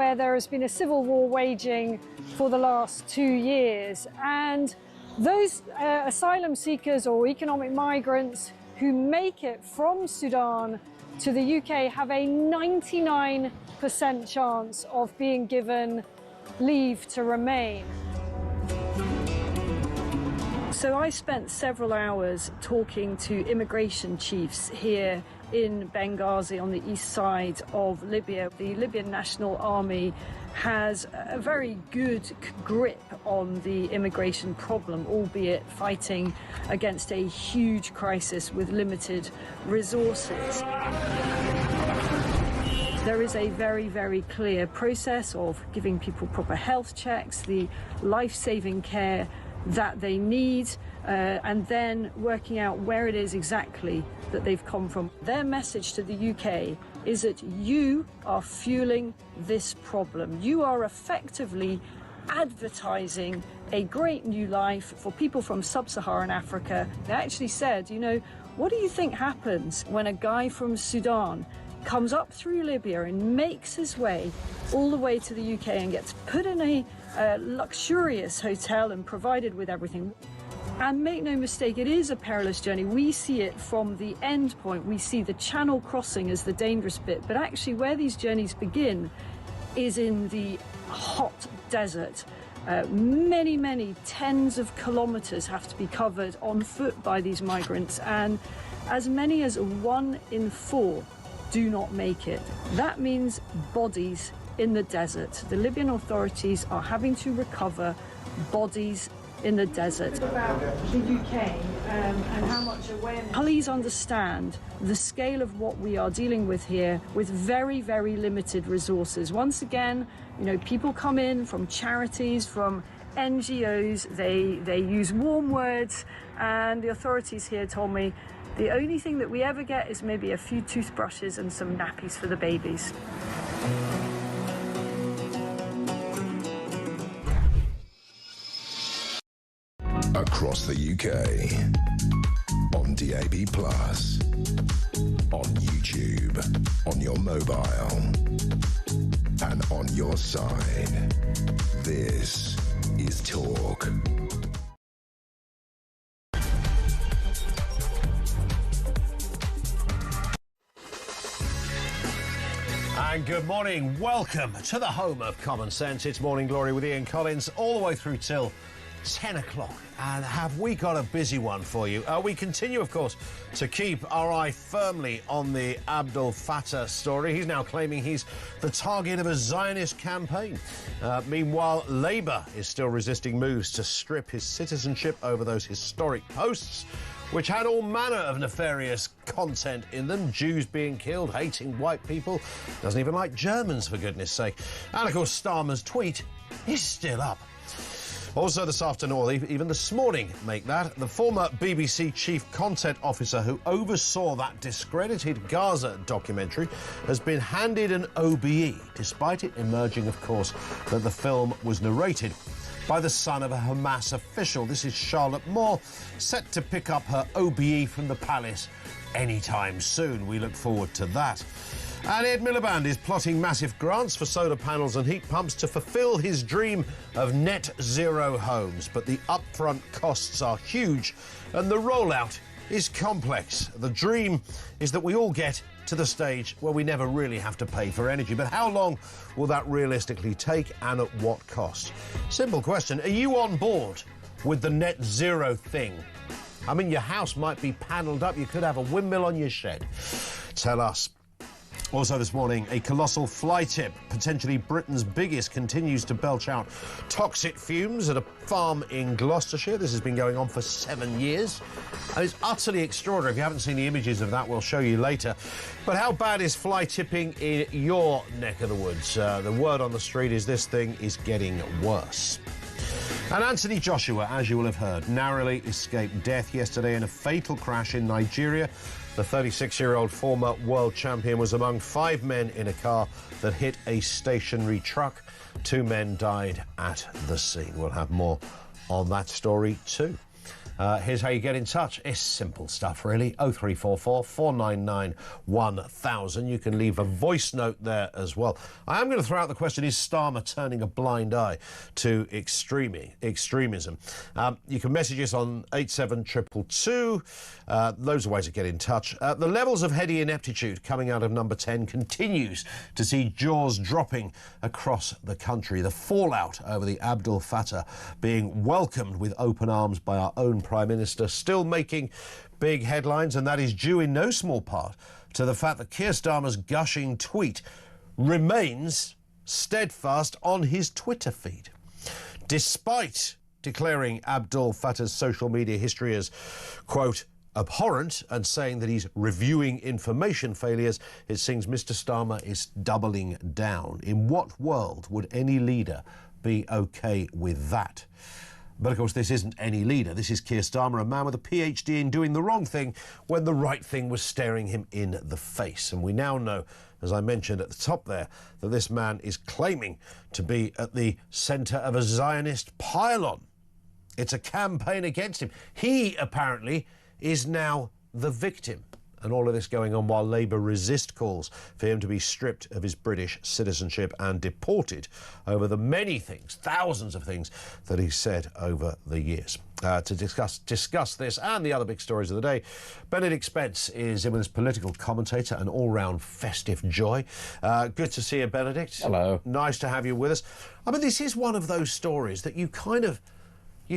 where there has been a civil war waging for the last 2 years. And those asylum seekers or economic migrants who make it from Sudan to the UK have a 99% chance of being given leave to remain. So I spent several hours talking to immigration chiefs here in Benghazi on the east side of Libya. The Libyan National Army has a very good grip on the immigration problem, albeit fighting against a huge crisis with limited resources. There is a very, very clear process of giving people proper health checks, the life-saving care that they need, and then working out where it is exactly that they've come from. Their message to the UK is that you are fueling this problem. You are effectively advertising a great new life for people from sub-Saharan Africa. They actually said, you know, what do you think happens when a guy from Sudan comes up through Libya and makes his way all the way to the UK and gets put in a luxurious hotel and provided with everything? And make no mistake, it is a perilous journey. We see it from the end point. We see the channel crossing as the dangerous bit. But actually where these journeys begin is in the hot desert. Many, many tens of kilometers have to be covered on foot by these migrants. And as many as 1 in 4 do not make it. That means bodies in the desert. The Libyan authorities are having to recover bodies in the desert. About the UK and how much awareness. Please understand the scale of what we are dealing with here with very, very limited resources. Once again, you know, people come in from charities, from NGOs, they use warm words, and the authorities here told me the only thing that we ever get is maybe a few toothbrushes and some nappies for the babies. Across the UK, on DAB+, on YouTube, on your mobile, and on your side. This is Talk. And good morning. Welcome to the home of common sense. It's Morning Glory with Ian Collins all the way through till 10 o'clock. And have we got a busy one for you? We continue, of course, to keep our eye firmly on the Abdel Fattah story. He's now claiming he's the target of a Zionist campaign. Meanwhile, Labour is still resisting moves to strip his citizenship over those historic posts, which had all manner of nefarious content in them. Jews being killed, hating white people, doesn't even like Germans, for goodness sake. And, of course, Starmer's tweet is still up. Also this afternoon, or even this morning, make that, the former BBC chief content officer who oversaw that discredited Gaza documentary has been handed an OBE, despite it emerging, of course, that the film was narrated by the son of a Hamas official. This is Charlotte Moore, set to pick up her OBE from the palace anytime soon. We look forward to that. And Ed Miliband is plotting massive grants for solar panels and heat pumps to fulfil his dream of net zero homes. But the upfront costs are huge and the rollout is complex. The dream is that we all get to the stage where we never really have to pay for energy. But how long will that realistically take and at what cost? Simple question. Are you on board with the net zero thing? I mean, your house might be panelled up. You could have a windmill on your shed. Tell us. Also this morning, a colossal fly tip, potentially Britain's biggest, continues to belch out toxic fumes at a farm in Gloucestershire. This has been going on for 7 years. And it's utterly extraordinary. If you haven't seen the images of that, we'll show you later. But how bad is fly tipping in your neck of the woods? The word on the street is this thing is getting worse. And Anthony Joshua, as you will have heard, narrowly escaped death yesterday in a fatal crash in Nigeria. The 36-year-old former world champion was among 5 men in a car that hit a stationary truck. 2 men died at the scene. We'll have more on that story too. Here's how you get in touch. It's simple stuff, really. 0344 499 1000. You can leave a voice note there as well. I am going to throw out the question, is Starmer turning a blind eye to extremism? You can message us on 87222. Loads of ways to get in touch. The levels of heady ineptitude coming out of number 10 continues to see jaws dropping across the country. The fallout over the Abdel Fattah being welcomed with open arms by our own Prime Minister still making big headlines, and that is due in no small part to the fact that Keir Starmer's gushing tweet remains steadfast on his Twitter feed. Despite declaring Abdel Fattah's social media history as, quote, abhorrent and saying that he's reviewing information failures, it seems Mr Starmer is doubling down. In what world would any leader be OK with that? But of course this isn't any leader. This is Keir Starmer, a man with a PhD in doing the wrong thing when the right thing was staring him in the face. And we now know, as I mentioned at the top there, that this man is claiming to be at the centre of a Zionist pylon. It's a campaign against him. He apparently is now the victim. And all of this going on while Labour resist calls for him to be stripped of his British citizenship and deported over the many things, thousands of things that he's said over the years. To discuss this and the other big stories of the day, Benedict Spence is in with his political commentator, an all-round festive joy. Good to see you, Benedict. Hello. Nice to have you with us. I mean, this is one of those stories that you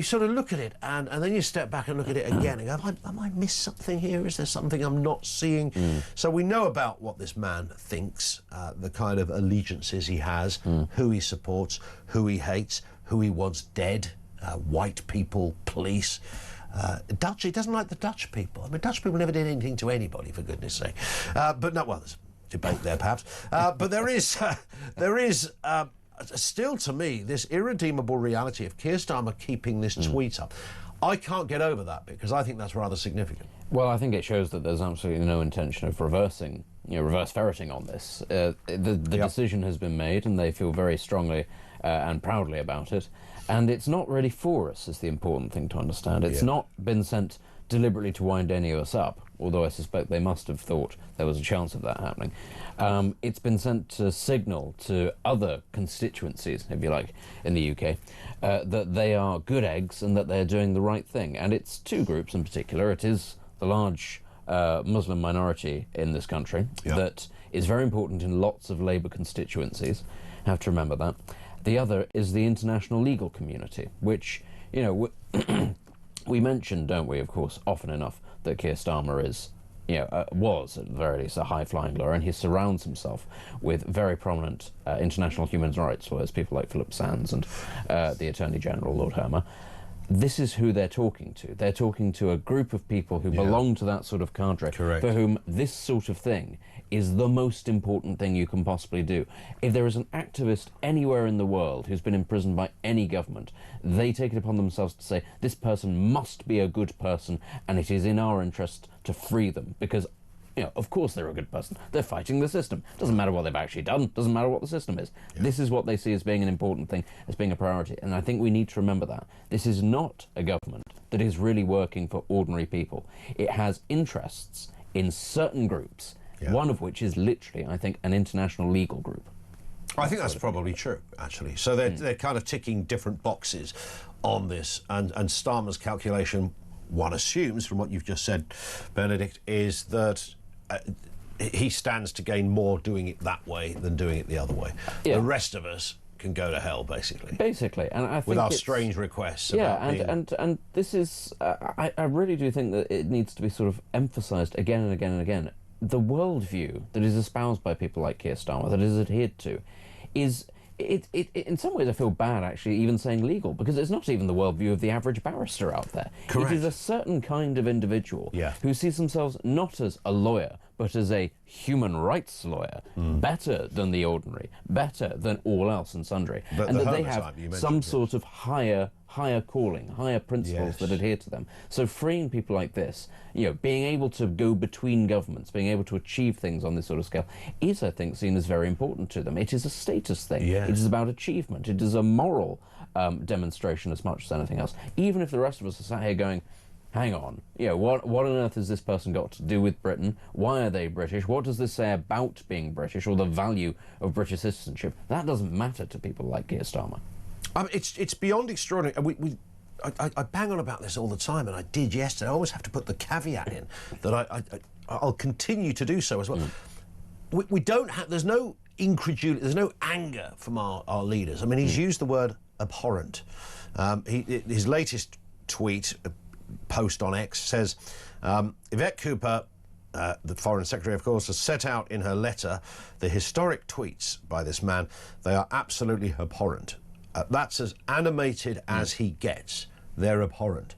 sort of look at it and then you step back and look at it again and go, have I missed something here? Is there something I'm not seeing? So we know about what this man thinks, the kind of allegiances he has, who he supports, who he hates, who he wants dead, white people, police. He doesn't like the Dutch people. I mean, Dutch people never did anything to anybody, for goodness sake. But no, well, there's a debate there perhaps. But there is still, to me, this irredeemable reality of Keir Starmer keeping this tweet up. I can't get over that because I think that's rather significant. Well, I think it shows that there's absolutely no intention of reverse ferreting on this. The decision has been made and they feel very strongly and proudly about it. And it's not really for us, is the important thing to understand. It's not been sent deliberately to wind any of us up, although I suspect they must have thought there was a chance of that happening. It's been sent to signal to other constituencies, if you like, in the UK, that they are good eggs and that they're doing the right thing. And it's two groups in particular. It is the large Muslim minority in this country that is very important in lots of Labour constituencies. Have to remember that. The other is the international legal community, which, you know, we mention, don't we, of course, often enough, that Keir Starmer is, was at the very least a high-flying lawyer, and he surrounds himself with very prominent international human rights lawyers, people like Philip Sands and the Attorney General, Lord Hermer. This is who they're talking to. They're talking to a group of people who belong to that sort of cadre, for whom this sort of thing is the most important thing you can possibly do. If there is an activist anywhere in the world who's been imprisoned by any government, they take it upon themselves to say, this person must be a good person and it is in our interest to free them, because of course they're a good person. They're fighting the system. Doesn't matter what they've actually done. Doesn't matter what the system is. This is what they see as being an important thing, as being a priority. And I think we need to remember that. This is not a government that is really working for ordinary people. It has interests in certain groups, one of which is literally, I think, an international legal group. I think that's probably true, actually. So they're kind of ticking different boxes on this. And Starmer's calculation, one assumes, from what you've just said, Benedict, is that he stands to gain more doing it that way than doing it the other way. The rest of us can go to hell, basically. Basically, and I think with our strange requests. And this is, I really do think that it needs to be sort of emphasised again and again and again. The worldview that is espoused by people like Keir Starmer, that is adhered to, is in some ways I feel bad actually even saying legal, because it's not even the worldview of the average barrister out there. Correct. It is a certain kind of individual who sees themselves not as a lawyer but as a human rights lawyer, better than the ordinary, better than all else and sundry, and that they have some sort of higher calling, higher principles that adhere to them. So freeing people like this, being able to go between governments, being able to achieve things on this sort of scale, is, I think, seen as very important to them. It is a status thing. It is about achievement. It is a moral demonstration as much as anything else. Even if the rest of us are sat here going, hang on, what on earth has this person got to do with Britain? Why are they British? What does this say about being British or the value of British citizenship? That doesn't matter to people like Keir Starmer. It's beyond extraordinary. I bang on about this all the time, and I did yesterday. I always have to put the caveat in that I'll continue to do so as well. We don't have. There's no incredulity. There's no anger from our leaders. I mean, he's used the word abhorrent. His latest tweet, post on X, says Yvette Cooper, the Foreign Secretary, of course, has set out in her letter the historic tweets by this man. They are absolutely abhorrent. That's as animated as he gets. They're abhorrent.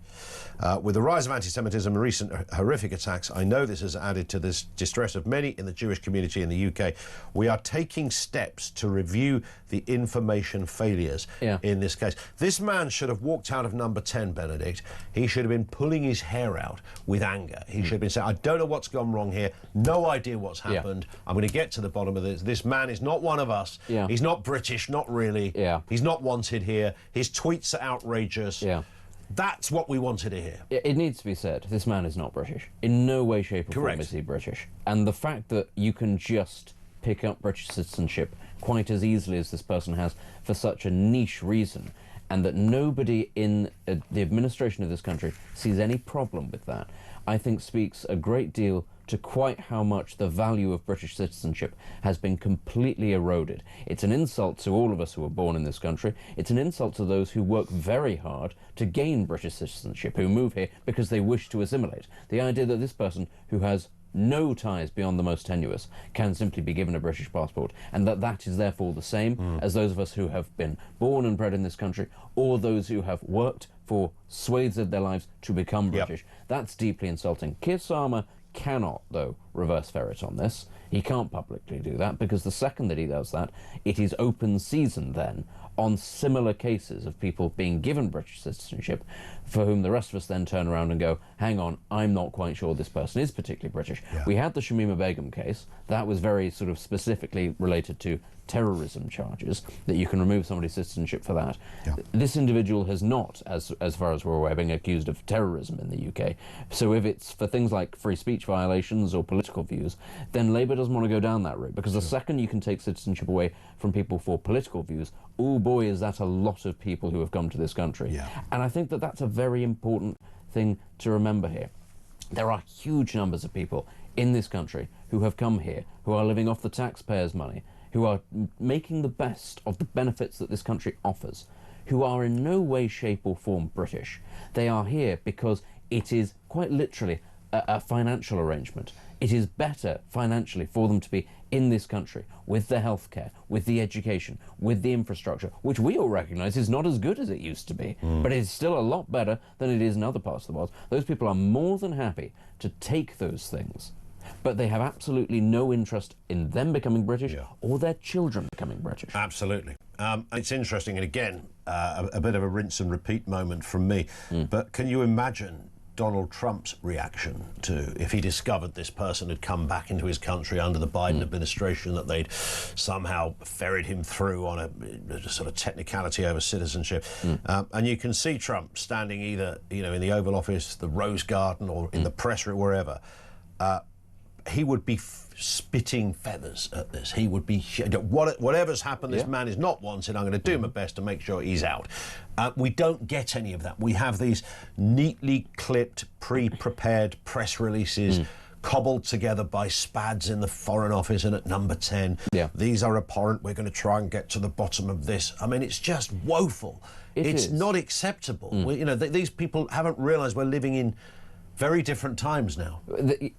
With the rise of anti-Semitism and recent horrific attacks, I know this has added to this distress of many in the Jewish community in the UK. We are taking steps to review the information failures in this case. This man should have walked out of number 10, Benedict. He should have been pulling his hair out with anger. He should have been saying, I don't know what's gone wrong here. No idea what's happened. I'm going to get to the bottom of this. This man is not one of us. He's not British, not really. He's not wanted here. His tweets are outrageous. That's what we wanted to hear. It needs to be said, this man is not British. In no way, shape or form is he British. And the fact that you can just pick up British citizenship quite as easily as this person has for such a niche reason, and that nobody in the administration of this country sees any problem with that, I think speaks a great deal to quite how much the value of British citizenship has been completely eroded. It's an insult to all of us who were born in this country. It's an insult to those who work very hard to gain British citizenship, who move here because they wish to assimilate. The idea that this person who has no ties beyond the most tenuous can simply be given a British passport, and that is therefore the same as those of us who have been born and bred in this country, or those who have worked for swathes of their lives to become British. That's deeply insulting. Keir Starmer cannot, though, reverse ferret on this. He can't publicly do that, because the second that he does that, it is open season then on similar cases of people being given British citizenship for whom the rest of us then turn around and go, hang on, I'm not quite sure this person is particularly British. We had the Shamima Begum case. That was very sort of specifically related to terrorism charges, that you can remove somebody's citizenship for that. This individual has not, as far as we're aware, been accused of terrorism in the UK. So if it's for things like free speech violations or political views, then Labour doesn't want to go down that route, because the second you can take citizenship away from people for political views, oh boy, is that a lot of people who have come to this country. And I think that that's a very important thing to remember here. There are huge numbers of people in this country who have come here, who are living off the taxpayers' money, who are making the best of the benefits that this country offers, who are in no way, shape or form British. They are here because it is quite literally a financial arrangement. It is better financially for them to be in this country with the healthcare, with the education, with the infrastructure, which we all recognise is not as good as it used to be, but it is still a lot better than it is in other parts of the world. Those people are more than happy to take those things, but they have absolutely no interest in them becoming British or their children becoming British. Absolutely. It's interesting, and again, a bit of a rinse and repeat moment from me, but can you imagine Donald Trump's reaction to if he discovered this person had come back into his country under the Biden administration, that they'd somehow ferried him through on a sort of technicality over citizenship? And you can see Trump standing either, in the Oval Office, the Rose Garden, or in the press room, wherever. He would be spitting feathers at this. He would be, whatever's happened, this man is not wanted. I'm going to do my best to make sure he's out. We don't get any of that. We have these neatly clipped, pre-prepared press releases cobbled together by spads in the Foreign Office and at number 10. These are abhorrent. We're going to try and get to the bottom of this. I mean, it's just woeful. It's not acceptable. These people haven't realised we're living in very different times now.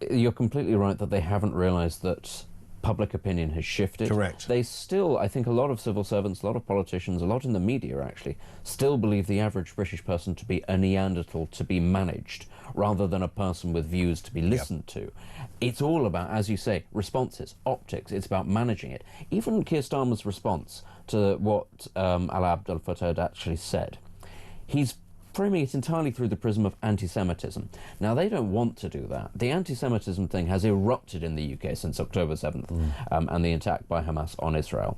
You're completely right that they haven't realised that public opinion has shifted. Correct. They still, I think a lot of civil servants, a lot of politicians, a lot in the media actually, still believe the average British person to be a Neanderthal to be managed, rather than a person with views to be listened to. It's all about, as you say, responses, optics. It's about managing it. Even Keir Starmer's response to what Alaa Abdel Fattah had actually said, he's framing it entirely through the prism of anti-Semitism. Now, they don't want to do that. The anti-Semitism thing has erupted in the UK since October 7th and the attack by Hamas on Israel.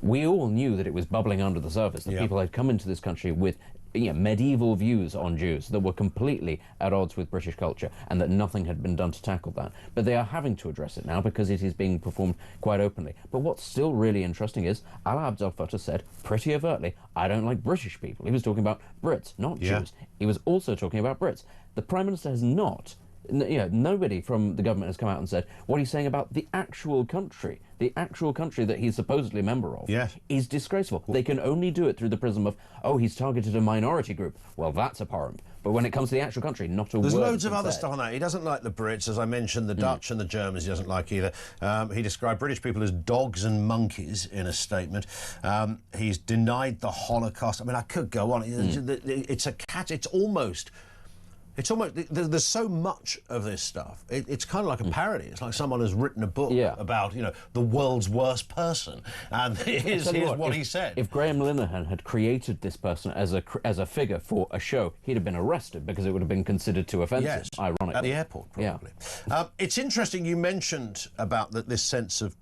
We all knew that it was bubbling under the surface, that people had come into this country with medieval views on Jews that were completely at odds with British culture, and that nothing had been done to tackle that. But they are having to address it now because it is being performed quite openly. But what's still really interesting is Alaa Abd el-Fattah said pretty overtly, I don't like British people. He was talking about Brits, not Jews. He was also talking about Brits. The Prime Minister has not. Nobody from the government has come out and said what he's saying about the actual country that he's supposedly a member of is disgraceful. They can only do it through the prism of, oh, he's targeted a minority group. Well, that's abhorrent. But when it comes to the actual country, not a word. There's loads of other stuff on that. He doesn't like the Brits, as I mentioned, the Dutch and the Germans he doesn't like either. He described British people as dogs and monkeys in a statement. He's denied the Holocaust. I mean, I could go on. It's almost, there's so much of this stuff. It's kind of like a parody. It's like someone has written a book about, the world's worst person. And here's what he said. If Graham Linehan had created this person as a figure for a show, he'd have been arrested because it would have been considered too offensive, ironically. At the airport, probably. Yeah. It's interesting you mentioned about this sense of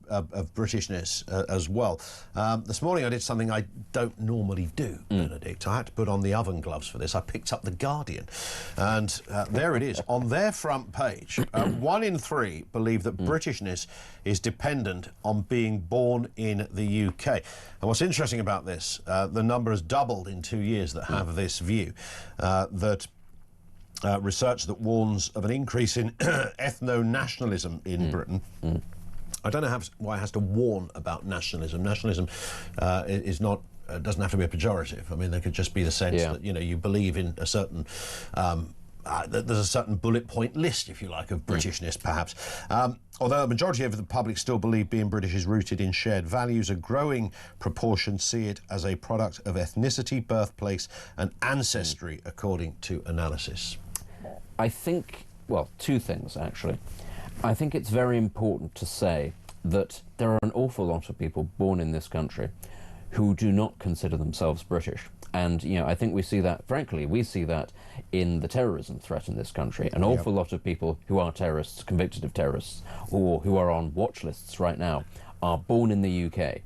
Britishness as well. This morning I did something I don't normally do, Benedict. I had to put on the oven gloves for this. I picked up The Guardian. And there it is. On their front page, 1 in 3 believe that Britishness is dependent on being born in the UK. And what's interesting about this, the number has doubled in 2 years that have this view, that research that warns of an increase in ethno-nationalism in Britain. I don't know why it has to warn about nationalism. Nationalism is not... doesn't have to be a pejorative. I mean, there could just be the sense that, you believe in a certain... there's a certain bullet point list, if you like, of Britishness, perhaps. Although a majority of the public still believe being British is rooted in shared values, a growing proportion see it as a product of ethnicity, birthplace and ancestry, according to analysis. I think, well, 2 things, actually. I think it's very important to say that there are an awful lot of people born in this country who do not consider themselves British. And, I think we see that, frankly, we see that in the terrorism threat in this country. An awful lot of people who are terrorists, convicted of terrorists, or who are on watch lists right now, are born in the UK.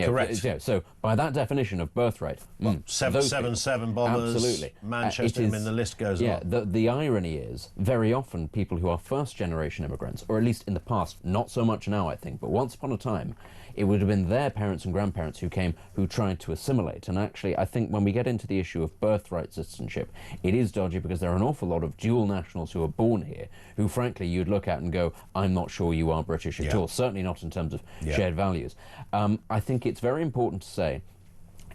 Correct. So by that definition of birthright, 777 bombers, absolutely, Manchester, the list goes on. The irony is, very often people who are first-generation immigrants, or at least in the past, not so much now, I think, but once upon a time, it would have been their parents and grandparents who came, who tried to assimilate. And actually, I think when we get into the issue of birthright citizenship, it is dodgy because there are an awful lot of dual nationals who are born here, who frankly you'd look at and go, I'm not sure you are British at all, certainly not in terms of shared values. I think it's very important to say,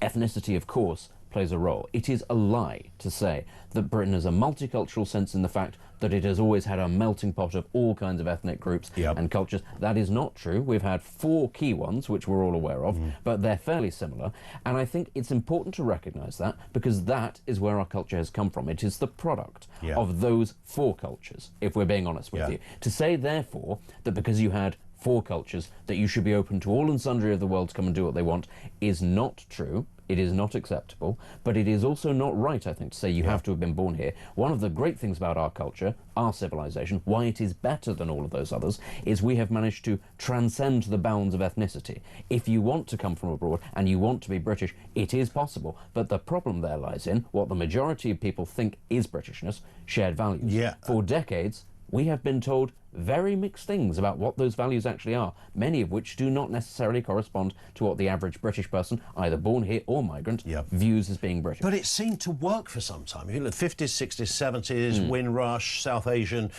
ethnicity, of course, plays a role. It is a lie to say that Britain has a multicultural sense in the fact that it has always had a melting pot of all kinds of ethnic groups and cultures. That is not true. We've had 4 key ones, which we're all aware of, but they're fairly similar. And I think it's important to recognise that because that is where our culture has come from. It is the product of those 4 cultures, if we're being honest with you. To say, therefore, that because you had 4 cultures, that you should be open to all and sundry of the world to come and do what they want is not true. It is not acceptable, but it is also not right, I think, to say you have to have been born here. One of the great things about our culture, our civilization, why it is better than all of those others, is we have managed to transcend the bounds of ethnicity. If you want to come from abroad and you want to be British, it is possible. But the problem there lies in what the majority of people think is Britishness, shared values. For decades, we have been told very mixed things about what those values actually are, many of which do not necessarily correspond to what the average British person, either born here or migrant, views as being British. But it seemed to work for some time. You look, 50s, 60s, 70s, Windrush, South Asian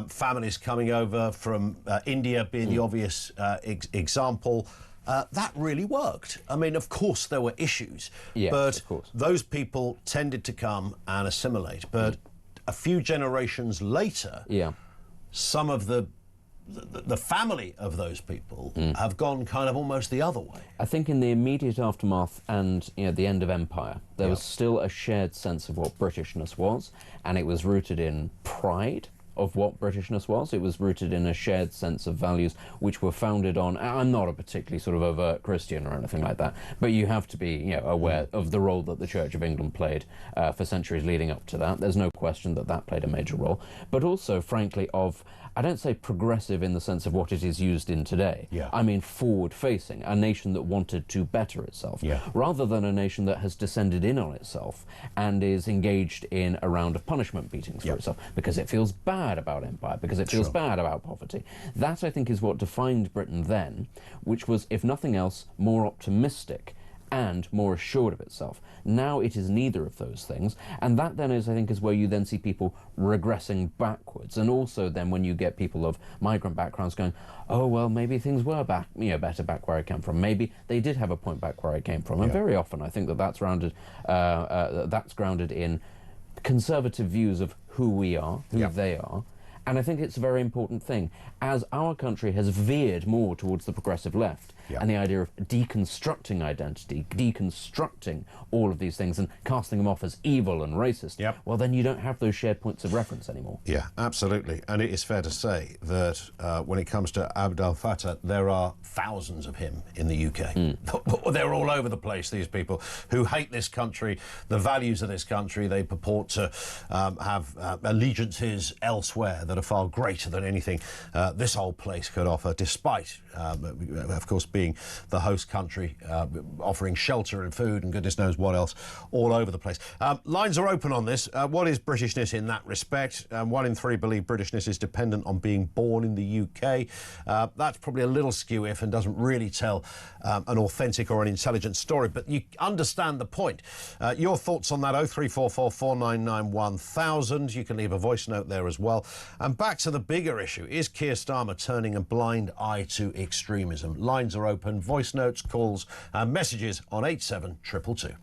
families coming over from India being the obvious example. That really worked. I mean, of course, there were issues, but those people tended to come and assimilate. But a few generations later, some of the family of those people have gone kind of almost the other way. I think in the immediate aftermath and the end of empire, there was still a shared sense of what Britishness was, and it was rooted in pride of what Britishness was. It was rooted in a shared sense of values which were founded on, I'm not a particularly sort of overt Christian or anything like that, but you have to be aware of the role that the Church of England played for centuries leading up to that. There's no question that that played a major role, but also, frankly, of I don't say progressive in the sense of what it is used in today. Yeah. I mean forward-facing, a nation that wanted to better itself, rather than a nation that has descended in on itself and is engaged in a round of punishment beatings for itself because it feels bad about empire, because it feels bad about poverty. That, I think, is what defined Britain then, which was, if nothing else, more optimistic and more assured of itself. Now it is neither of those things, and that then is, I think, is where you then see people regressing backwards, and also then when you get people of migrant backgrounds going, oh well, maybe things were back, better back where I came from. Maybe they did have a point back where I came from, and very often I think that that's grounded in conservative views of who we are, who they are. And I think it's a very important thing. As our country has veered more towards the progressive left, and the idea of deconstructing identity, deconstructing all of these things and casting them off as evil and racist, well, then you don't have those shared points of reference anymore. Yeah, absolutely. And it is fair to say that when it comes to Abdel Fattah, there are thousands of him in the UK. They're all over the place, these people who hate this country, the values of this country. They purport to have allegiances elsewhere that are far greater than anything this whole place could offer, despite, of course, being the host country, offering shelter and food and goodness knows what else all over the place. Lines are open on this. What is Britishness in that respect? 1 in 3 believe Britishness is dependent on being born in the UK. That's probably a little skew-if and doesn't really tell an authentic or an intelligent story, but you understand the point. Your thoughts on that, 0344 499 1000. You can leave a voice note there as well. And back to the bigger issue, is Keir Starmer turning a blind eye to extremism? Lines are open, voice notes, calls and messages on 87222.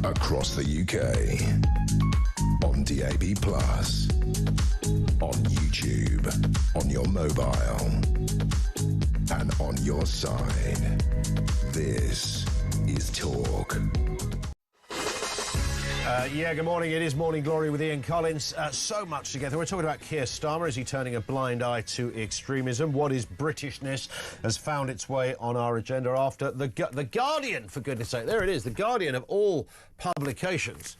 Across the UK, on DAB+, on YouTube, on your mobile, and on your side. This is Talk. Good morning. It is Morning Glory with Ian Collins. So much together. We're talking about Keir Starmer. Is he turning a blind eye to extremism? What is Britishness? Has found its way on our agenda after the Guardian, for goodness sake. There it is, the Guardian of all publications.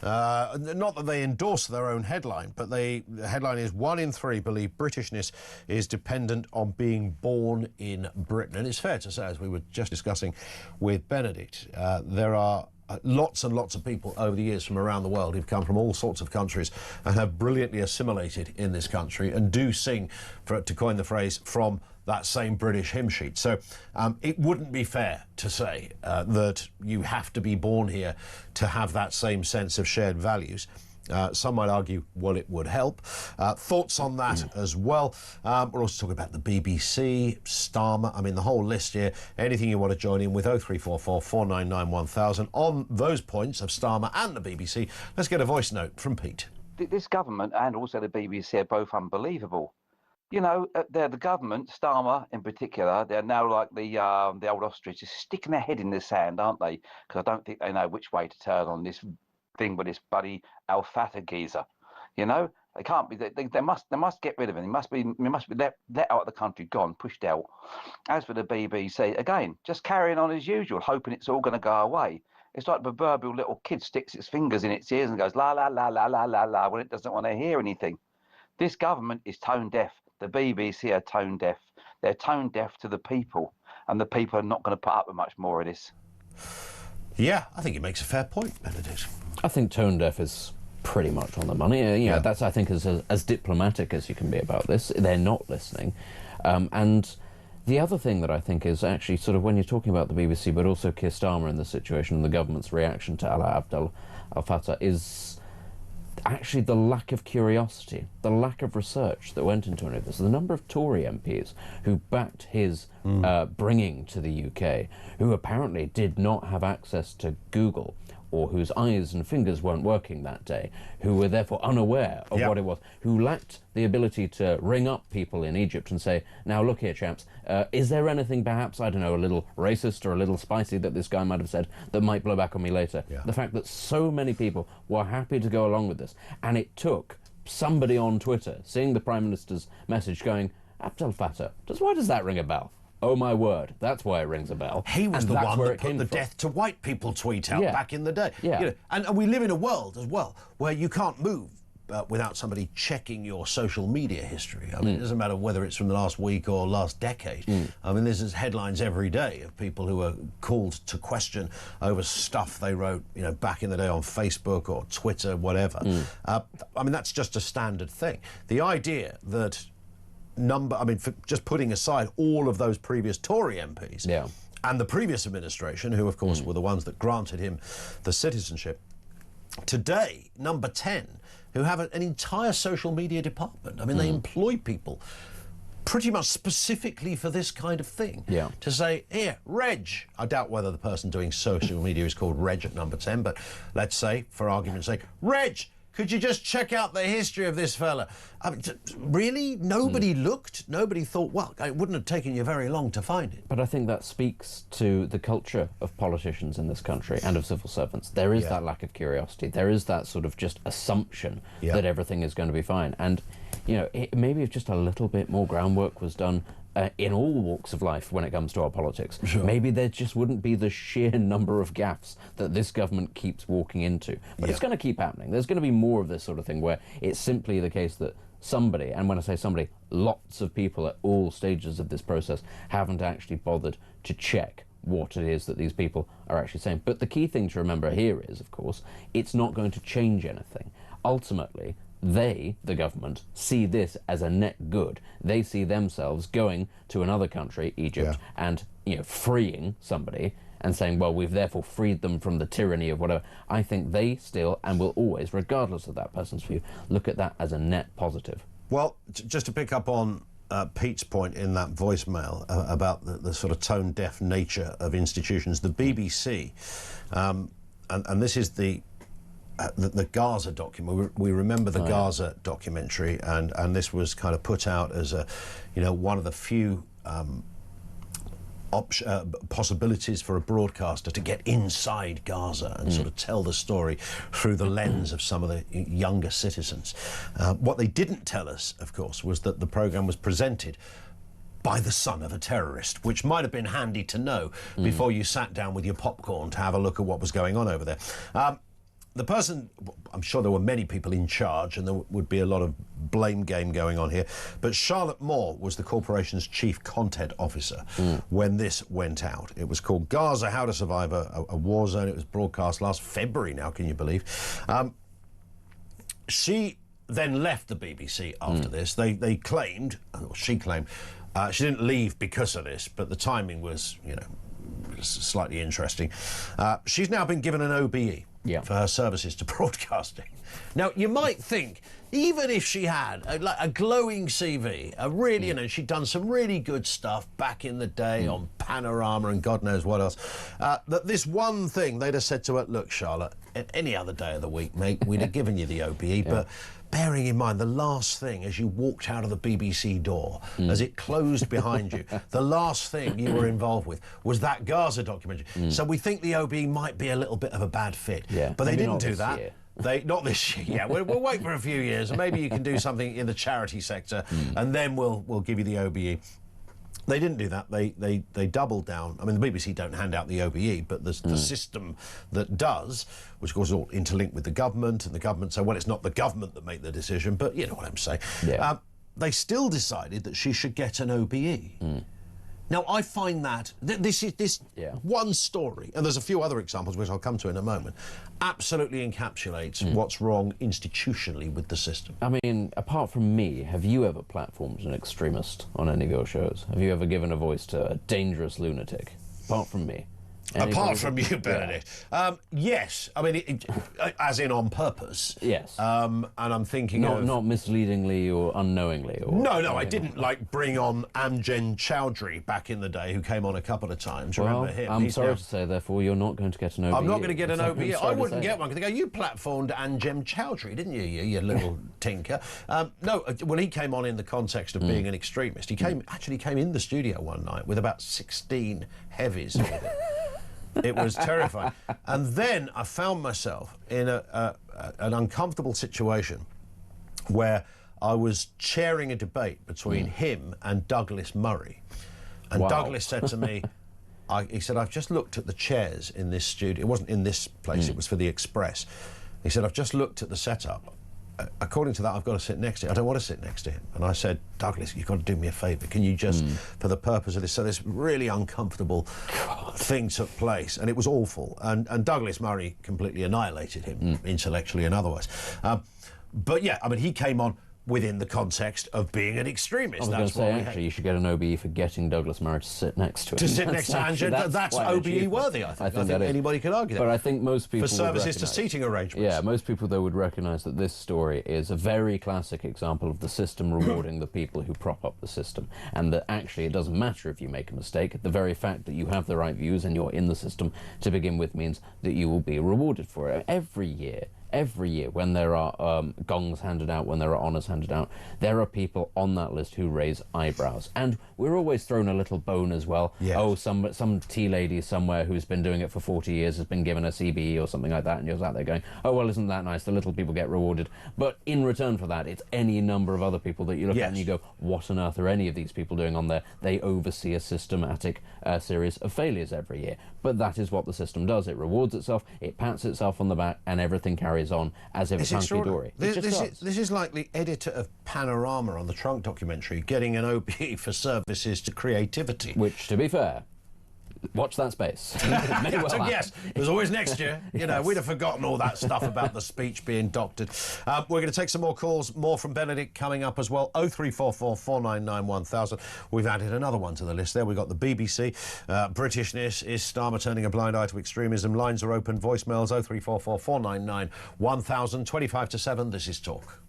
Not that they endorse their own headline, but the headline is 1 in 3 believe Britishness is dependent on being born in Britain. And it's fair to say, as we were just discussing with Benedict, there are lots and lots of people over the years from around the world who've come from all sorts of countries and have brilliantly assimilated in this country and do sing, to coin the phrase, from that same British hymn sheet. So it wouldn't be fair to say that you have to be born here to have that same sense of shared values. Some might argue, well, it would help. Thoughts on that as well. We're also talking about the BBC, Starmer, I mean, the whole list here. Anything you want to join in with, 0344 499 1000. On those points of Starmer and the BBC, let's get a voice note from Pete. This government and also the BBC are both unbelievable. You know, they're the government, Starmer in particular, they're now like the old ostriches, sticking their head in the sand, aren't they? Because I don't think they know which way to turn on this thing with this bloody Al-Fatah geezer. You know, they can't be. They must get rid of him. He must be let out of the country, gone, pushed out. As for the BBC, again, just carrying on as usual, hoping it's all going to go away. It's like the proverbial little kid sticks its fingers in its ears and goes la la la la la la la when it doesn't want to hear anything. This government is tone deaf. The BBC are tone deaf. They're tone deaf to the people, and the people are not going to put up with much more of this. Yeah, I think it makes a fair point, Benedict. I think tone deaf is pretty much on the money. Yeah, that's, I think, as diplomatic as you can be about this. They're not listening. And the other thing that I think is actually sort of when you're talking about the BBC, but also Keir Starmer in this situation and the government's reaction to Alaa Abdel Al-Fattah is actually the lack of curiosity, the lack of research that went into any of this. The number of Tory MPs who backed his bringing to the UK, who apparently did not have access to Google, or whose eyes and fingers weren't working that day, who were therefore unaware of what it was, who lacked the ability to ring up people in Egypt and say, now look here, chaps, is there anything perhaps, I don't know, a little racist or a little spicy that this guy might have said that might blow back on me later? The fact that so many people were happy to go along with this, and it took somebody on Twitter seeing the Prime Minister's message going, Abdel Fattah, why does that ring a bell? Oh my word, that's why it rings a bell. He was the one that put the death to white people tweet out back in the day. You know, and we live in a world as well where you can't move without somebody checking your social media history. I mean, it doesn't matter whether it's from the last week or last decade. I mean, there's headlines every day of people who are called to question over stuff they wrote, you know, back in the day on Facebook or Twitter, whatever. I mean, that's just a standard thing. The idea that for just putting aside all of those previous Tory MPs and the previous administration, who of course were the ones that granted him the citizenship, today, number 10, who have an entire social media department. I mean, they employ people pretty much specifically for this kind of thing. To say, here, Reg, I doubt whether the person doing social media is called Reg at number 10, but let's say, for argument's sake, Reg, could you just check out the history of this fella? I mean, really? Nobody looked? Nobody thought, well, it wouldn't have taken you very long to find it. But I think that speaks to the culture of politicians in this country and of civil servants. There is that lack of curiosity. There is that sort of just assumption that everything is going to be fine. And, you know, maybe if just a little bit more groundwork was done in all walks of life when it comes to our politics. Maybe there just wouldn't be the sheer number of gaffes that this government keeps walking into. But it's going to keep happening. There's going to be more of this sort of thing where it's simply the case that somebody, and when I say somebody, lots of people at all stages of this process haven't actually bothered to check what it is that these people are actually saying. But the key thing to remember here is, of course, it's not going to change anything. Ultimately, they, the government, see this as a net good. They see themselves going to another country, Egypt, and, you know, freeing somebody and saying, well, we've therefore freed them from the tyranny of whatever. I think they still, and will always, regardless of that person's view, look at that as a net positive. Well, just to pick up on Pete's point in that voicemail about the sort of tone-deaf nature of institutions, the BBC, and this is the Gaza document. We remember the Gaza documentary, and this was kind of put out as a, you know, one of the few possibilities for a broadcaster to get inside Gaza and sort of tell the story through the lens of some of the younger citizens. What they didn't tell us, of course, was that the programme was presented by the son of a terrorist, which might have been handy to know before you sat down with your popcorn to have a look at what was going on over there. the person, I'm sure there were many people in charge and there would be a lot of blame game going on here, but Charlotte Moore was the corporation's chief content officer when this went out. It was called Gaza, How to Survive a War Zone. It was broadcast last February now, can you believe? She then left the BBC after this. They claimed, or she claimed, she didn't leave because of this, but the timing was, you know, slightly interesting. She's now been given an OBE for her services to broadcasting. Now, you might think, even if she had a glowing CV, you know, she'd done some really good stuff back in the day on Panorama and God knows what else, that this one thing, they'd have said to her, look, Charlotte, any other day of the week, mate, we'd have given you the OBE, but bearing in mind the last thing as you walked out of the BBC door, as it closed behind you, the last thing you were involved with was that Gaza documentary. So we think the OBE might be a little bit of a bad fit. But they didn't do that. Not this year. Yeah, we'll wait for a few years, and maybe you can do something in the charity sector, and then we'll give you the OBE. They didn't do that. They doubled down. I mean, the BBC don't hand out the OBE, but the system that does, which of course is all interlinked with the government, and the government say, well, it's not the government that make the decision, but you know what I'm saying. They still decided that she should get an OBE. Now, I find that this one story, and there's a few other examples which I'll come to in a moment, absolutely encapsulates what's wrong institutionally with the system. I mean, apart from me, have you ever platformed an extremist on any of your shows? Have you ever given a voice to a dangerous lunatic? Apart from me. Apart from you, Benedict. Yes. I mean, as in on purpose. Yes. And I'm thinking not misleadingly or unknowingly. Or no, I didn't like bring on Amjen Chowdhury back in the day, who came on a couple of times. Well, remember him? I'm sorry to say, therefore, you're not going to get an OBE. I'm not going to get an OBE. I wouldn't get one. Because they go, you platformed Amjen Chowdhury, didn't you, you little tinker? No, well, he came on in the context of being an extremist. He actually came in the studio one night with about 16 heavies with him. It was terrifying. And then I found myself in an uncomfortable situation where I was chairing a debate between him and Douglas Murray. And Douglas said to me, he said, I've just looked at the chairs in this studio. It wasn't in this place, it was for the Express. He said, I've just looked at the setup. According to that, I've got to sit next to him. I don't want to sit next to him. And I said, Douglas, you've got to do me a favour. Can you just, for the purpose of this, so this really uncomfortable thing took place, and it was awful. And Douglas Murray completely annihilated him, intellectually and otherwise. But yeah, I mean, he came on within the context of being an extremist. I was going to say, actually, you should get an OBE for getting Douglas Murray to sit next to him. To sit next to Amjen, that's OBE worthy, I think anybody could argue that. But I think most people for services to seating arrangements. Yeah, most people, though, would recognise that this story is a very classic example of the system rewarding the people who prop up the system, and that actually it doesn't matter if you make a mistake. The very fact that you have the right views and you're in the system to begin with means that you will be rewarded for it. Every year, when there are gongs handed out, when there are honours handed out, there are people on that list who raise eyebrows. And we're always thrown a little bone as well. Yes. Oh, some tea lady somewhere who's been doing it for 40 years has been given a CBE or something like that, and you're sat there going, oh, well, isn't that nice? The little people get rewarded. But in return for that, it's any number of other people that you look at and you go, what on earth are any of these people doing on there? They oversee a systematic series of failures every year. But that is what the system does. It rewards itself, it pats itself on the back, and everything carries on as if it's hunky-dory. This is like the editor of Panorama on the Trunk documentary getting an OBE for services to creativity. Which, to be fair, watch that space. Yes, it was always next year. You know, we'd have forgotten all that stuff about the speech being doctored. We're going to take some more calls, more from Benedict coming up as well. 0344 499 1000. We've added another one to the list there. We've got the BBC. Britishness. Is Starmer turning a blind eye to extremism? Lines are open. Voicemails 0344 499 1000. 25 to 7. This is Talk.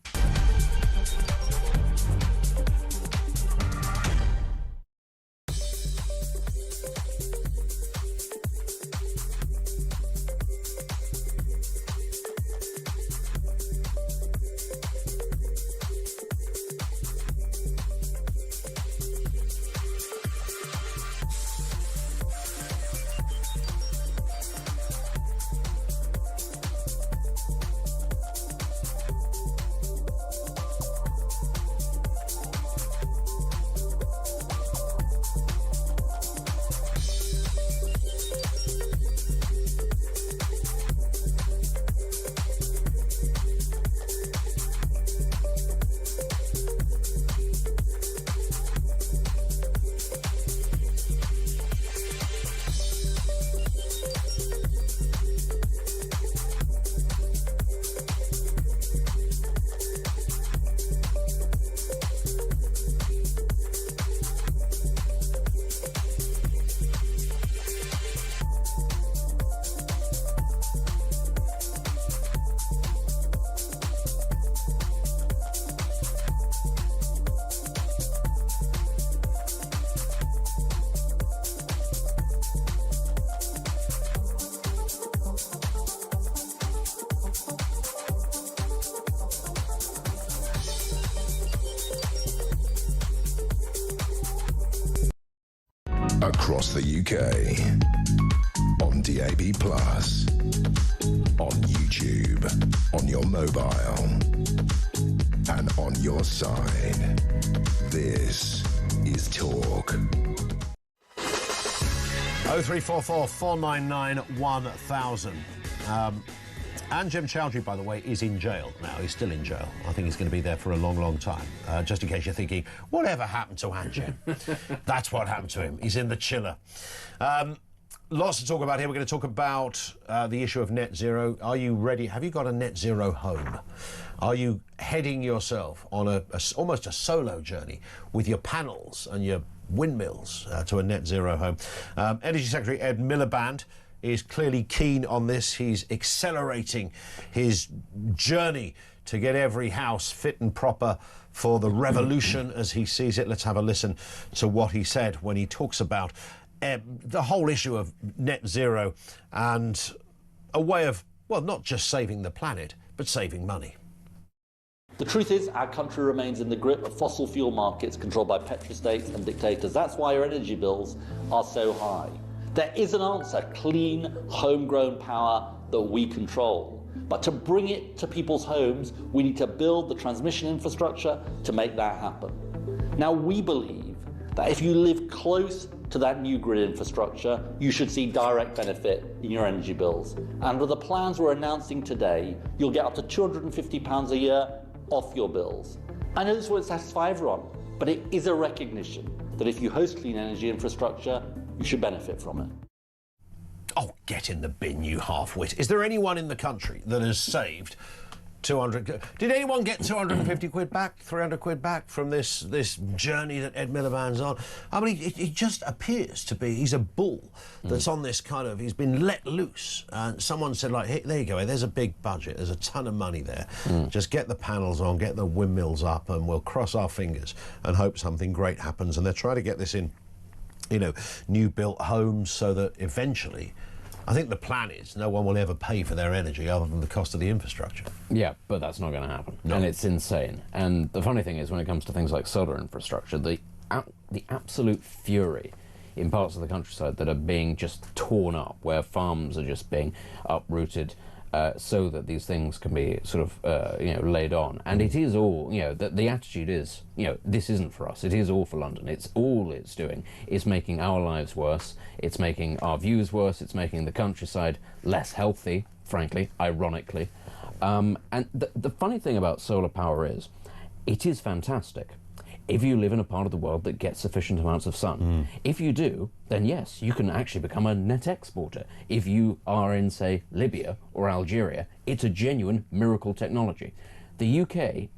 across the UK, on DAB+, on YouTube, on your mobile, and on your side. This is Talk. 0344 499 1000. And Jim Chowdhury, by the way, is in jail now. He's still in jail. I think he's going to be there for a long, long time. Just in case you're thinking, whatever happened to Jim? That's what happened to him. He's in the chiller. Lots to talk about here. We're going to talk about the issue of net zero. Are you ready? Have you got a net zero home? Are you heading yourself on almost a solo journey with your panels and your windmills to a net zero home? Energy Secretary Ed Miliband is clearly keen on this. He's accelerating his journey to get every house fit and proper for the revolution as he sees it. Let's have a listen to what he said when he talks about the whole issue of net zero and a way of, well, not just saving the planet, but saving money. The truth is, our country remains in the grip of fossil fuel markets controlled by petrostates and dictators. That's why our energy bills are so high. There is an answer: clean, homegrown power that we control. But to bring it to people's homes, we need to build the transmission infrastructure to make that happen. Now, we believe that if you live close to that new grid infrastructure, you should see direct benefit in your energy bills. And with the plans we're announcing today, you'll get up to £250 a year off your bills. I know this won't satisfy everyone, but it is a recognition that if you host clean energy infrastructure, you should benefit from it. Oh, get in the bin, you half-wit. Is there anyone in the country that has saved 200... Did anyone get 250 quid back, 300 quid back from this journey that Ed Miliband's on? I mean, it just appears to be... He's a bull that's on this kind of... He's been let loose. And someone said, like, hey, there you go, there's a big budget, there's a ton of money there. Just get the panels on, get the windmills up, and we'll cross our fingers and hope something great happens. And they're trying to get this in, you know, new built homes so that eventually, I think the plan is no one will ever pay for their energy other than the cost of the infrastructure. Yeah, but that's not going to happen. No. And it's insane. And the funny thing is, when it comes to things like solar infrastructure, the absolute fury in parts of the countryside that are being just torn up, where farms are just being uprooted, so that these things can be sort of, laid on. And it is all, the attitude is, this isn't for us. It is all for London. It's all it's doing is making our lives worse. It's making our views worse. It's making the countryside less healthy, frankly, ironically. And the funny thing about solar power is, it is fantastic if you live in a part of the world that gets sufficient amounts of sun. If you do, then yes, you can actually become a net exporter. If you are in, say, Libya or Algeria, it's a genuine miracle technology. The UK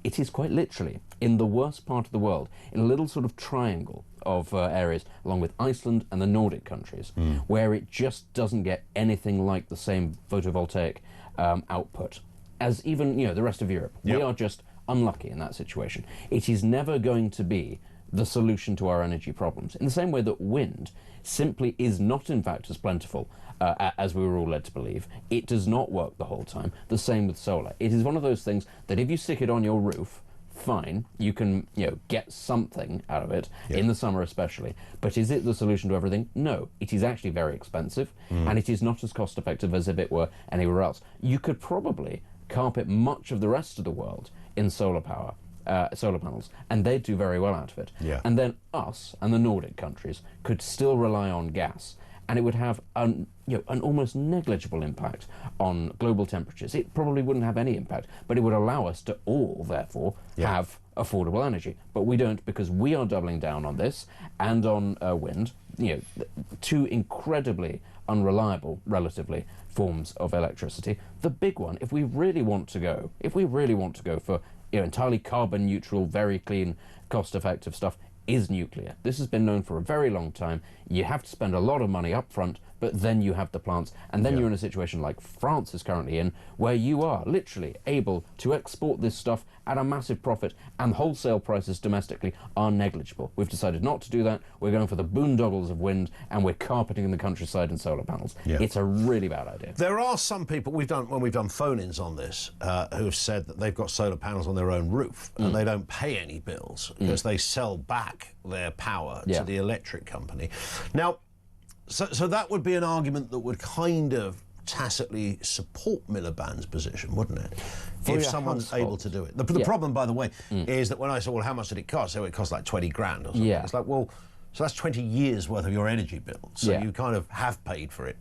it is quite literally in the worst part of the world, in a little sort of triangle of areas, along with Iceland and the Nordic countries, where it just doesn't get anything like the same photovoltaic output as even, the rest of Europe. Yep. We are just unlucky in that situation. It is never going to be the solution to our energy problems, in the same way that wind simply is not in fact as plentiful as we were all led to believe. It does not work the whole time. The same with solar. It is one of those things that if you stick it on your roof, fine, you can get something out of it, in the summer especially. But is it the solution to everything? No. It is actually very expensive, and it is not as cost effective as if it were anywhere else. You could probably carpet much of the rest of the world in solar power, solar panels, and they'd do very well out of it. Yeah. And then us and the Nordic countries could still rely on gas, and it would have an almost negligible impact on global temperatures. It probably wouldn't have any impact, but it would allow us to all, therefore, have affordable energy. But we don't, because we are doubling down on this and on wind, two incredibly unreliable, relatively, forms of electricity. The big one, if we really want to go for entirely carbon neutral, very clean, cost-effective stuff, is nuclear. This has been known for a very long time. You have to spend a lot of money up front, but then you have the plants, and then you're in a situation like France is currently in, where you are literally able to export this stuff at a massive profit, and wholesale prices domestically are negligible. We've decided not to do that. We're going for the boondoggles of wind, and we're carpeting the countryside in solar panels. Yeah. It's a really bad idea. There are some people, when we've done phone-ins on this, who have said that they've got solar panels on their own roof, and they don't pay any bills, because they sell back back their power Yeah. to the electric company. Now, so that would be an argument that would kind of tacitly support Miliband's position, wouldn't it? For If your someone's household. able to do it. The problem, by the way, is that when I said, well, how much did it cost? So it cost like 20 grand or something. Yeah. It's like, well, so that's 20 years worth of your energy bill. So Yeah. you kind of have paid for it.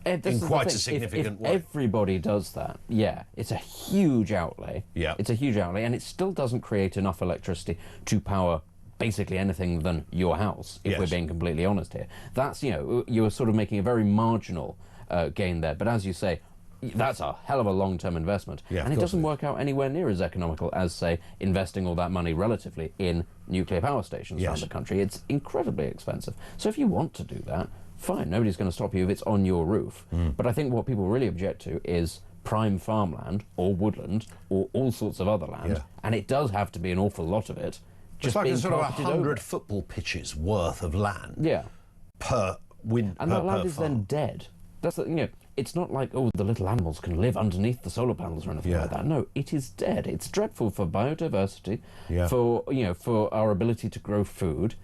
This is the quite a thing. significant if way. everybody does that, yeah, it's a huge outlay. Yeah. It's a huge outlay, and it still doesn't create enough electricity to power basically anything than your house, if we're Yes. being completely honest here. That's, you're sort of making a very marginal gain there. But as you say, that's a hell of a long-term investment. Yeah, and of it course doesn't it is. work out anywhere near as economical as, say, investing all that money relatively in nuclear power stations around Yes. the country. It's incredibly expensive. So if you want to do that, fine, nobody's going to stop you if it's on your roof. But I think what people really object to is prime farmland or woodland or all sorts of other land, Yeah. and it does have to be an awful lot of it. Just Just like being a sort of carpeted 100 over. football pitches worth of land Yeah, per wind and per, that land per is farm. then dead. That's the, it's not like, oh, the little animals can live underneath the solar panels or anything Yeah. like that. No, it is dead. It's dreadful for biodiversity, Yeah. for our ability to grow food.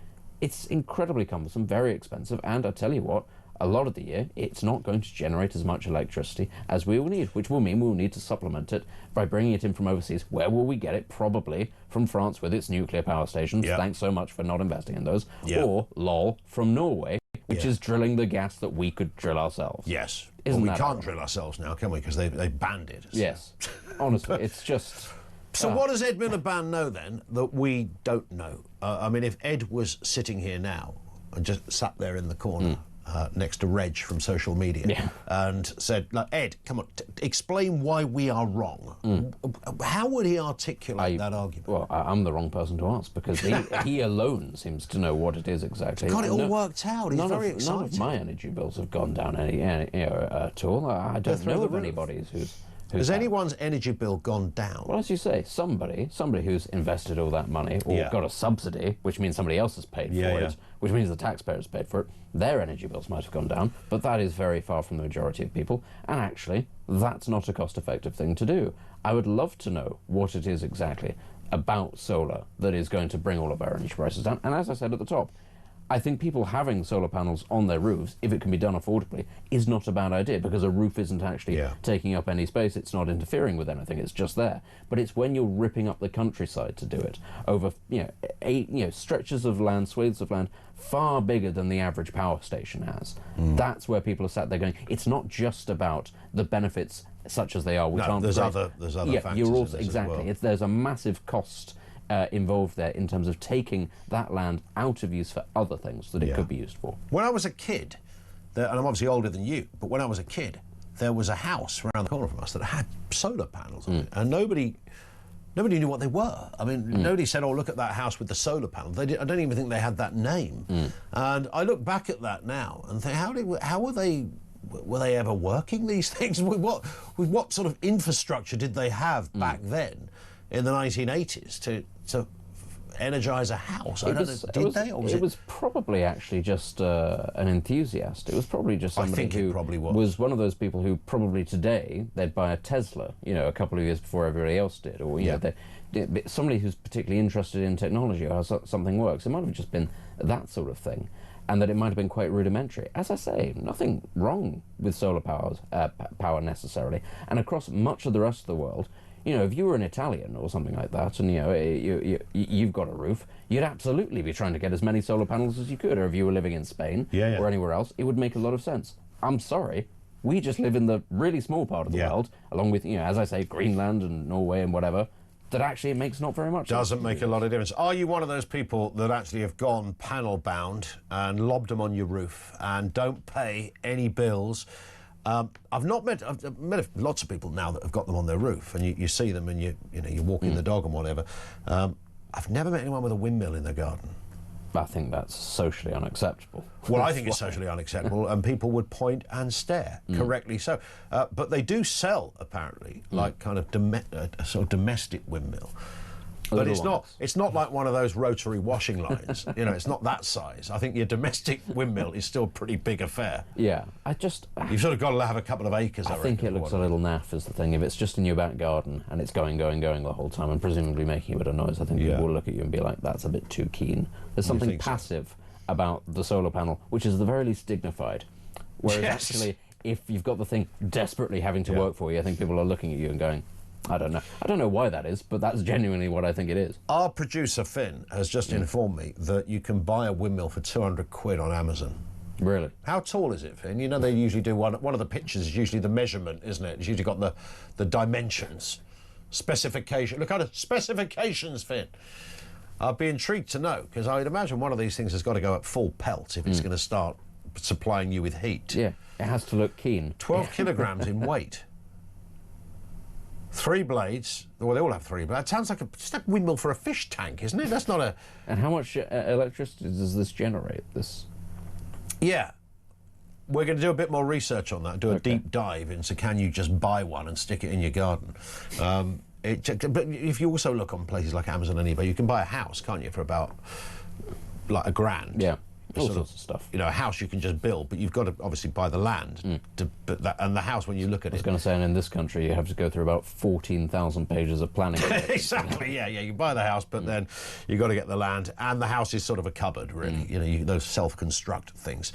It's incredibly cumbersome, very expensive, and I tell you what, a lot of the year it's not going to generate as much electricity as we will need, which will mean we'll need to supplement it by bringing it in from overseas. Where will we get it? Probably from France with its nuclear power stations. Yeah. Thanks so much for not investing in those. Yeah. Or, lol, from Norway, which Yeah. is drilling the gas that we could drill ourselves. Yes. Isn't Well, we that can't ironic? drill ourselves now, can we? Because they banned it. So. Yes. Honestly, it's just... So what does Ed Miliband know then that we don't know? I mean, if Ed was sitting here now and just sat there in the corner next to Reg from social media Yeah. and said, like, Ed, come on, explain why we are wrong. How would he articulate that argument? Well, I'm the wrong person to ask because he alone seems to know what it is exactly. Got it all No- worked out. He's none very of, None of excited. my energy bills have gone down any at all. I don't through know the of roof. anybody who's Has had- anyone's energy bill gone down? Well, as you say, somebody who's invested all that money or Yeah. got a subsidy, which means somebody else has paid Yeah, for yeah. it, which means the taxpayers paid for it, their energy bills might have gone down, but that is very far from the majority of people, and actually, that's not a cost-effective thing to do. I would love to know what it is exactly about solar that is going to bring all of our energy prices down, and as I said at the top, I think people having solar panels on their roofs, if it can be done affordably, is not a bad idea because a roof isn't actually Yeah. taking up any space. It's not interfering with anything. It's just there. But it's when you're ripping up the countryside to do it over, stretches of land, swathes of land far bigger than the average power station has. That's where people are sat there going, it's not just about the benefits such as they are, which No, aren't there's great. other Yeah, factors you're in also this as exactly. well. There's a massive cost involved there in terms of taking that land out of use for other things that it Yeah. could be used for. When I was a kid, and I'm obviously older than you, but when I was a kid, there was a house around the corner from us that had solar panels on it, and nobody knew what they were. I mean, nobody said, "Oh, look at that house with the solar panel." I don't even think they had that name. And I look back at that now and think, how were they? Were they ever working these things? With what sort of infrastructure did they have back then in the 1980s to energise a house? I don't know. Did they? Or It was probably actually just an enthusiast. It was probably just I somebody think it who probably was. one of those people who probably today they'd buy a Tesla, a couple of years before everybody else did, or somebody who's particularly interested in technology or how something works. It might have just been that sort of thing, and that it might have been quite rudimentary. As I say, nothing wrong with solar power necessarily, and across much of the rest of the world. If you were an Italian or something like that, and you've got a roof, you'd absolutely be trying to get as many solar panels as you could. Or if you were living in Spain Yeah. or anywhere else, it would make a lot of sense. I'm sorry, we just live in the really small part of the Yeah. world, along with as I say, Greenland and Norway and whatever. That actually it makes not very much sense. Doesn't make a lot of difference. Are you one of those people that actually have gone panel bound and lobbed them on your roof and don't pay any bills? I've met lots of people now that have got them on their roof, and you see them, and you're walking the dog and whatever. I've never met anyone with a windmill in their garden. I think that's socially unacceptable. Well, I think it's socially unacceptable, and people would point and stare, correctly so. But they do sell, apparently, like kind of a sort of domestic windmill. But it's not like one of those rotary washing lines. You know, it's not that size. I think your domestic windmill is still a pretty big affair. Yeah, You've sort of got to have a couple of acres. I think it looks a little naff is the thing. If it's just in your back garden and it's going the whole time and presumably making a bit of noise, I think people will look at you and be like, that's a bit too keen. There's something passive about the solar panel, which is at the very least dignified. Whereas actually, if you've got the thing desperately having to work for you, I think people are looking at you and going, I don't know. I don't know why that is, but that's genuinely what I think it is. Our producer, Finn, has just informed me that you can buy a windmill for 200 quid on Amazon. Really? How tall is it, Finn? You know, they usually do one of the pictures is usually the measurement, isn't it? It's usually got the dimensions, specification. Look at the specifications, Finn. I'd be intrigued to know, because I would imagine one of these things has got to go at full pelt if it's going to start supplying you with heat. Yeah, it has to look keen. 12 kilograms in weight. 3 blades. Well, they all have 3 blades. It sounds like just a windmill for a fish tank, isn't it? That's not a... And how much electricity does this generate? Yeah. We're going to do a bit more research on that, do a deep dive into can you just buy one and stick it in your garden. But if you also look on places like Amazon and eBay, you can buy a house, can't you, for about like £1,000. Yeah. All sorts of stuff. You know, a house you can just build, but you've got to obviously buy the land. And the house, when you look at it... I was going to say, and in this country, you have to go through about 14,000 pages of planning. Exactly, yeah. You buy the house, but then you've got to get the land, and the house is sort of a cupboard, really. You know, those self-construct things.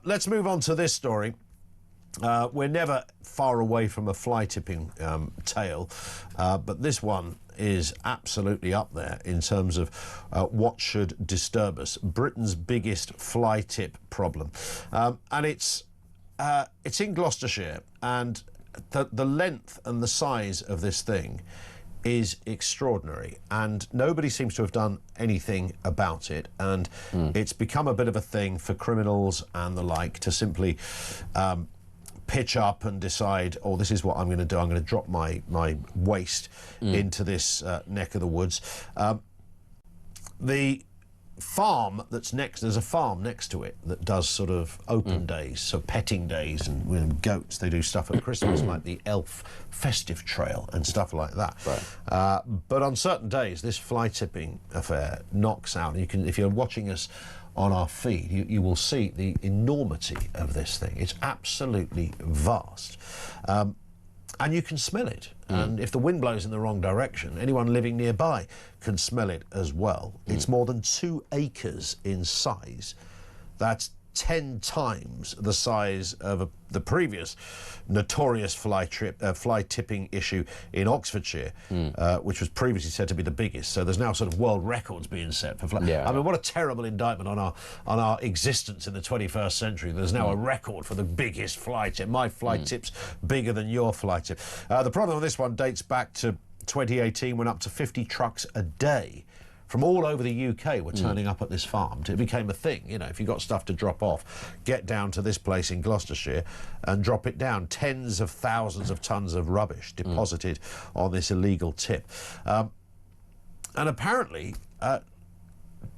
Let's move on to this story. We're never far away from a fly tipping tale, but this one is absolutely up there in terms of what should disturb us. Britain's biggest fly tip problem, and it's in Gloucestershire, and the length and the size of this thing is extraordinary, and nobody seems to have done anything about it, and it's become a bit of a thing for criminals and the like to simply pitch up and decide, oh, this is what I'm going to do. I'm going to drop my waste into this neck of the woods. The farm that's next, there's a farm next to it that does sort of open days, so petting days, and with goats. They do stuff at Christmas like the elf festive trail and stuff like that. Right. But on certain days, this fly tipping affair knocks out. You can, if you're watching us on our feed, you will see the enormity of this thing. It's absolutely vast. And you can smell it. And if the wind blows in the wrong direction, anyone living nearby can smell it as well. It's more than 2 acres in size. That's 10 times the size of the previous notorious fly tipping issue in Oxfordshire, which was previously said to be the biggest. So there's now sort of world records being set for fly. Yeah. I mean, what a terrible indictment on our existence in the 21st century. There's now a record for the biggest fly tip. My fly tip's bigger than your fly tip. The problem with this one dates back to 2018, when up to 50 trucks a day from all over the UK were turning up at this farm. It became a thing. You know, if you've got stuff to drop off, get down to this place in Gloucestershire and drop it down. Tens of thousands of tons of rubbish deposited on this illegal tip. And apparently,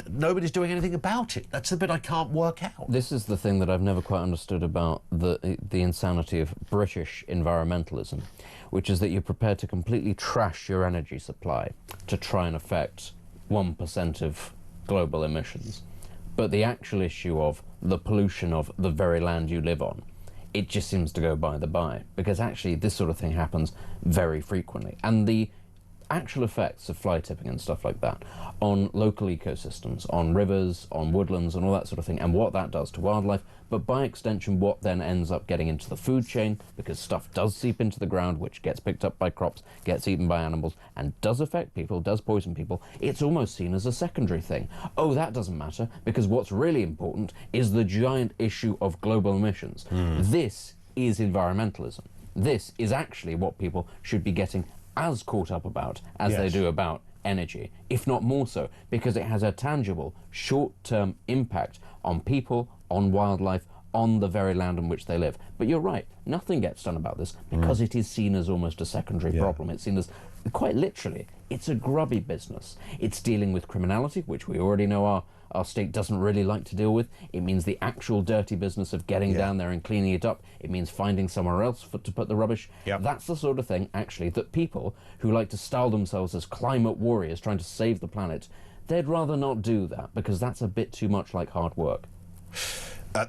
nobody's doing anything about it. That's the bit I can't work out. This is the thing that I've never quite understood about the insanity of British environmentalism, which is that you're prepared to completely trash your energy supply to try and affect 1% of global emissions. But the actual issue of the pollution of the very land you live on, it just seems to go by the by, because actually this sort of thing happens very frequently. And the actual effects of fly tipping and stuff like that on local ecosystems, on rivers, on woodlands and all that sort of thing, and what that does to wildlife, but by extension what then ends up getting into the food chain, because stuff does seep into the ground, which gets picked up by crops, gets eaten by animals, and does affect people, does poison people. It's almost seen as a secondary thing. Oh, that doesn't matter, because what's really important is the giant issue of global emissions. This is environmentalism. This is actually what people should be getting as caught up about as they do about energy, if not more so, because it has a tangible, short-term impact on people, on wildlife, on the very land on which they live. But you're right, nothing gets done about this because it is seen as almost a secondary problem. It's seen as quite literally, it's a grubby business. It's dealing with criminality, which we already know our state doesn't really like to deal with. It means the actual dirty business of getting down there and cleaning it up. It means finding somewhere else to put the rubbish. Yep. That's the sort of thing, actually, that people who like to style themselves as climate warriors trying to save the planet, they'd rather not do that, because that's a bit too much like hard work.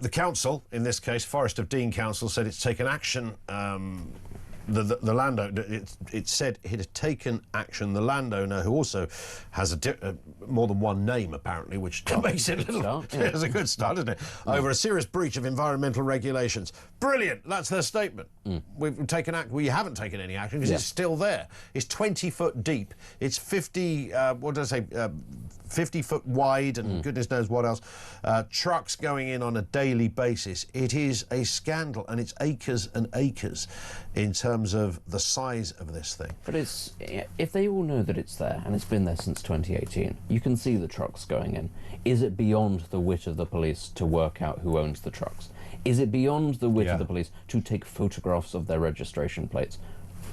The council, in this case, Forest of Dean Council, said it's taken action. The landowner, it said it had taken action. The landowner, who also has more than one name apparently, which makes it a little. It's a good start, isn't it? Over a serious breach of environmental regulations. Brilliant. That's their statement. We've taken action. We haven't taken any action because it's still there. It's 20 foot deep. It's 50. What did I say? 50 foot wide, and goodness knows what else. Trucks going in on a daily basis. It is a scandal, and it's acres and acres in terms of the size of this thing. But if they all know that it's there, and it's been there since 2018, you can see the trucks going in. Is it beyond the wit of the police to work out who owns the trucks? Is it beyond the wit of the police to take photographs of their registration plates?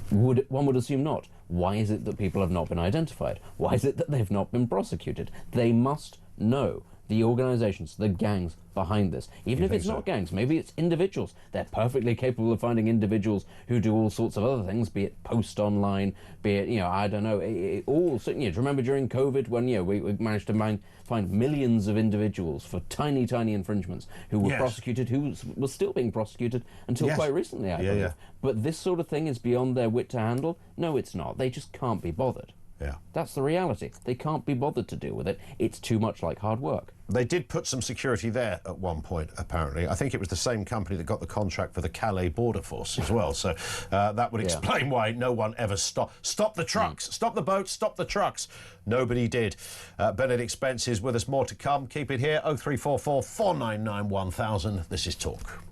One would assume not. Why is it that people have not been identified? Why is it that they've not been prosecuted? They must know. The organisations, the gangs behind this. Even if it's not gangs, maybe it's individuals. They're perfectly capable of finding individuals who do all sorts of other things, be it post online, be it, I don't know, do you remember during COVID when, we managed to find millions of individuals for tiny, tiny infringements who were prosecuted, who was still being prosecuted until quite recently, I believe. But this sort of thing is beyond their wit to handle? No, it's not. They just can't be bothered. Yeah. That's the reality. They can't be bothered to deal with it. It's too much like hard work. They did put some security there at one point, apparently. I think it was the same company that got the contract for the Calais border force as well. So that would explain why no one ever stopped the trucks. Stop the boats, stop the trucks. Nobody did. Benedict Spence is with us. More to come. Keep it here. 0344 499 1000. This is Talk.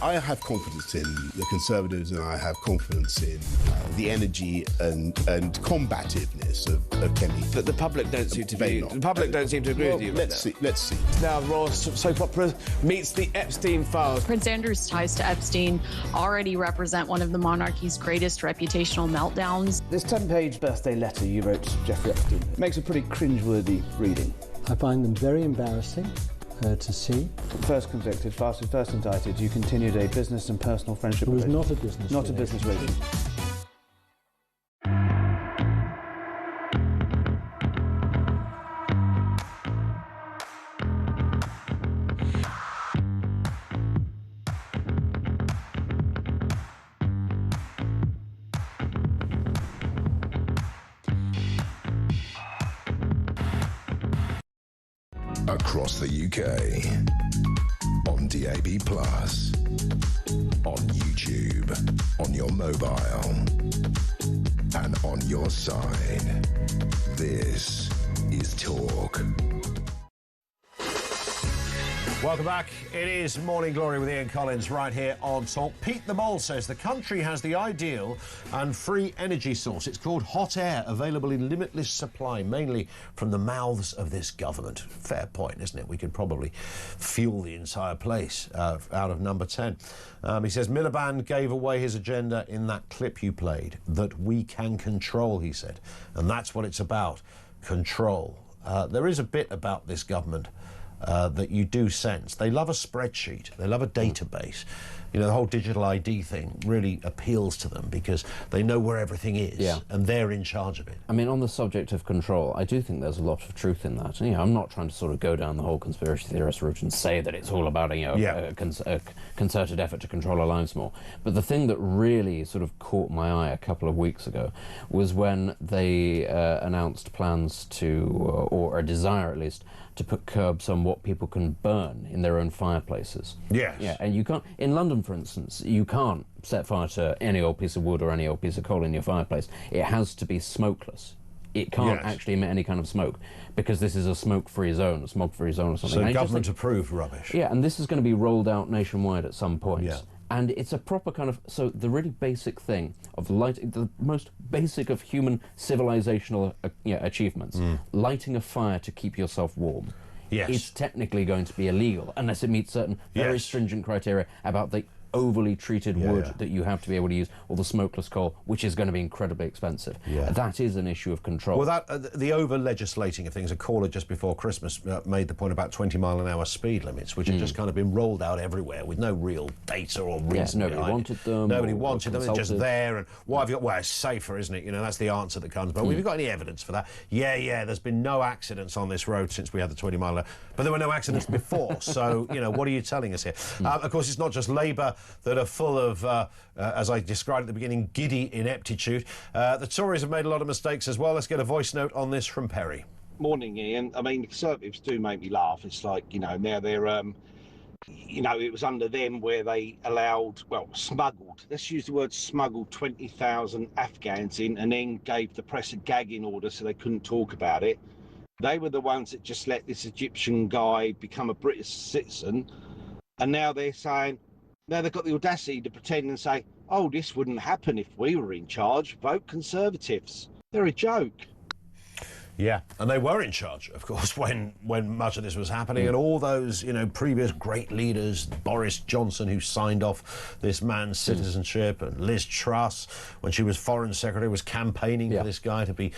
I have confidence in the Conservatives, and I have confidence in the energy and combativeness of Kenny. But the public don't seem to agree with you. Let's see. Now, Raw soap opera meets the Epstein files. Prince Andrew's ties to Epstein already represent one of the monarchy's greatest reputational meltdowns. This 10-page birthday letter you wrote to Jeffrey Epstein makes a pretty cringeworthy reading. I find them very embarrassing to see. First convicted, first indicted, you continued a business and personal friendship. It was not a business relationship. Not a business relationship. Across the UK, on DAB+, on YouTube, on your mobile, and on your side. This is Talk. Welcome back. It is Morning Glory with Ian Collins right here on Talk. Pete the Mole says the country has the ideal and free energy source. It's called hot air, available in limitless supply, mainly from the mouths of this government. Fair point, isn't it? We could probably fuel the entire place out of number 10. He says Miliband gave away his agenda in that clip you played, that we can control, he said. And that's what it's about, control. There is a bit about this government that you do sense. They love a spreadsheet. They love a database. You know, the whole digital ID thing really appeals to them because they know where everything is and they're in charge of it. I mean, on the subject of control, I do think there's a lot of truth in that. You know, I'm not trying to sort of go down the whole conspiracy theorist route and say that it's all about, you know, a concerted effort to control our lives more. But the thing that really sort of caught my eye a couple of weeks ago was when they announced plans to, or a desire at least, to put curbs on what people can burn in their own fireplaces. Yes. Yeah, and you can't, in London, for instance, you can't set fire to any old piece of wood or any old piece of coal in your fireplace. It has to be smokeless. It can't actually emit any kind of smoke because this is a smoke-free zone, or something. So government-approved rubbish. Yeah, and this is going to be rolled out nationwide at some point. Yeah. And it's a proper kind of, so the really basic thing of lighting, the most basic of human civilizational achievements, lighting a fire to keep yourself warm, is technically going to be illegal unless it meets certain very stringent criteria about the overly treated wood that you have to be able to use, or the smokeless coal, which is going to be incredibly expensive. That is an issue of control. Well, that the over-legislating of things, a caller just before Christmas made the point about 20-mile-an-hour speed limits, which have just kind of been rolled out everywhere with no real data or reason nobody wanted them. Nobody wanted them, they're just there, and what have you got? Well, it's safer, isn't it? You know, that's the answer that comes. But have you got any evidence for that? Yeah, there's been no accidents on this road since we had the 20-mile-an-hour, but there were no accidents before, so, you know, what are you telling us here? Of course, it's not just Labour that are full of, as I described at the beginning, giddy ineptitude. The Tories have made a lot of mistakes as well. Let's get a voice note on this from Perry. Morning, Ian. I mean, the Conservatives do make me laugh. It's like, you know, now they're, you know, it was under them where they allowed, well, smuggled, let's use the word smuggled, 20,000 Afghans in and then gave the press a gagging order so they couldn't talk about it. They were the ones that just let this Egyptian guy become a British citizen. And now they're saying, now they've got the audacity to pretend and say, oh, this wouldn't happen if we were in charge. Vote Conservatives. They're a joke. Yeah, and they were in charge, of course, when much of this was happening, and all those, you know, previous great leaders, Boris Johnson, who signed off this man's citizenship, and Liz Truss, when she was Foreign Secretary, was campaigning for this guy to be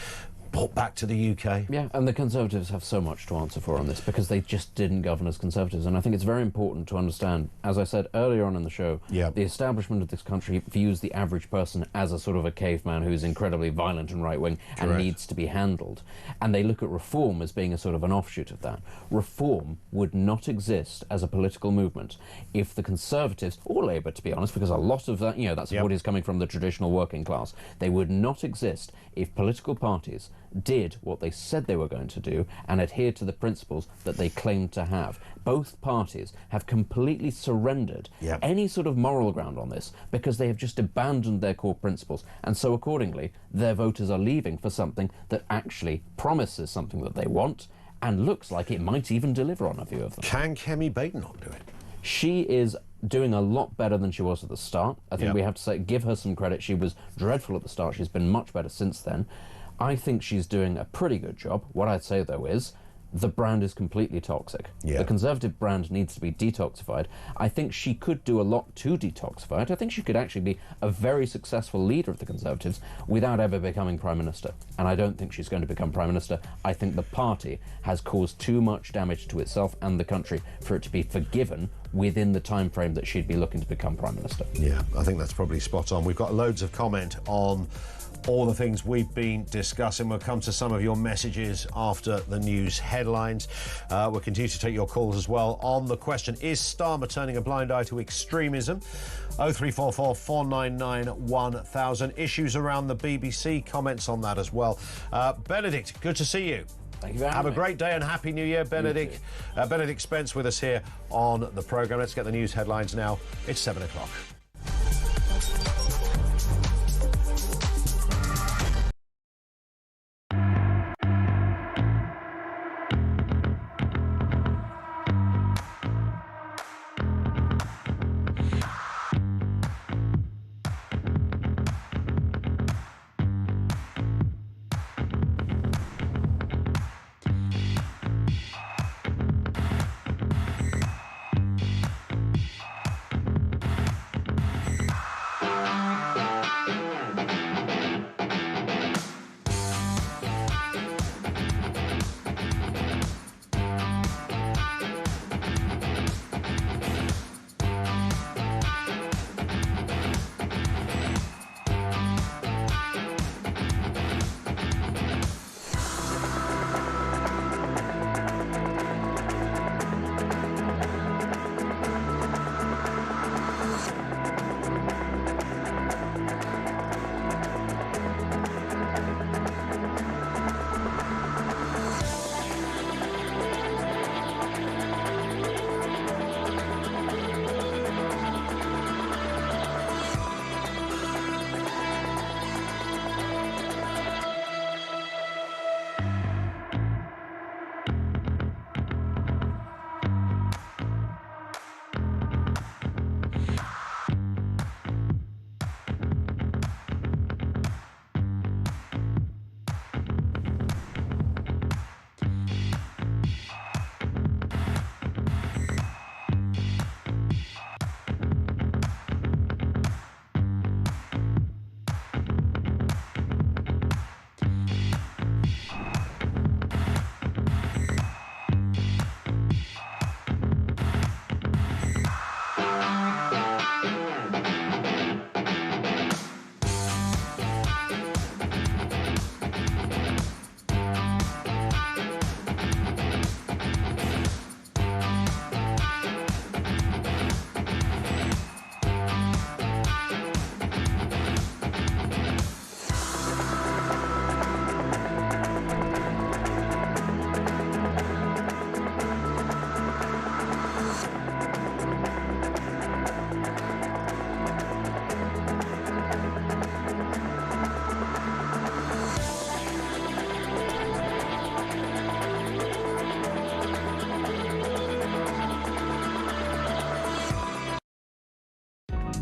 brought back to the UK. Yeah, and the Conservatives have so much to answer for on this because they just didn't govern as Conservatives. And I think it's very important to understand, as I said earlier on in the show, the establishment of this country views the average person as a sort of a caveman who's incredibly violent and right-wing and needs to be handled. And they look at reform as being a sort of an offshoot of that. Reform would not exist as a political movement if the Conservatives, or Labour to be honest, because a lot of that, you know, that support is coming from the traditional working class, they would not exist if political parties did what they said they were going to do and adhered to the principles that they claimed to have. Both parties have completely surrendered any sort of moral ground on this because they have just abandoned their core principles, and so accordingly their voters are leaving for something that actually promises something that they want and looks like it might even deliver on a few of them. Can Kemi Badenoch do it? She is doing a lot better than she was at the start. I think we have to say, give her some credit. She was dreadful at the start. She's been much better since then. I think she's doing a pretty good job. What I'd say, though, is the brand is completely toxic. The Conservative brand needs to be detoxified. I think she could do a lot to detoxify it. I think she could actually be a very successful leader of the Conservatives without ever becoming Prime Minister. And I don't think she's going to become Prime Minister. I think the party has caused too much damage to itself and the country for it to be forgiven within the time frame that she'd be looking to become Prime Minister. Yeah, I think that's probably spot on. We've got loads of comment on all the things we've been discussing. We'll come to some of your messages after the news headlines. We'll continue to take your calls as well on the question, is Starmer turning a blind eye to extremism? 0344 499 1000. Issues around the BBC, comments on that as well. Benedict, good to see you. Thank you very much. Have a great day and Happy New Year, Benedict. Benedict Spence with us here on the programme. Let's get the news headlines now. It's 7 o'clock.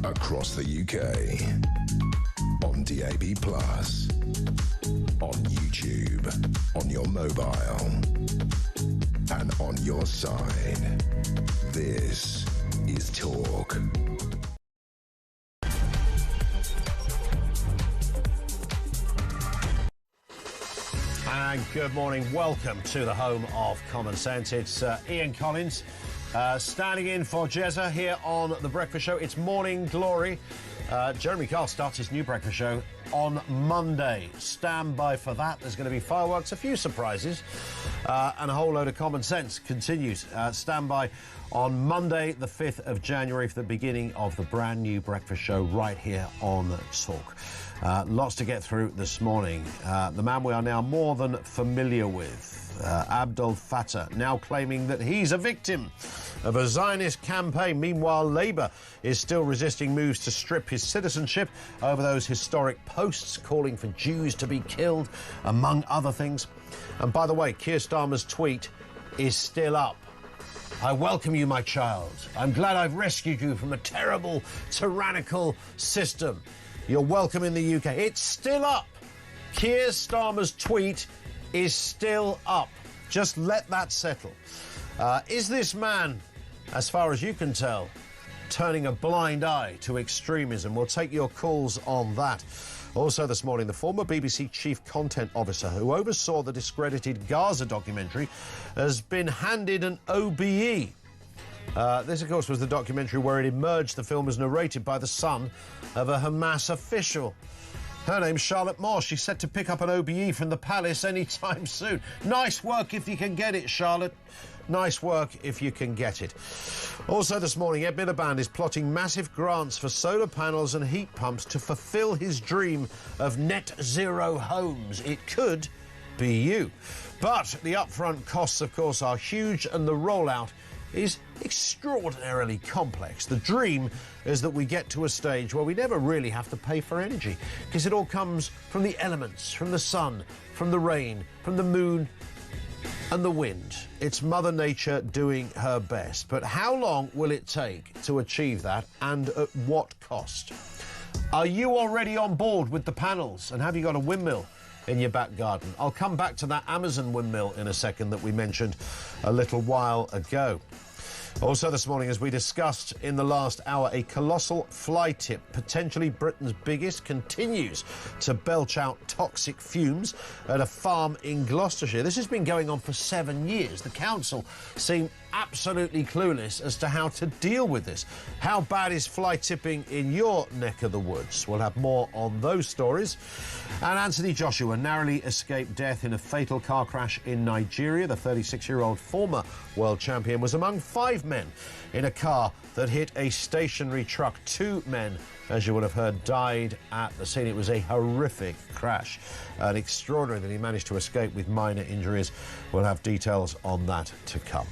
across the UK. On DAB+, on YouTube, on your mobile, and on your side. This is Talk. And good morning. Welcome to the home of common sense. It's Ian Collins standing in for Jezza here on The Breakfast Show. It's Morning Glory. Jeremy Kyle starts his new breakfast show on Monday. Stand by for that. There's going to be fireworks, a few surprises, and a whole load of common sense continues. Stand by on Monday, the 5th of January, for the beginning of the brand new breakfast show right here on Talk. Lots to get through this morning. The man we are now more than familiar with, Abdel Fattah, now claiming that he's a victim of a Zionist campaign. Meanwhile, Labour is still resisting moves to strip his citizenship over those historic posts calling for Jews to be killed, among other things. And by the way, Keir Starmer's tweet is still up. I welcome you, my child. I'm glad I've rescued you from a terrible, tyrannical system. You're welcome in the UK. It's still up. Keir Starmer's tweet is still up. Just let that settle. Is this man, as far as you can tell, turning a blind eye to extremism? We'll take your calls on that. Also this morning, the former BBC chief content officer who oversaw the discredited Gaza documentary has been handed an OBE. This, of course, was the documentary where it emerged the film was narrated by the son of a Hamas official. Her name's Charlotte Moore. She's set to pick up an OBE from the palace anytime soon. Nice work if you can get it, Charlotte. Nice work if you can get it. Also this morning, Ed Miliband is plotting massive grants for solar panels and heat pumps to fulfil his dream of net zero homes. It could be you. But the upfront costs, of course, are huge, and the rollout is extraordinarily complex. The dream is that we get to a stage where we never really have to pay for energy, because it all comes from the elements, from the sun, from the rain, from the moon and the wind. It's Mother Nature doing her best. But how long will it take to achieve that, and at what cost? Are you already on board with the panels, and have you got a windmill in your back garden? I'll come back to that Amazon windmill in a second that we mentioned a little while ago. Also this morning, as we discussed in the last hour, a colossal fly tip, potentially Britain's biggest, continues to belch out toxic fumes at a farm in Gloucestershire. This has been going on for 7 years. The council seem absolutely clueless as to how to deal with this. How bad is fly tipping in your neck of the woods? We'll have more on those stories. And Anthony Joshua narrowly escaped death in a fatal car crash in Nigeria. The 36-year-old former world champion was among 5 men in a car that hit a stationary truck. 2 men, as you would have heard, died at the scene. It was a horrific crash. And extraordinary that he managed to escape with minor injuries. We'll have details on that to come.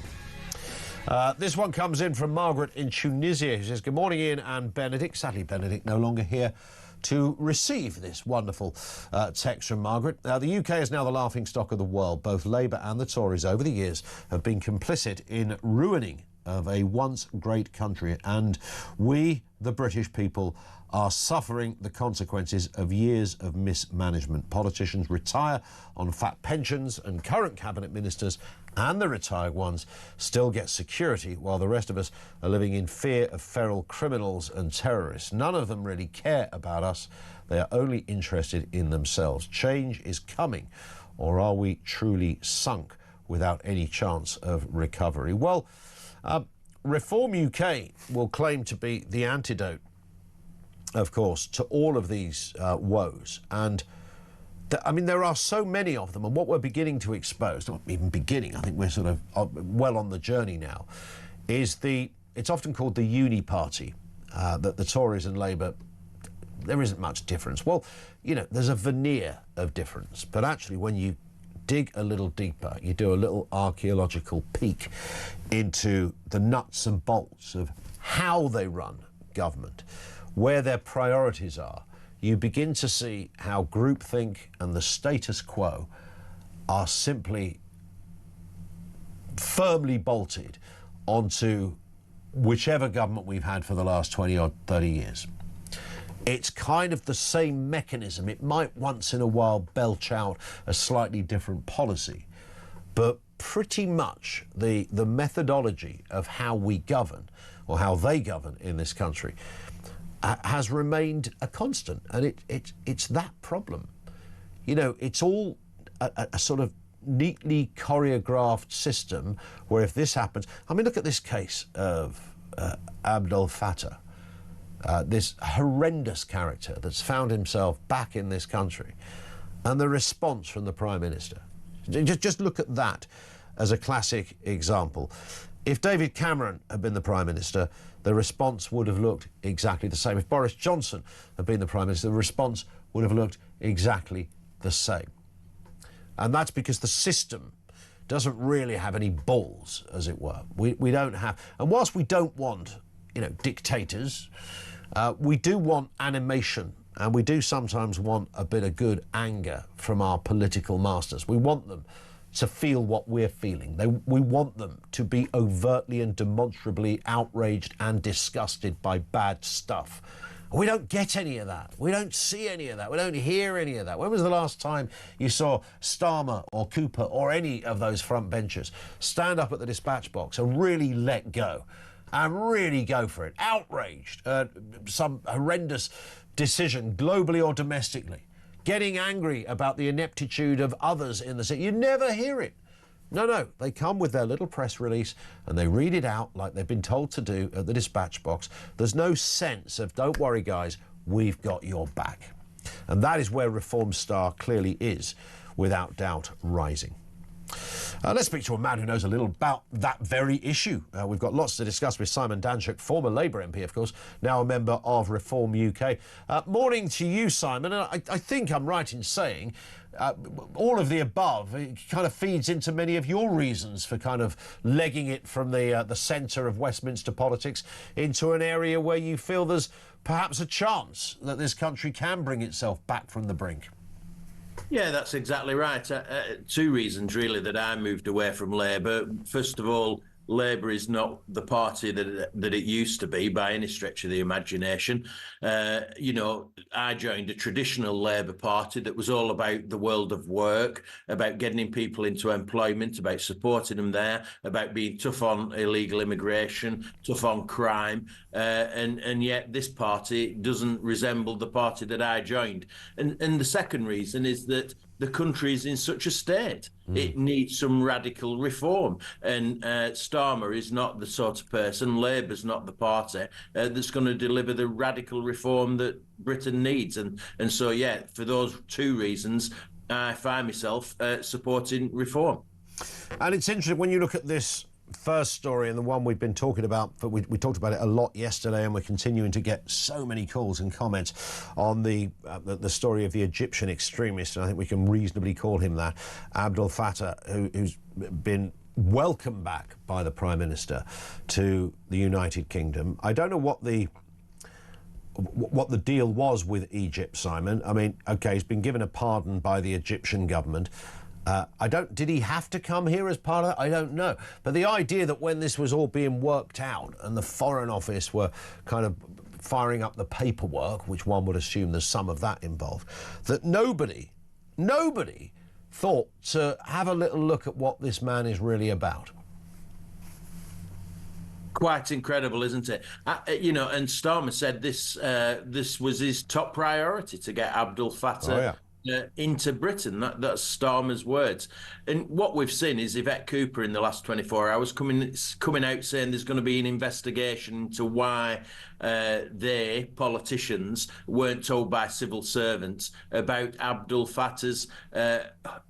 This one comes in from Margaret in Tunisia, who says, good morning, Ian and Benedict. Sadly, Benedict no longer here to receive this wonderful text from Margaret. The UK is now the laughingstock of the world. Both Labour and the Tories over the years have been complicit in ruining of a once great country, and we, the British people, are suffering the consequences of years of mismanagement. Politicians retire on fat pensions, and current cabinet ministers and the retired ones still get security, while the rest of us are living in fear of feral criminals and terrorists. None of them really care about us. They are only interested in themselves. Change is coming, or are we truly sunk without any chance of recovery? Well, Reform UK will claim to be the antidote, of course, to all of these woes. And I mean, there are so many of them, and what we're beginning to expose, not even beginning, I think we're sort of well on the journey now, is it's often called the uni party, that the Tories and Labour, there isn't much difference. Well, you know, there's a veneer of difference, but actually when you dig a little deeper, you do a little archaeological peek into the nuts and bolts of how they run government, where their priorities are, you begin to see how groupthink and the status quo are simply firmly bolted onto whichever government we've had for the last 20 or 30 years. It's kind of the same mechanism. It might once in a while belch out a slightly different policy, but pretty much the methodology of how we govern, or how they govern in this country, has remained a constant. And it's that problem. You know, it's all a sort of neatly choreographed system where if this happens... I mean, look at this case of Abdel Fattah. This horrendous character that's found himself back in this country, and the response from the Prime Minister. Just look at that as a classic example. If David Cameron had been the Prime Minister, the response would have looked exactly the same. If Boris Johnson had been the Prime Minister, the response would have looked exactly the same. And that's because the system doesn't really have any balls, as it were. We don't have... And whilst we don't want, you know, dictators, we do want animation, and we do sometimes want a bit of good anger from our political masters. We want them to feel what we're feeling. We want them to be overtly and demonstrably outraged and disgusted by bad stuff. We don't get any of that. We don't see any of that. We don't hear any of that. When was the last time you saw Starmer or Cooper or any of those front benchers stand up at the dispatch box and really let go? And really go for it, outraged at some horrendous decision, globally or domestically, getting angry about the ineptitude of others in the city. You never hear it. No, they come with their little press release and they read it out like they've been told to do at the dispatch box. There's no sense of, don't worry, guys, we've got your back. And that is where Reform Star clearly is, without doubt, rising. Let's speak to a man who knows a little about that very issue. We've got lots to discuss with Simon Danczuk, former Labour MP, of course, now a member of Reform UK. Morning to you, Simon. And I think I'm right in saying all of the above kind of feeds into many of your reasons for kind of legging it from the centre of Westminster politics into an area where you feel there's perhaps a chance that this country can bring itself back from the brink. Yeah, that's exactly right. Two reasons, really, that I moved away from Labour. First of all, Labour is not the party that it used to be by any stretch of the imagination. You know, I joined a traditional Labour Party that was all about the world of work, about getting people into employment, about supporting them there, about being tough on illegal immigration, tough on crime. And yet this party doesn't resemble the party that I joined. And the second reason is that the country is in such a state. It needs some radical reform. And Starmer is not the sort of person, Labour's not the party that's going to deliver the radical reform that Britain needs. And so, yeah, for those two reasons, I find myself supporting reform. And it's interesting when you look at this first story and the one we've been talking about, but we talked about it a lot yesterday, and we're continuing to get so many calls and comments on the story of the Egyptian extremist, and I think we can reasonably call him that, Abdel Fattah, who's been welcomed back by the Prime Minister to the United Kingdom. I don't know what the deal was with Egypt, Simon. I mean, OK, he's been given a pardon by the Egyptian government. Did he have to come here as part of that? I don't know. But the idea that when this was all being worked out and the Foreign Office were kind of firing up the paperwork, which one would assume there's some of that involved, that nobody thought to have a little look at what this man is really about. Quite incredible, isn't it? You know, and Starmer said this was his top priority, to get Abdel Fattah into Britain. That's Starmer's words. And what we've seen is Yvette Cooper in the last 24 hours coming out saying there's going to be an investigation into why they, politicians, weren't told by civil servants about Abdel Fattah's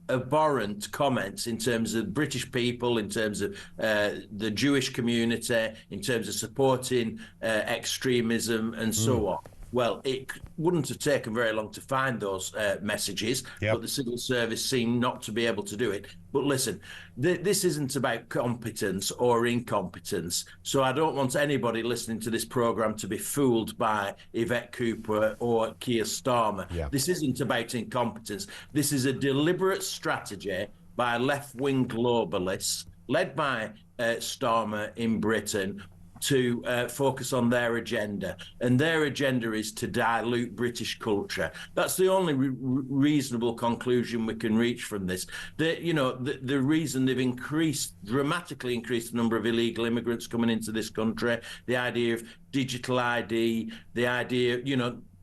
abhorrent comments in terms of British people, in terms of the Jewish community, in terms of supporting extremism and so on. Well, it wouldn't have taken very long to find those messages, but the civil service seemed not to be able to do it. But listen, this isn't about competence or incompetence. So I don't want anybody listening to this programme to be fooled by Yvette Cooper or Keir Starmer. This isn't about incompetence. This is a deliberate strategy by left-wing globalists, led by Starmer in Britain, to focus on their agenda, and their agenda is to dilute British culture. That's the only reasonable conclusion we can reach from this. The reason they've dramatically increased the number of illegal immigrants coming into this country, the idea of digital ID, the idea,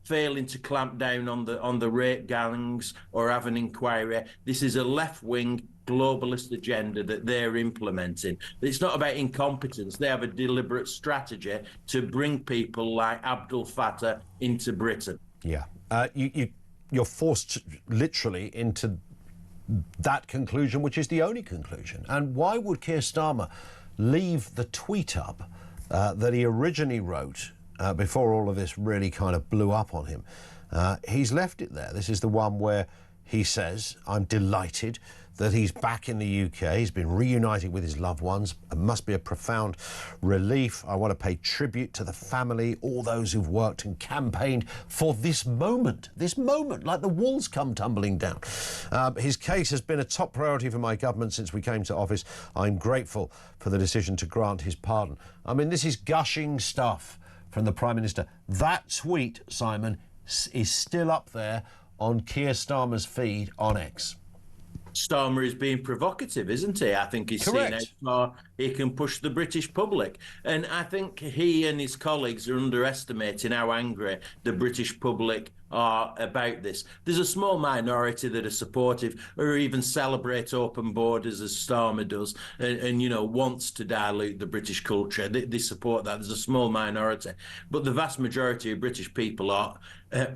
failing to clamp down on the rape gangs or have an inquiry. This is a left-wing globalist agenda that they're implementing. It's not about incompetence. They have a deliberate strategy to bring people like Abdul Fattah into Britain. Yeah. You're forced literally into that conclusion, which is the only conclusion. And why would Keir Starmer leave the tweet up that he originally wrote before all of this really kind of blew up on him? He's left it there. This is the one where he says, "I'm delighted that he's back in the UK. He's been reunited with his loved ones. It must be a profound relief. I want to pay tribute to the family, all those who've worked and campaigned for this moment, like the walls come tumbling down. His case has been a top priority for my government since we came to office. I'm grateful for the decision to grant his pardon." I mean, this is gushing stuff from the Prime Minister. That tweet, Simon, is still up there on Keir Starmer's feed on X. Starmer is being provocative, isn't he? I think he's seen how far he can push the British public. And I think he and his colleagues are underestimating how angry the British public are about this. There's a small minority that are supportive or even celebrate open borders as Starmer does and wants to dilute the British culture. They support that. There's a small minority. But the vast majority of British people are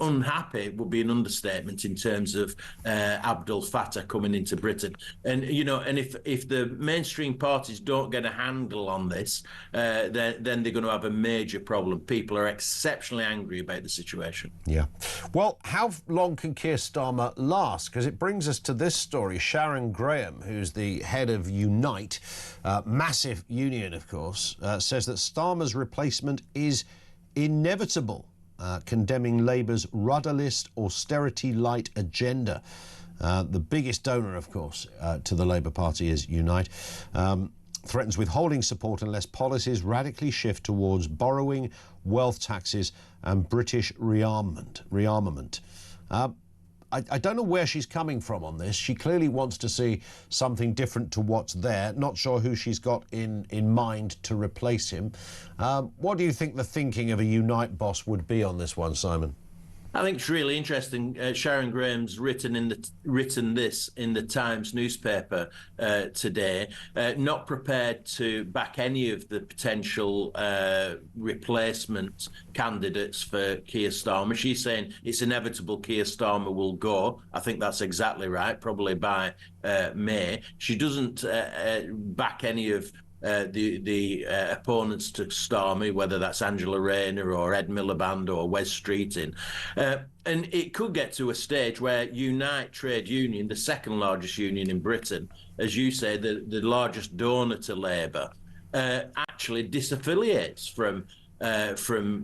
unhappy, would be an understatement, in terms of Abdul Fattah coming into Britain. And, and if the mainstream parties don't get a handle on this, then they're going to have a major problem. People are exceptionally angry about the situation. Yeah. Well, how long can Keir Starmer last? Because it brings us to this story. Sharon Graham, who's the head of Unite, massive union, of course, says that Starmer's replacement is inevitable, condemning Labour's rudderless, austerity-light agenda. The biggest donor, of course, to the Labour Party is Unite. Threatens withholding support unless policies radically shift towards borrowing, wealth taxes and British rearmament. I don't know where she's coming from on this. She clearly wants to see something different to what's there. Not sure who she's got in mind to replace him. What do you think the thinking of a Unite boss would be on this one, Simon? I think it's really interesting. Sharon Graham's written this in the Times newspaper today, not prepared to back any of the potential replacement candidates for Keir Starmer. She's saying it's inevitable Keir Starmer will go. I think that's exactly right, probably by May. She doesn't back any of the opponents to Starmer, whether that's Angela Rayner or Ed Miliband or Wes Streeting. And it could get to a stage where Unite Trade Union, the second largest union in Britain, as you say, the largest donor to Labour, actually disaffiliates from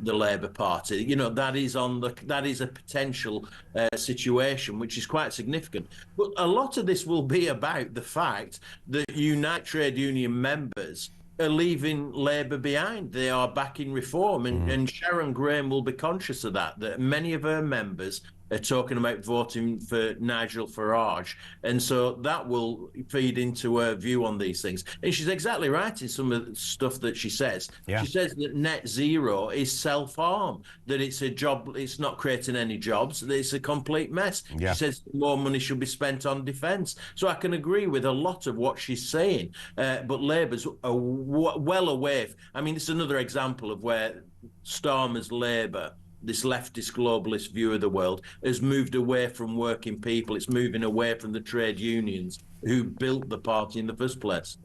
the Labour Party. That is a potential situation which is quite significant. But a lot of this will be about the fact that Unite Trade Union members are leaving Labour behind. They are backing reform, and Sharon Graham will be conscious of that many of her members are talking about voting for Nigel Farage. And so that will feed into her view on these things. And she's exactly right in some of the stuff that she says. Yeah. She says that net zero is self-harm, that it's a job, it's not creating any jobs, that it's a complete mess. Yeah. She says more money should be spent on defence. So I can agree with a lot of what she's saying. But Labour's are well away. I mean, it's another example of where Starmer's Labour, this leftist globalist view of the world, has moved away from working people. It's moving away from the trade unions who built the party in the first place.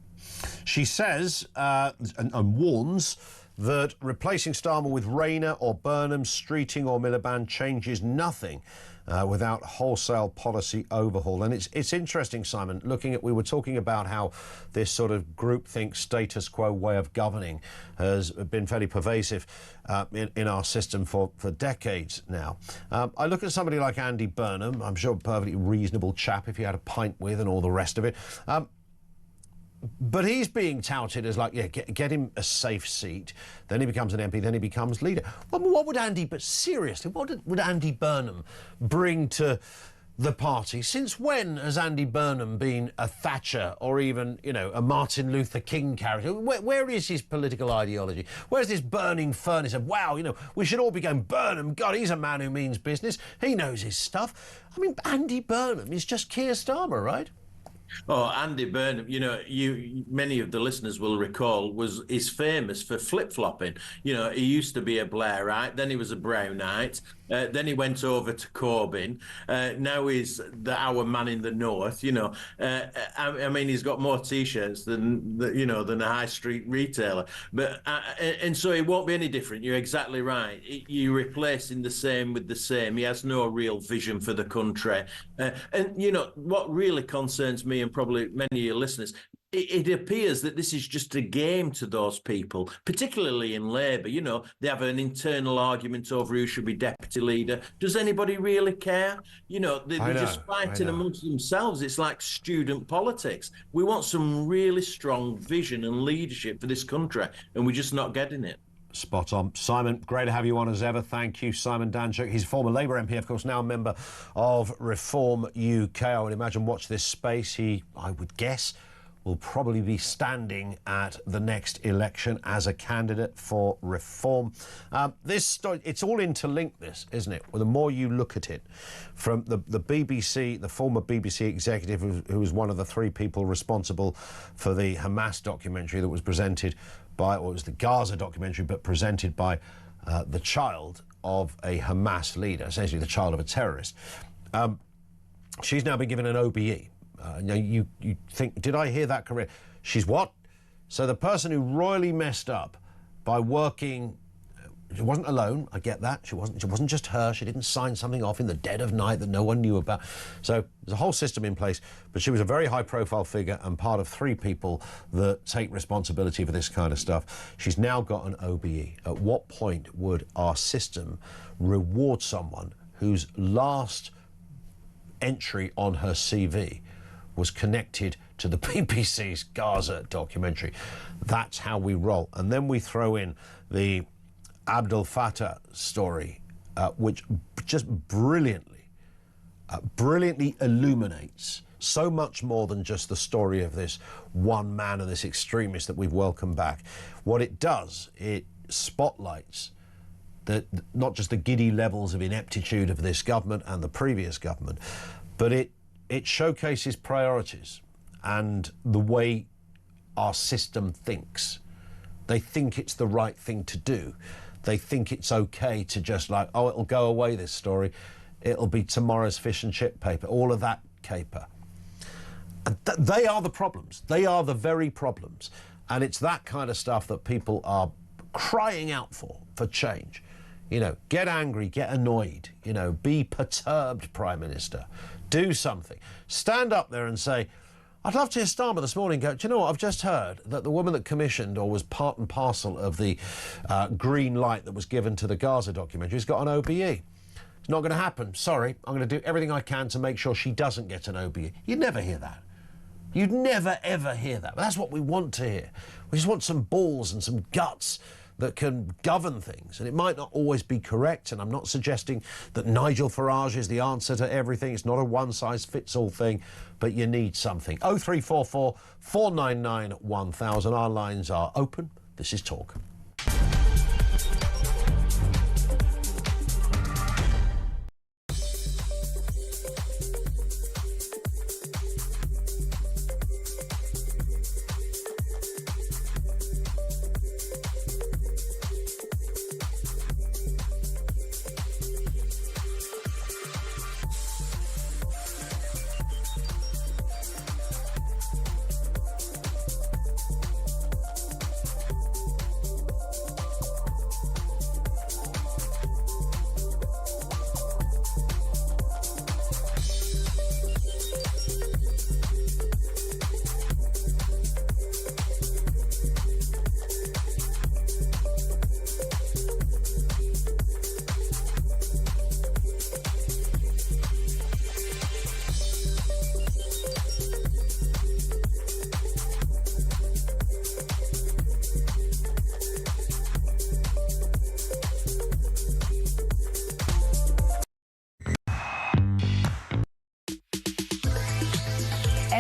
She says and warns that replacing Starmer with Rayner or Burnham, Streeting or Miliband changes nothing without wholesale policy overhaul. And it's interesting, Simon, we were talking about how this sort of groupthink status quo way of governing has been fairly pervasive in our system for decades now. I look at somebody like Andy Burnham, I'm sure a perfectly reasonable chap if you had a pint with and all the rest of it. But he's being touted as like, yeah, get him a safe seat. Then he becomes an MP. Then he becomes leader. What would Andy? But seriously, what would Andy Burnham bring to the party? Since when has Andy Burnham been a Thatcher or even, you know, a Martin Luther King character? Where is his political ideology? Where's this burning furnace of, wow, you know, we should all be going, Burnham, God, he's a man who means business. He knows his stuff. I mean, Andy Burnham is just Keir Starmer, right? Oh, Andy Burnham, you know, many of the listeners will recall, is famous for flip-flopping. You know, he used to be a Blairite, then he was a Brownite, then he went over to Corbyn. Now he's our man in the north. You know, I mean, he's got more T-shirts than a high street retailer. But and so it won't be any different. You're exactly right. You're replacing the same with the same. He has no real vision for the country. And you know what really concerns me, and probably many of your listeners, it appears that this is just a game to those people, particularly in Labour. You know, they have an internal argument over who should be deputy leader. Does anybody really care? You know, they're just fighting amongst themselves. It's like student politics. We want some really strong vision and leadership for this country, and we're just not getting it. Spot on. Simon, great to have you on as ever. Thank you, Simon Danczuk. He's a former Labour MP, of course, now a member of Reform UK. I would imagine, watch this space. He, I would guess, will probably be standing at the next election as a candidate for Reform. This story, it's all interlinked, this, isn't it? Well, the more you look at it, from the BBC, the former BBC executive who was one of the three people responsible for the Hamas documentary that was presented by, or it was the Gaza documentary, but presented by the child of a Hamas leader, essentially the child of a terrorist. She's now been given an OBE. You think, did I hear that correct? She's what? So the person who royally messed up by working, she wasn't alone, I get that. It wasn't just her. She didn't sign something off in the dead of night that no one knew about. So there's a whole system in place, but she was a very high profile figure and part of three people that take responsibility for this kind of stuff. She's now got an OBE. At what point would our system reward someone whose last entry on her CV was connected to the BBC's Gaza documentary? That's how we roll. And then we throw in the Abdel Fattah story, which just brilliantly illuminates so much more than just the story of this one man and this extremist that we've welcomed back. What it does, it spotlights not just the giddy levels of ineptitude of this government and the previous government, but it showcases priorities and the way our system thinks. They think it's the right thing to do. They think it's okay to just like, oh, it'll go away, this story. It'll be tomorrow's fish and chip paper, all of that caper. And they are the problems. They are the very problems. And it's that kind of stuff that people are crying out for change. You know, get angry, get annoyed, you know, be perturbed, Prime Minister. Do something. Stand up there and say, I'd love to hear Starmer this morning go, do you know what, I've just heard that the woman that commissioned or was part and parcel of the green light that was given to the Gaza documentary has got an OBE. It's not going to happen. Sorry, I'm going to do everything I can to make sure she doesn't get an OBE. You'd never hear that. You'd never, ever hear that. But that's what we want to hear. We just want some balls and some guts that can govern things. And it might not always be correct, and I'm not suggesting that Nigel Farage is the answer to everything. It's not a one-size-fits-all thing, but you need something. 0344 499 1000. Our lines are open. This is Talk.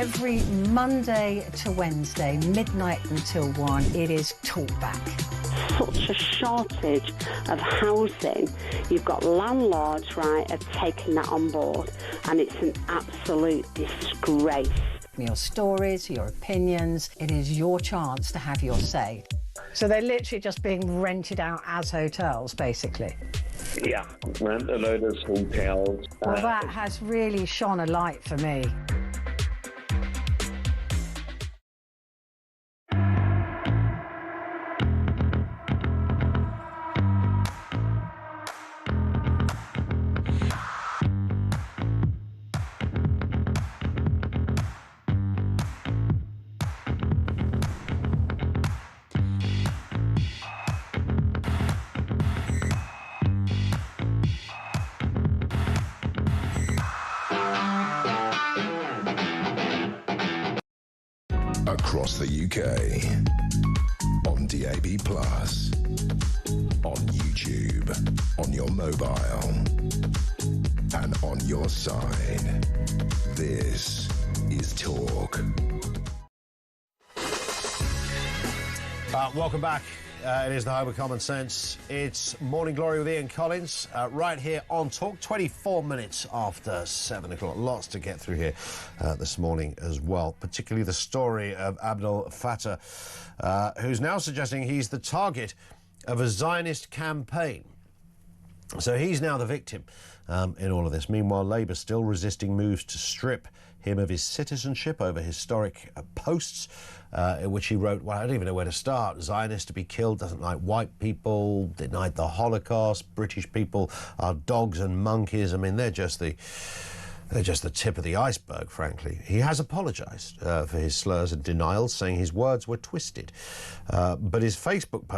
every Monday to Wednesday, midnight until 1, it is Talkback. Such a shortage of housing. You've got landlords, right, have taken that on board, and it's an absolute disgrace. Your stories, your opinions, it is your chance to have your say. So they're literally just being rented out as hotels, basically. Yeah, rent a load of hotels. Well, that has really shone a light for me. Across the UK, on DAB+, on YouTube, on your mobile, and on your side. This is Talk. Welcome back. It is the home of common sense. It's Morning Glory with Ian Collins, right here on Talk, 24 minutes after 7 o'clock. Lots to get through here this morning as well, particularly the story of Abdel Fattah, who's now suggesting he's the target of a Zionist campaign. So he's now the victim in all of this. Meanwhile, Labour still resisting moves to strip him of his citizenship over historic posts in which he wrote, well, I don't even know where to start. Zionist to be killed, doesn't like white people, denied the Holocaust, British people are dogs and monkeys. I mean, they're just the tip of the iceberg, frankly. He has apologised for his slurs and denials, saying his words were twisted. But his Facebook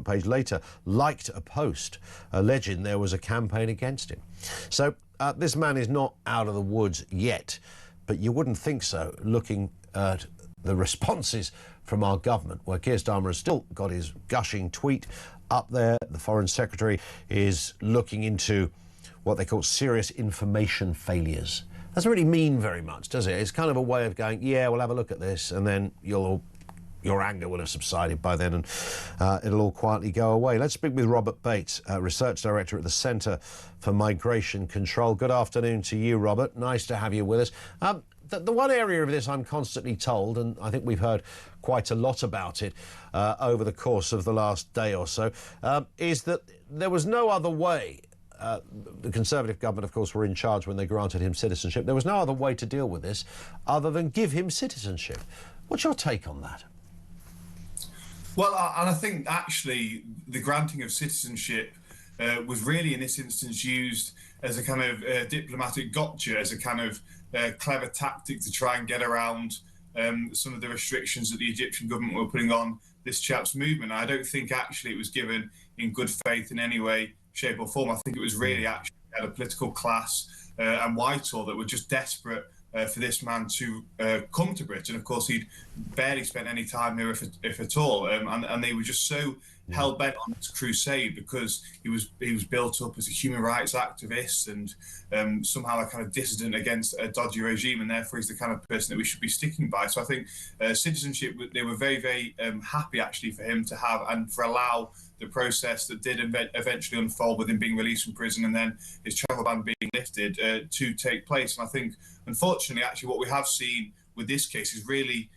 page later liked a post alleging there was a campaign against him. So this man is not out of the woods yet, but you wouldn't think so, looking at the responses from our government, where Keir Starmer has still got his gushing tweet up there. The Foreign Secretary is looking into what they call serious information failures. Doesn't really mean very much, does it? It's kind of a way of going, yeah, we'll have a look at this, and then your anger will have subsided by then, and it'll all quietly go away. Let's speak with Robert Bates, Research Director at the Centre for Migration Control. Good afternoon to you, Robert. Nice to have you with us. The one area of this I'm constantly told, and I think we've heard quite a lot about it over the course of the last day or so, is that there was no other way. The Conservative government, of course, were in charge when they granted him citizenship. There was no other way to deal with this other than give him citizenship. What's your take on that? Well, and I think actually the granting of citizenship was really in this instance used as a kind of diplomatic gotcha, as a kind of clever tactic to try and get around some of the restrictions that the Egyptian government were putting on this chap's movement. I don't think actually it was given in good faith in any way, shape or form. I think it was really actually at a political class and Whitehall that were just desperate for this man to come to Britain. Of course, he'd barely spent any time here, if at all, and they were just so hell-bent on this crusade because he was built up as a human rights activist and somehow a kind of dissident against a dodgy regime, and therefore he's the kind of person that we should be sticking by. So I think citizenship, they were very, very happy actually for him to have and for allow the process that did eventually unfold with him being released from prison and then his travel ban being lifted to take place. And I think, unfortunately, actually what we have seen with this case is really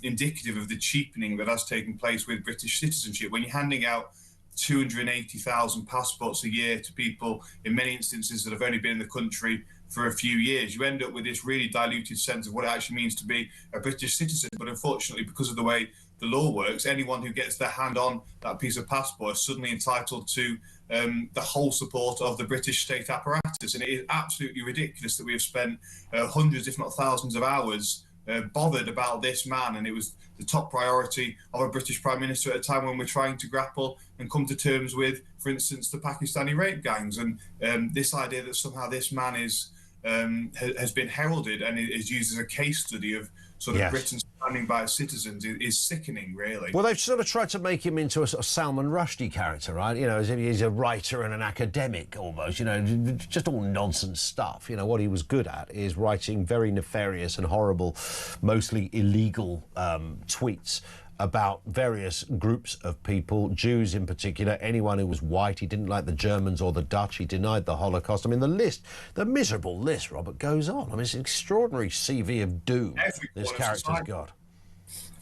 indicative of the cheapening that has taken place with British citizenship. When you're handing out 280,000 passports a year to people, in many instances, that have only been in the country for a few years, you end up with this really diluted sense of what it actually means to be a British citizen. But unfortunately, because of the way the law works, anyone who gets their hand on that piece of passport is suddenly entitled to the whole support of the British state apparatus. And it is absolutely ridiculous that we have spent hundreds, if not thousands of hours bothered about this man, and it was the top priority of a British Prime Minister at a time when we're trying to grapple and come to terms with, for instance, the Pakistani rape gangs. And this idea that somehow this man is has been heralded and is used as a case study of sort of Britain's understanding by its citizens is sickening, really. Well, they've sort of tried to make him into a sort of Salman Rushdie character, right? You know, as if he's a writer and an academic almost, you know, just all nonsense stuff. You know, what he was good at is writing very nefarious and horrible, mostly illegal tweets about various groups of people, Jews in particular, anyone who was white. He didn't like the Germans or the Dutch. He denied the Holocaust. I mean, the miserable list, Robert, goes on. I mean, it's an extraordinary CV of doom this character's got.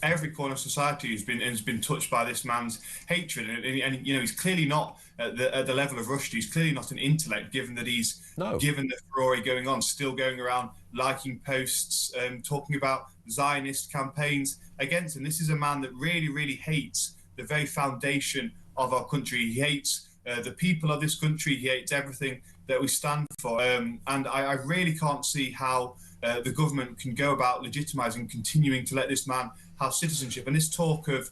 Every corner of society has been touched by this man's hatred, and you know, he's clearly not at the level of Rushdie. He's clearly not an intellect, given that he's given the furore going on, still going around liking posts, talking about Zionist campaigns against him. This is a man that really, really hates the very foundation of our country. He hates the people of this country. He hates everything that we stand for. And I really can't see how the government can go about legitimising, continuing to let this man have citizenship. And this talk of,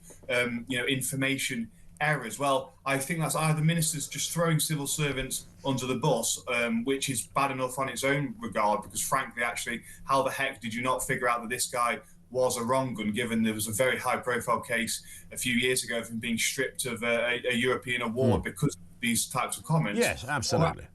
you know, information errors, well, I think that's either ministers just throwing civil servants under the bus, which is bad enough on its own regard, because frankly, actually, how the heck did you not figure out that this guy was a wrong un, given there was a very high profile case a few years ago of him being stripped of a European award because of these types of comments? Yes, absolutely.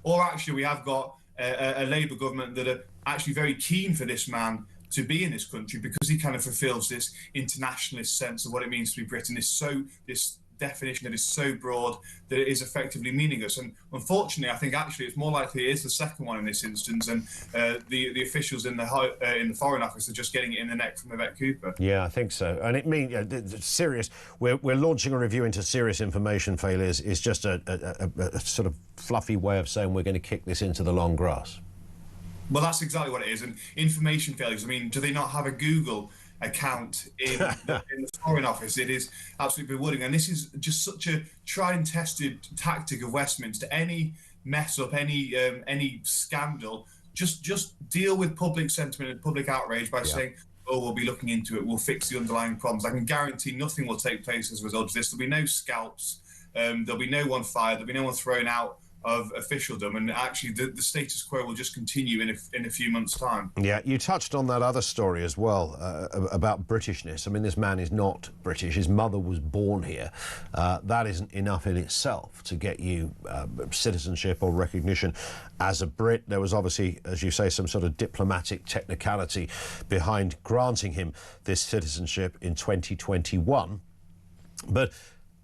Or actually, we have got a Labour government that are actually very keen for this man to be in this country, because he kind of fulfills this internationalist sense of what it means to be Britain. This definition that is so broad that it is effectively meaningless. And unfortunately, I think actually it's more likely it is the second one in this instance, and the officials in the Foreign Office are just getting it in the neck from Yvette Cooper. Yeah, I think so. And it means serious. We're launching a review into serious information failures is just a sort of fluffy way of saying we're going to kick this into the long grass. Well, that's exactly what it is. And information failures, I mean, do they not have a Google account in the Foreign Office? It is absolutely bewildering. And this is just such a tried and tested tactic of Westminster. Any mess up, any scandal, just deal with public sentiment and public outrage by saying, oh, we'll be looking into it, we'll fix the underlying problems. I can guarantee nothing will take place as a result of this. There'll be no scalps, there'll be no one fired, there'll be no one thrown out of officialdom, and actually the status quo will just continue in a few months' time. Yeah, you touched on that other story as well, about Britishness. I mean, this man is not British. His mother was born here. That isn't enough in itself to get you citizenship or recognition as a Brit. There was obviously, as you say, some sort of diplomatic technicality behind granting him this citizenship in 2021. But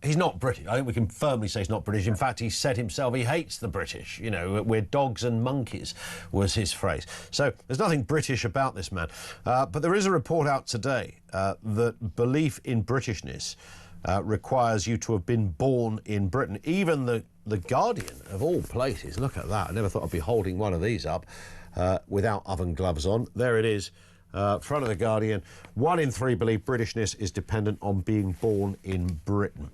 he's not British. I think we can firmly say he's not British. In fact, he said himself he hates the British. You know, we're dogs and monkeys was his phrase. So there's nothing British about this man. But there is a report out today that belief in Britishness requires you to have been born in Britain. Even the Guardian, of all places, look at that. I never thought I'd be holding one of these up without oven gloves on. There it is. Front of the Guardian, 1 in 3 believe Britishness is dependent on being born in Britain.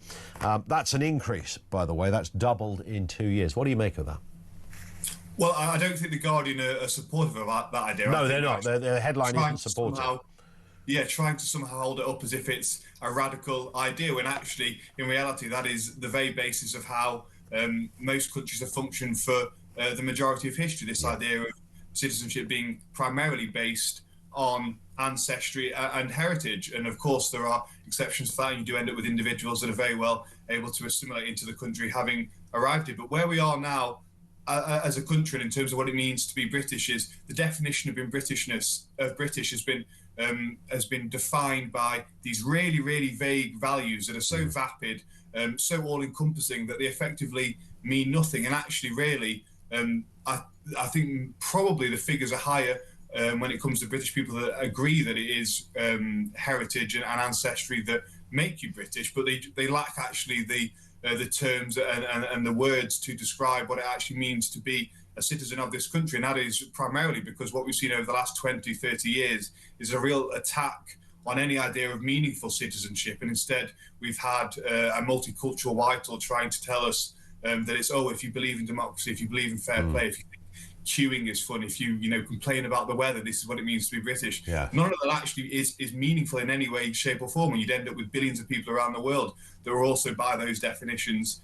That's an increase, by the way. That's doubled in 2 years. What do you make of that? Well, I don't think the Guardian are supportive of that idea. No, they're not. Their headline isn't supportive. Trying to somehow hold it up as if it's a radical idea, when actually, in reality, that is the very basis of how most countries have functioned for the majority of history. This idea of citizenship being primarily based on ancestry and heritage. And of course, there are exceptions to that. You do end up with individuals that are very well able to assimilate into the country having arrived here. But where we are now as a country, and in terms of what it means to be British, is the definition of being British has been defined by these really, really vague values that are so vapid, so all-encompassing, that they effectively mean nothing. And actually, really, I think probably the figures are higher when it comes to British people that agree that it is heritage and ancestry that make you British, but they lack actually the terms and the words to describe what it actually means to be a citizen of this country. And that is primarily because what we've seen over the last 20, 30 years is a real attack on any idea of meaningful citizenship. And instead, we've had a multicultural whitehall trying to tell us that it's, if you believe in democracy, if you believe in fair play, if you queuing is fun, if you complain about the weather, this is what it means to be British. None of that actually is meaningful in any way, shape or form, and you'd end up with billions of people around the world that are also, by those definitions,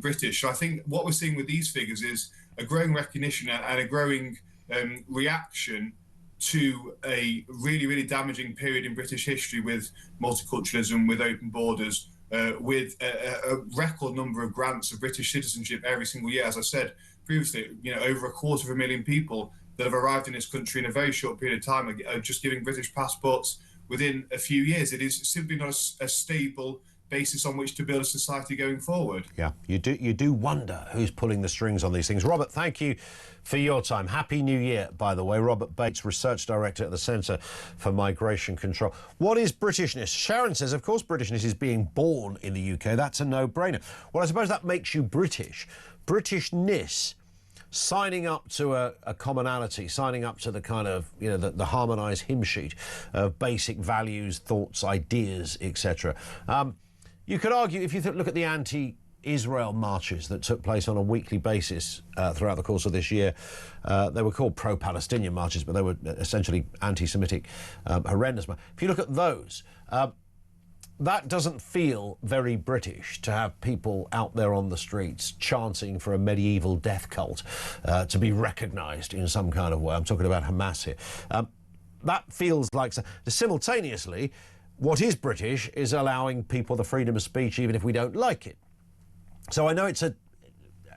British. So I think what we're seeing with these figures is a growing recognition and a growing reaction to a really, really damaging period in British history with multiculturalism, with open borders, with a record number of grants of British citizenship every single year. As I said previously, over 250,000 people that have arrived in this country in a very short period of time are just giving British passports within a few years. It is simply not a stable basis on which to build a society going forward. Yeah, you do wonder who's pulling the strings on these things. Robert, thank you for your time. Happy New Year, by the way. Robert Bates, Research Director at the Centre for Migration Control. What is Britishness? Sharon says, of course, Britishness is being born in the UK. That's a no-brainer. Well, I suppose that makes you British. Britishness, signing up to a commonality, signing up to the kind of, the harmonised hymn sheet of basic values, thoughts, ideas, etc. You could argue, if you look at the anti-Israel marches that took place on a weekly basis throughout the course of this year, they were called pro-Palestinian marches, but they were essentially anti-Semitic, horrendous. If you look at those, that doesn't feel very British to have people out there on the streets chanting for a medieval death cult to be recognised in some kind of way. I'm talking about Hamas here. That feels like... Simultaneously, what is British is allowing people the freedom of speech even if we don't like it. So I know it's a...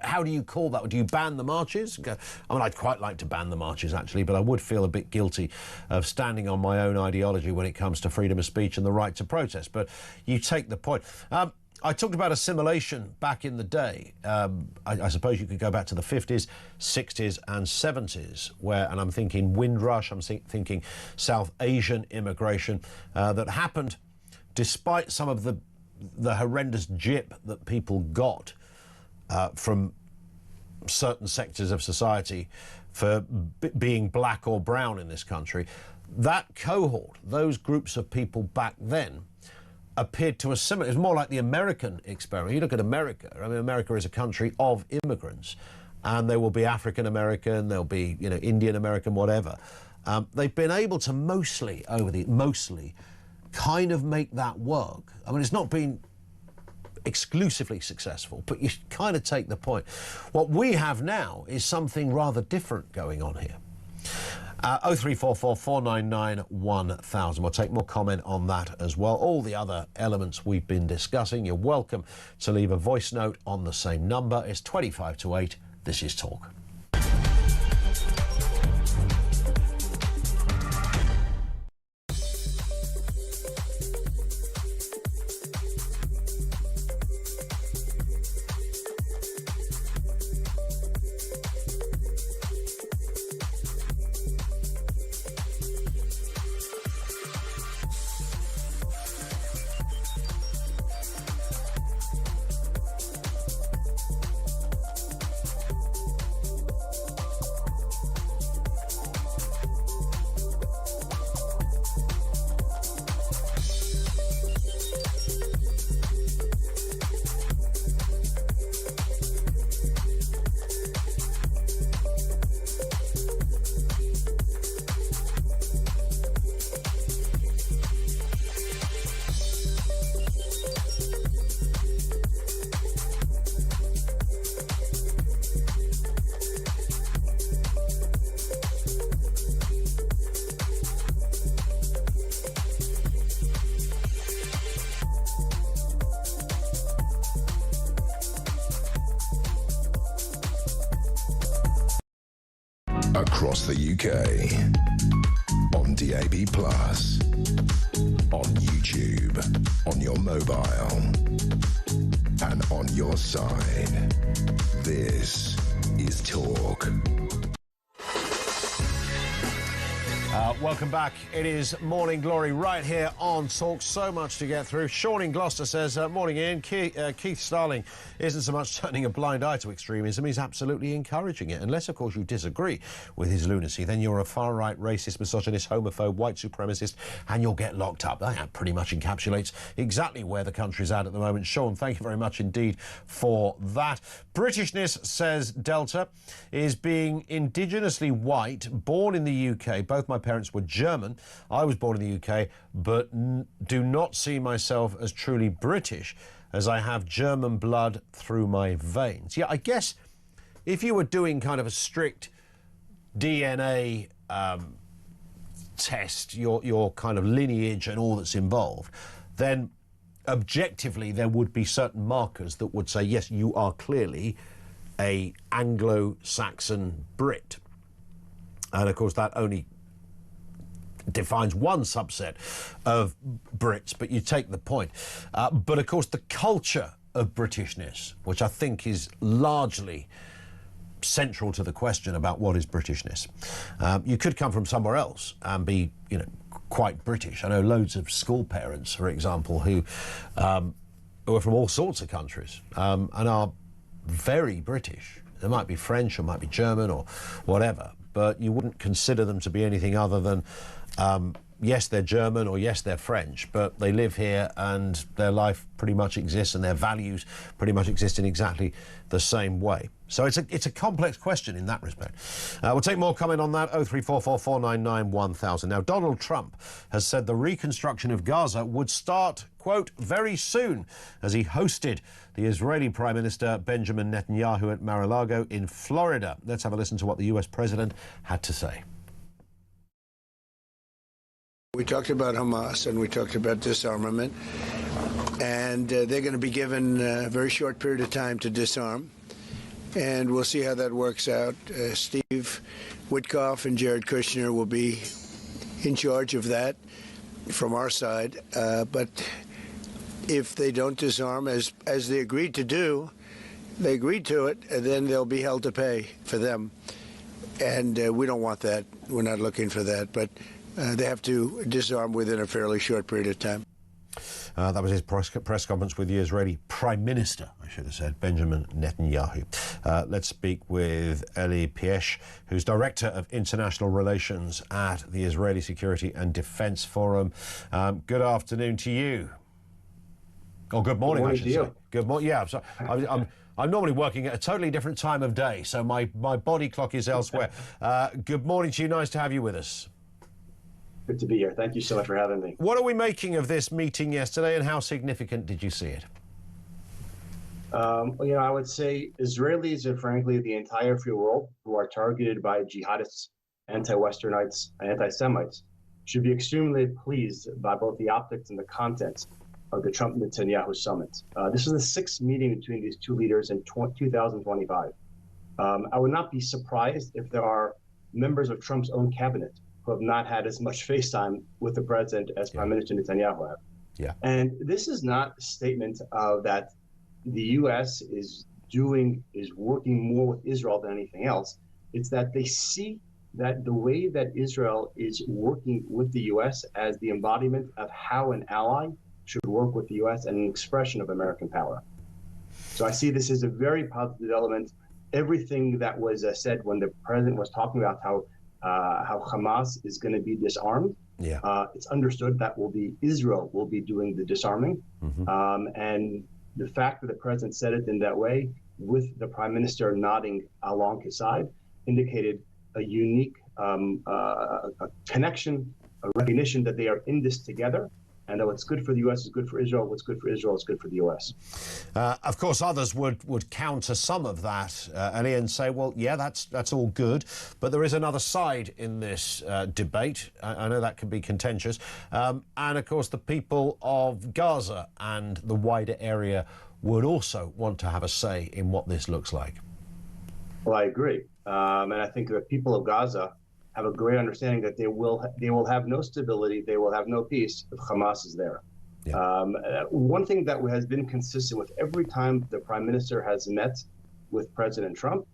How do you call that? Do you ban the marches? I mean, I'd quite like to ban the marches, actually, but I would feel a bit guilty of standing on my own ideology when it comes to freedom of speech and the right to protest. But you take the point. I talked about assimilation back in the day. I suppose you could go back to the 50s, 60s and 70s, and I'm thinking Windrush, I'm thinking South Asian immigration that happened despite some of the horrendous jip that people got from certain sectors of society for being black or brown in this country. That cohort, those groups of people back then, appeared to assimilate. It was more like the American experiment. You look at America. I mean, America is a country of immigrants, and there will be African American, there'll be Indian American, whatever. They've been able to mostly kind of make that work. I mean, it's not been exclusively successful, but you kind of take the point. What we have now is something rather different going on here. 0344 499 1000. We'll take more comment on that as well. All the other elements we've been discussing. You're welcome to leave a voice note on the same number. It's 25 to 8. This is Talk. Across the UK, on DAB+, on YouTube, on your mobile, and on your side. This is Talk. Welcome back. It is Morning Glory right here on Talk. So much to get through. Sean in Gloucester says, morning Ian. Keith Starling isn't so much turning a blind eye to extremism, he's absolutely encouraging it. Unless, of course, you disagree with his lunacy, then you're a far-right racist, misogynist, homophobe, white supremacist, and you'll get locked up. That pretty much encapsulates exactly where the country's at the moment. Sean, thank you very much indeed for that. Britishness, says Delta, is being indigenously white, born in the UK. Both my parents were German. I was born in the UK, but do not see myself as truly British, as I have German blood through my veins. Yeah, I guess if you were doing kind of a strict DNA test your kind of lineage and all that's involved, then objectively there would be certain markers that would say, yes, you are clearly a Anglo-Saxon Brit. And of course that only defines one subset of Brits, but you take the point. But of course the culture of Britishness, which I think is largely central to the question about what is Britishness. You could come from somewhere else and be, you know, quite British. I know loads of school parents, for example, who are from all sorts of countries and are very British. They might be French or might be German or whatever, but you wouldn't consider them to be anything other than yes, they're German or yes, they're French, but they live here and their life pretty much exists and their values pretty much exist in exactly the same way. So it's a complex question in that respect. We'll take more comment on that, 03444991000. Now, Donald Trump has said the reconstruction of Gaza would start, quote, very soon, as he hosted the Israeli Prime Minister Benjamin Netanyahu at Mar-a-Lago in Florida. Let's have a listen to what the US President had to say. We talked about Hamas and we talked about disarmament, and they're going to be given a very short period of time to disarm, and we'll see how that works out. Steve Witkoff and Jared Kushner will be in charge of that from our side, but if they don't disarm as they agreed to do, they agreed to it, and then they'll be held to pay for them, and we don't want that. We're not looking for that, but they have to disarm within a fairly short period of time. That was his press conference with the Israeli Prime Minister, I should have said, Benjamin Netanyahu. Let's speak with Eli Piesh, who's Director of International Relations at the Israeli Security and Defence Forum. Good afternoon to you. Or good morning, I should say. Good morning. Yeah, I'm sorry. I'm normally working at a totally different time of day, so my body clock is elsewhere. Good morning to you. Nice to have you with us. Good to be here. Thank you so much for having me. What are we making of this meeting yesterday, and how significant did you see it? You know, I would say Israelis and frankly the entire free world who are targeted by jihadists, anti-Westernites, and anti-Semites should be extremely pleased by both the optics and the content of the Trump-Netanyahu summit. This is the sixth meeting between these two leaders in 2025. I would not be surprised if there are members of Trump's own cabinet who have not had as much face time with the president as Prime Minister Netanyahu have. Yeah. And this is not a statement of that the U.S. is working more with Israel than anything else. It's that they see that the way that Israel is working with the U.S. as the embodiment of how an ally should work with the U.S. and an expression of American power. So I see this as a very positive element. Everything that was said when the president was talking about how Hamas is going to be disarmed. Yeah. It's understood that Israel will be doing the disarming. And the fact that the president said it in that way, with the prime minister nodding along his side, indicated a unique a connection, a recognition that they are in this together, and that what's good for the U.S. is good for Israel. What's good for Israel is good for the U.S. Of course, others would counter some of that, Ellie, and say, well, yeah, that's all good, but there is another side in this debate. I know that can be contentious. And, of course, the people of Gaza and the wider area would also want to have a say in what this looks like. Well, I agree. And I think the people of Gaza have a great understanding that they will have no stability, they will have no peace if Hamas is there. Yeah. One thing that has been consistent with every time the prime minister has met with President Trump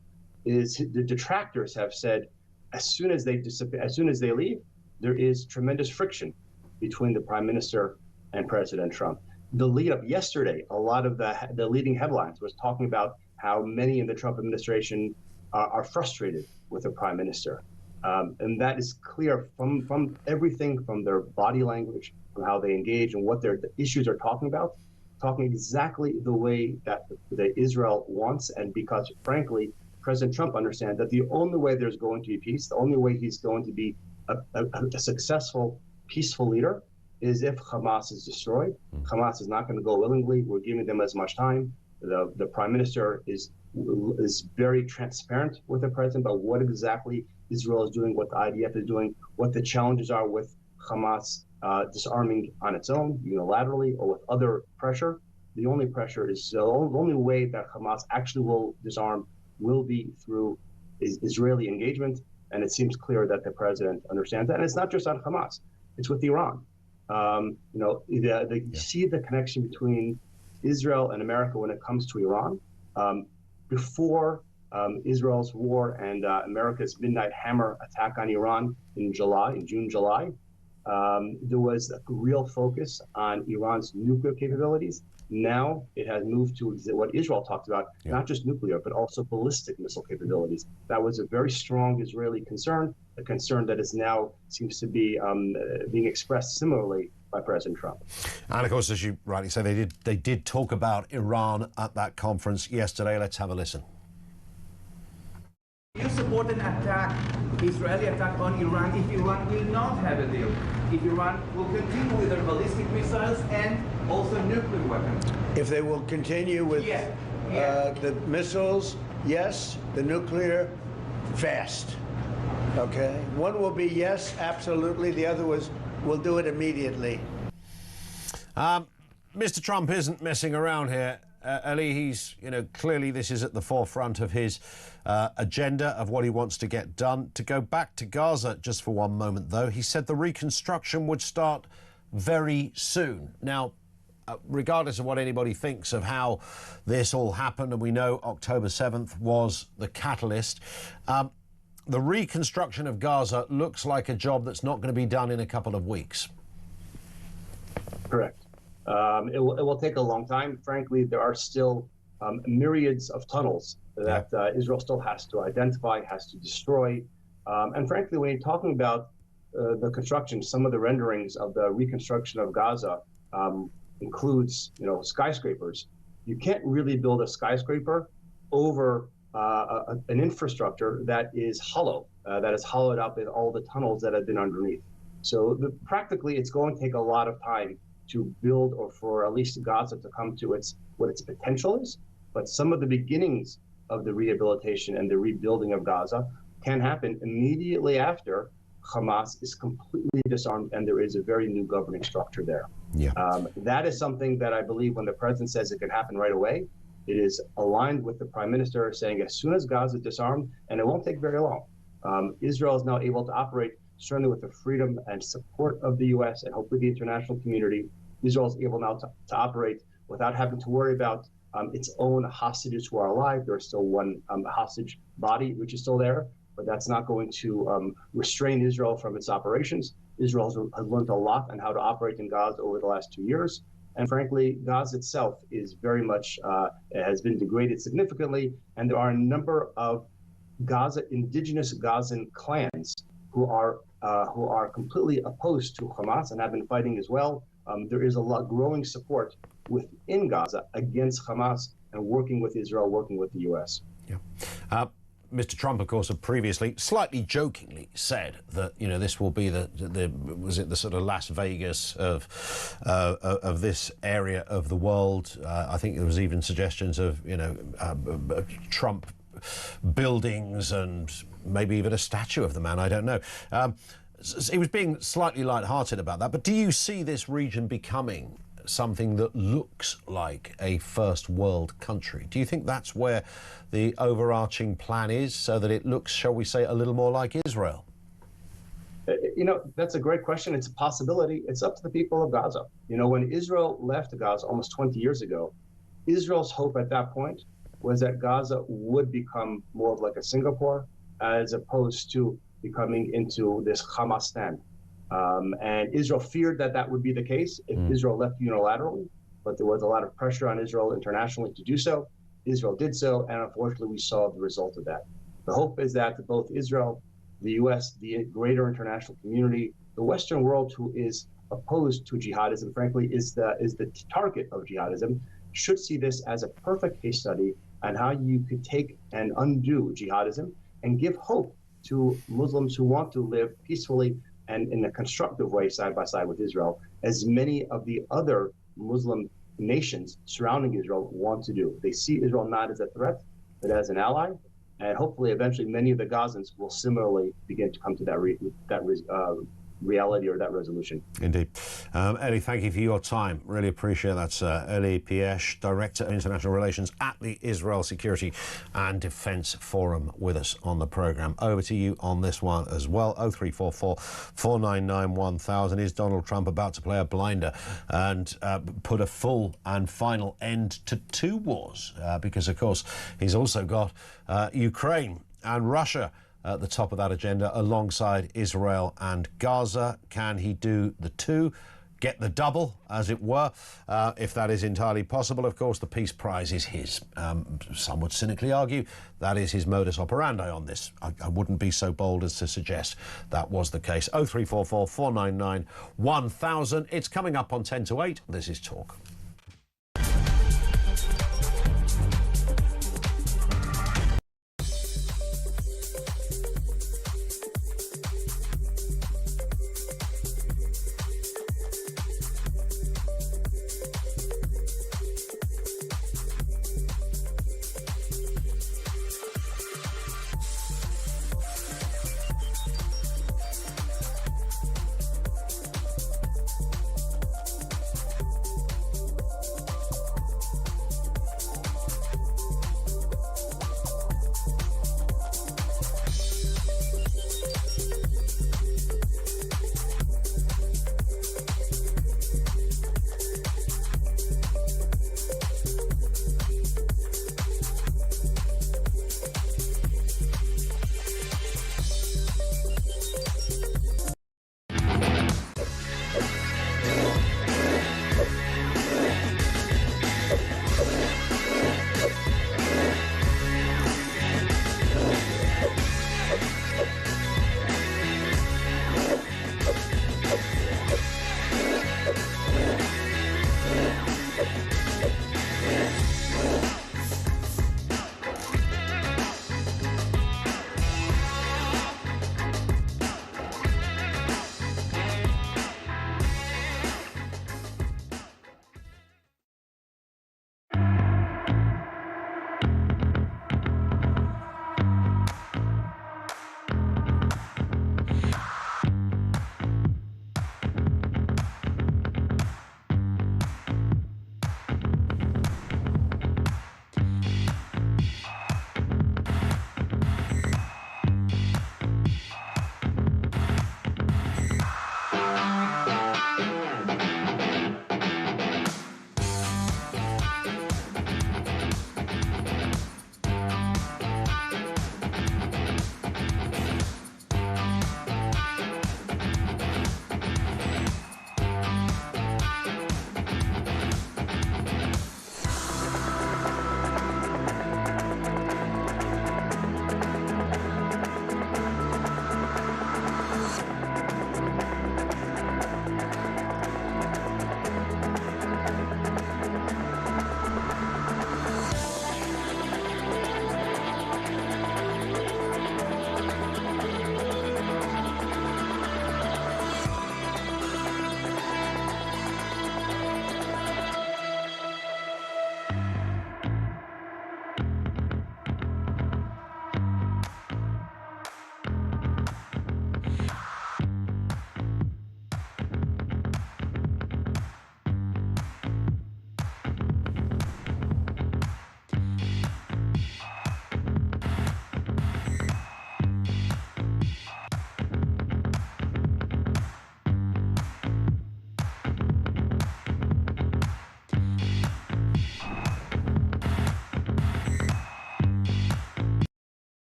is the detractors have said, as soon as they leave, there is tremendous friction between the prime minister and President Trump. The lead up yesterday, a lot of the leading headlines was talking about how many in the Trump administration are frustrated with the prime minister. And that is clear from everything, from their body language, from how they engage and what the issues are talking about, talking exactly the way that Israel wants. And because, frankly, President Trump understands that the only way there's going to be peace, the only way he's going to be a successful, peaceful leader is if Hamas is destroyed. Hamas is not going to go willingly. We're giving them as much time. The prime minister is is very transparent with the president about what exactly Israel is doing, what the IDF is doing, what the challenges are with Hamas disarming on its own, unilaterally, or with other pressure. The only pressure is the only way that Hamas actually will disarm will be through Israeli engagement, and it seems clear that the president understands that. And it's not just on Hamas; it's with Iran. You see the connection between Israel and America when it comes to Iran. Before Israel's war and America's Midnight Hammer attack on Iran in June, July, there was a real focus on Iran's nuclear capabilities. Now it has moved to what Israel talked about, not just nuclear, but also ballistic missile capabilities. That was a very strong Israeli concern, a concern that is now seems to be being expressed similarly by President Trump. And of course, as you rightly say, they did talk about Iran at that conference yesterday. Let's have a listen. You support an attack, Israeli attack on Iran, if Iran will not have a deal, if Iran will continue with their ballistic missiles and also nuclear weapons. If they will continue with the missiles, yes. The nuclear, fast. Okay? One will be yes, absolutely. The other was, we'll do it immediately. Mr. Trump isn't messing around here. Ali, he's, clearly this is at the forefront of his agenda of what he wants to get done. To go back to Gaza just for one moment, though, he said the reconstruction would start very soon. Now, regardless of what anybody thinks of how this all happened, and we know October 7th was the catalyst, the reconstruction of Gaza looks like a job that's not going to be done in a couple of weeks. Correct. It will take a long time. Frankly, there are still myriads of tunnels that Israel still has to identify, has to destroy. And frankly, when you're talking about the construction, some of the renderings of the reconstruction of Gaza includes, skyscrapers. You can't really build a skyscraper over an infrastructure that is hollow, that is hollowed out with all the tunnels that have been underneath. So practically, it's going to take a lot of time to build, or for at least Gaza to come to what its potential is. But some of the beginnings of the rehabilitation and the rebuilding of Gaza can happen immediately after Hamas is completely disarmed and there is a very new governing structure there. That is something that I believe when the president says it can happen right away, it is aligned with the prime minister saying as soon as Gaza is disarmed, and it won't take very long, Israel is now able to operate certainly with the freedom and support of the U.S. and hopefully the international community. Israel is able now to operate without having to worry about its own hostages who are alive. There's still one hostage body which is still there, but that's not going to restrain Israel from its operations. Israel has learned a lot on how to operate in Gaza over the last 2 years. And frankly, Gaza itself is very much, has been degraded significantly. And there are a number of indigenous Gazan clans who are completely opposed to Hamas and have been fighting as well. There is a lot growing support within Gaza against Hamas and working with Israel, working with the U.S. Mr. Trump, of course, had previously, slightly jokingly, said that this will be the sort of Las Vegas of this area of the world. I think there was even suggestions of Trump buildings and maybe even a statue of the man. I don't know. He was being slightly light-hearted about that. But do you see this region becoming something that looks like a first world country? Do you think that's where the overarching plan is, so that it looks, shall we say, a little more like Israel? That's a great question. It's a possibility. It's up to the people of Gaza. When Israel left Gaza almost 20 years ago, Israel's hope at that point was that Gaza would become more of like a Singapore as opposed to becoming into this Hamastan. And Israel feared that would be the case if Israel left unilaterally, but there was a lot of pressure on Israel internationally to do so. Israel did so, and unfortunately we saw the result of that. The hope is that both Israel, the U.S., the greater international community, the Western world who is opposed to jihadism, frankly, is the target of jihadism, should see this as a perfect case study on how you could take and undo jihadism and give hope to Muslims who want to live peacefully and in a constructive way side by side with Israel, as many of the other Muslim nations surrounding Israel want to do. They see Israel not as a threat, but as an ally. And hopefully, eventually, many of the Gazans will similarly begin to come to that reality or that resolution. Indeed. Eli, thank you for your time. Really appreciate that, sir. Eli Piesh, Director of International Relations at the Israel Security and Defence Forum, with us on the programme. Over to you on this one as well. 0344 499 1000. Is Donald Trump about to play a blinder and put a full and final end to two wars? Because, of course, he's also got Ukraine and Russia at the top of that agenda alongside Israel and Gaza. Can he do the two, get the double, as it were? If that is entirely possible, of course, the peace prize is his. Some would cynically argue that is his modus operandi on this. I wouldn't be so bold as to suggest that was the case. 0344 499 1000. It's coming up on 10 to 8. This is Talk.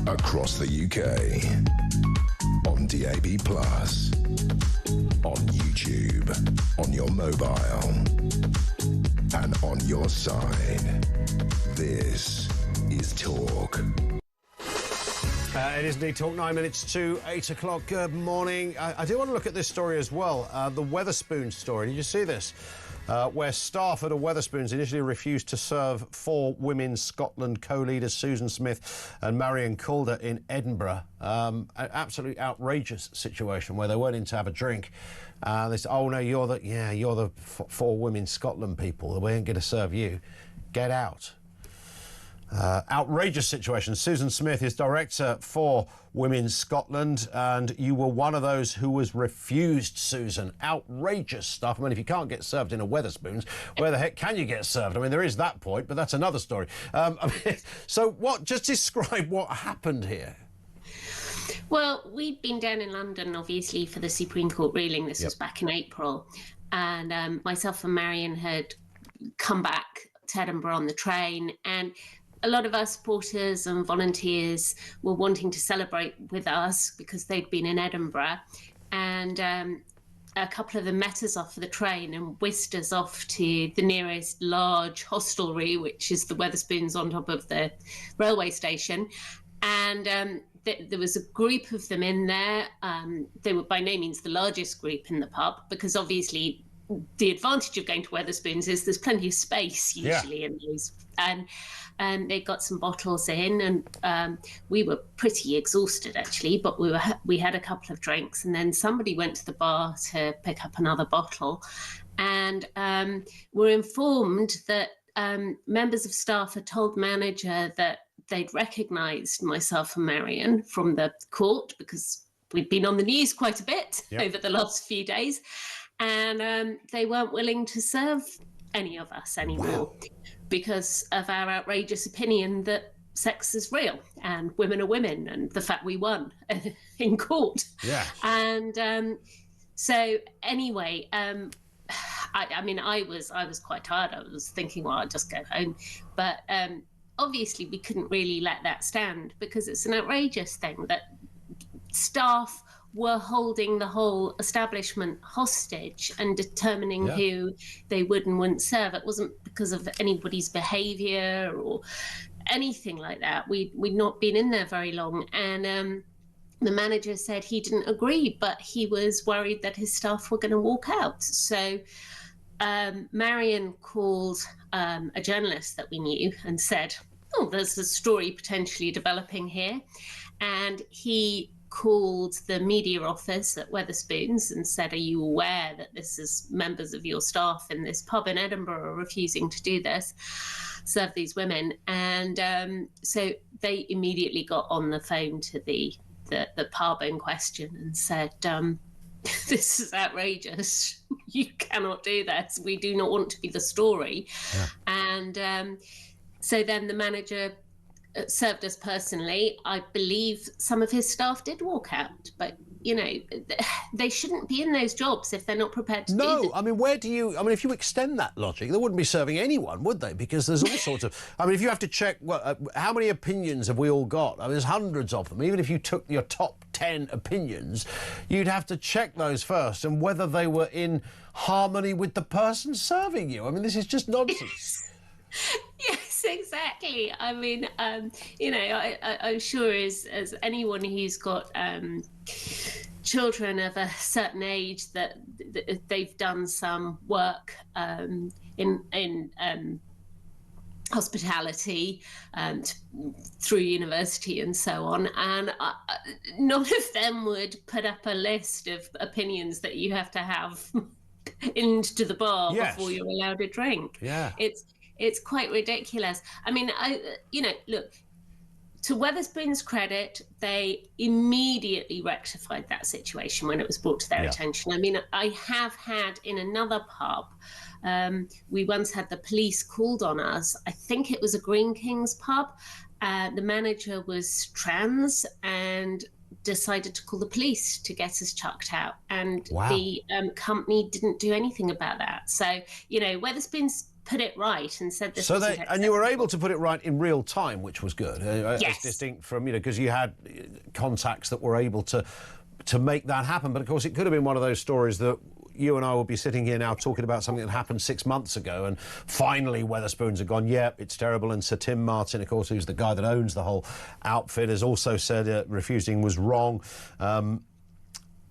Across the UK, on DAB+, on YouTube, on your mobile, and on your side. This is Talk. It is indeed Talk, 9 minutes to 8 o'clock. Good morning. I do want to look at this story as well, the Wetherspoons story. Did you see this? Where staff at a Wetherspoons initially refused to serve 4 Women's Scotland co-leaders Susan Smith and Marion Calder in Edinburgh. An absolutely outrageous situation where they went in to have a drink. They said, "Oh no, you're the 4 Women's Scotland people. We ain't going to serve you. Get out." Outrageous situation. Susan Smith is director for Women's Scotland, and you were one of those who was refused, Susan. Outrageous stuff. I mean, if you can't get served in a Wetherspoons, where the heck can you get served? I mean, there is that point, but that's another story. So just describe what happened here. Well, we'd been down in London, obviously, for the Supreme Court ruling. This was back in April. And myself and Marion had come back to Edinburgh on the train, and a lot of our supporters and volunteers were wanting to celebrate with us because they'd been in Edinburgh. And a couple of them met us off the train and whisked us off to the nearest large hostelry, which is the Wetherspoons on top of the railway station. And there was a group of them in there. They were by no means the largest group in the pub, because obviously the advantage of going to Wetherspoons is there's plenty of space usually in those. And they got some bottles in, and we were pretty exhausted actually, but we had a couple of drinks, and then somebody went to the bar to pick up another bottle, and were informed that members of staff had told the manager that they'd recognised myself and Marion from the court, because we'd been on the news quite a bit over the last few days, and they weren't willing to serve any of us anymore because of our outrageous opinion that sex is real and women are women, and the fact we won in court. Yeah. And so anyway, I mean, I was quite tired. I was thinking, well, I'll just go home. But obviously we couldn't really let that stand, because it's an outrageous thing that staff were holding the whole establishment hostage and determining who they would and wouldn't serve. It wasn't because of anybody's behaviour or anything like that. We'd not been in there very long, and the manager said he didn't agree, but he was worried that his staff were going to walk out. So Marion called a journalist that we knew and said, oh, there's a story potentially developing here. And he called the media office at Wetherspoons and said, are you aware that this is members of your staff in this pub in Edinburgh are refusing to do this, serve these women? And so they immediately got on the phone to the pub in question and said, this is outrageous. You cannot do this. We do not want to be the story. Yeah. And so then the manager served us personally. I believe some of his staff did walk out, but you know, they shouldn't be in those jobs if they're not prepared to do them. I mean, if you extend that logic, they wouldn't be serving anyone, would they? Because there's all sorts of, I mean, if you have to check, how many opinions have we all got? I mean, there's hundreds of them. Even if you took your top 10 opinions, you'd have to check those first and whether they were in harmony with the person serving you. I mean, this is just nonsense. Yes, exactly. I mean, you know, I'm sure as anyone who's got children of a certain age that they've done some work in hospitality through university and so on, and none of them would put up a list of opinions that you have to have into the bar before you're allowed a drink. Yeah. It's quite ridiculous. I mean, you know, look, to Wetherspoons' credit, they immediately rectified that situation when it was brought to their attention. I mean, I have had in another pub, we once had the police called on us. I think it was a Green Kings pub. The manager was trans and decided to call the police to get us chucked out. And the company didn't do anything about that. So, you know, Wetherspoons put it right and said this. And you were able to put it right in real time, which was good. Yes. As distinct from, you know, because you had contacts that were able to make that happen. But of course, it could have been one of those stories that you and I will be sitting here now talking about something that happened 6 months ago, and finally Wetherspoons have gone, yeah, it's terrible. And Sir Tim Martin, of course, who's the guy that owns the whole outfit, has also said refusing was wrong.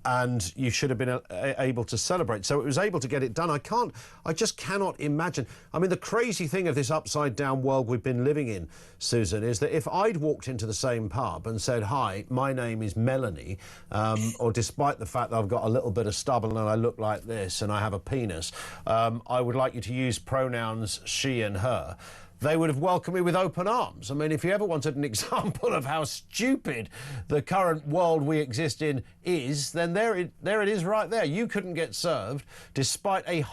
And you should have been able to celebrate. So it was able to get it done. I just cannot imagine. I mean, the crazy thing of this upside-down world we've been living in, Susan, is that if I'd walked into the same pub and said, hi, my name is Melanie, or despite the fact that I've got a little bit of stubble and I look like this and I have a penis, I would like you to use pronouns she and her. they would have welcomed me with open arms. I mean, if you ever wanted an example of how stupid the current world we exist in is, then there it is right there. You couldn't get served despite a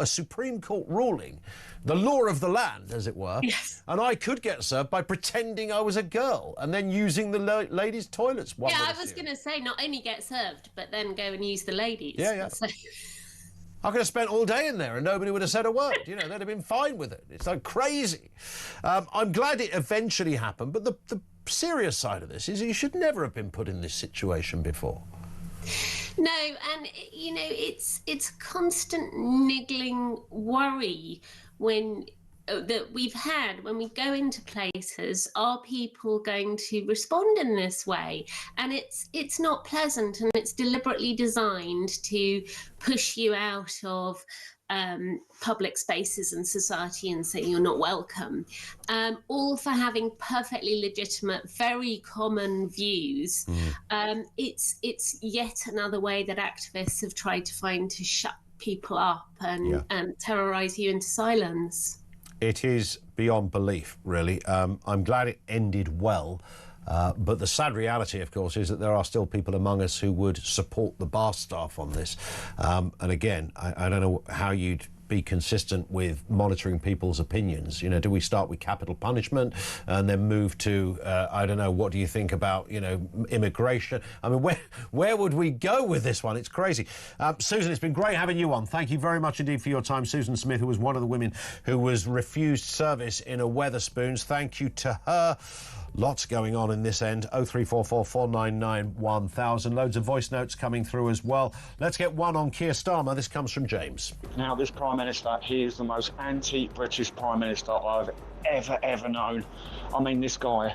Supreme Court ruling, the law of the land, as it were. Yes. And I could get served by pretending I was a girl and then using the ladies' toilets. Yeah, I was going to say, not only get served, but then go and use the ladies. Yeah. So... I could have spent all day in there and nobody would have said a word. You know, they'd have been fine with it. It's like crazy. I'm glad it eventually happened, but the serious side of this is you should never have been put in this situation before. No, and, you know, it's constant niggling worry that we've had when we go into places. Are people going to respond in this way? And it's not pleasant, and it's deliberately designed to push you out of public spaces and society and say you're not welcome, all for having perfectly legitimate, very common views. It's yet another way that activists have tried to find to shut people up and terrorise you into silence. It is beyond belief, really. I'm glad it ended well. But the sad reality, of course, is that there are still people among us who would support the bar staff on this. And again, I don't know how you'd be consistent with monitoring people's opinions. You know, do we start with capital punishment and then move to, I don't know, what do you think about, you know, immigration? I mean, where would we go with this one? It's crazy. Susan, it's been great having you on. Thank you very much indeed for your time. Susan Smith, who was one of the women who was refused service in a Wetherspoons. Thank you to her. Lots going on in this end. 0344 499 1000. Loads of voice notes coming through as well. Let's get one on Keir Starmer. This comes from James. Now, this Prime Minister, he is the most anti-British Prime Minister I've ever known. I mean, this guy,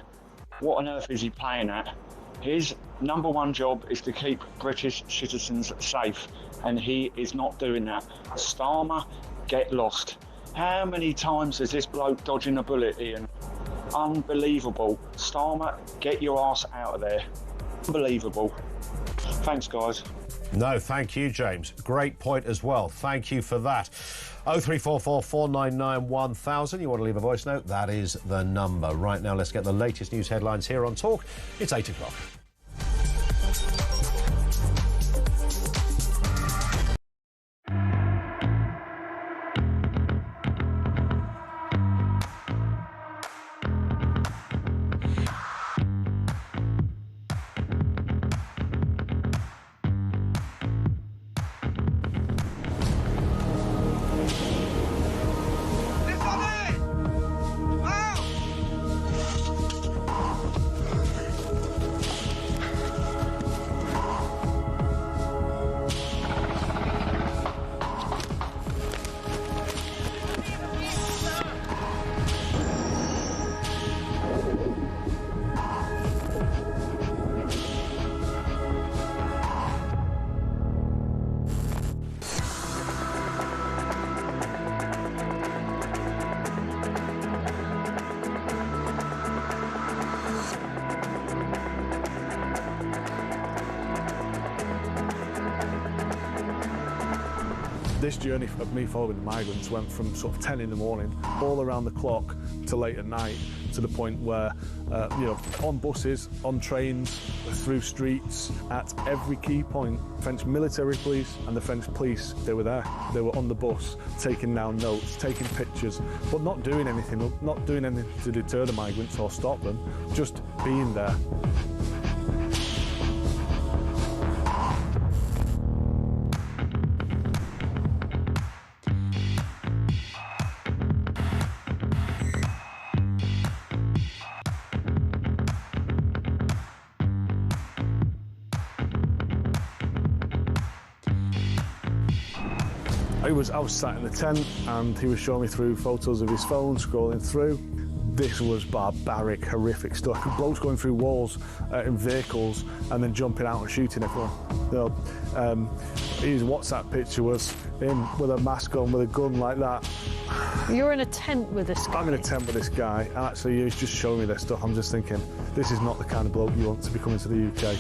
what on earth is he playing at? His number one job is to keep British citizens safe, and he is not doing that. Starmer, get lost. How many times is this bloke dodging a bullet, Ian? Unbelievable. Starmer, get your ass out of there. Unbelievable. Thanks, guys. No, thank you, James. Great point as well. Thank you for that. 0344 499 1000. You want to leave a voice note? That is the number. Right now, let's get the latest news headlines here on Talk. It's 8 o'clock. This journey of me following the migrants went from sort of 10 in the morning, all around the clock, to late at night, to the point where, you know, on buses, on trains, through streets, at every key point, French military police and the French police, they were there. They were on the bus, taking down notes, taking pictures, but not doing anything to deter the migrants or stop them, just being there. I was sat in the tent and he was showing me through photos of his phone, scrolling through. This was barbaric, horrific stuff. Blokes going through walls in vehicles and then jumping out and shooting everyone. You know, his WhatsApp picture was him with a mask on, with a gun like that. You're in a tent with this guy? I'm in a tent with this guy, and actually he's just showing me this stuff. I'm just thinking, this is not the kind of bloke you want to be coming to the UK.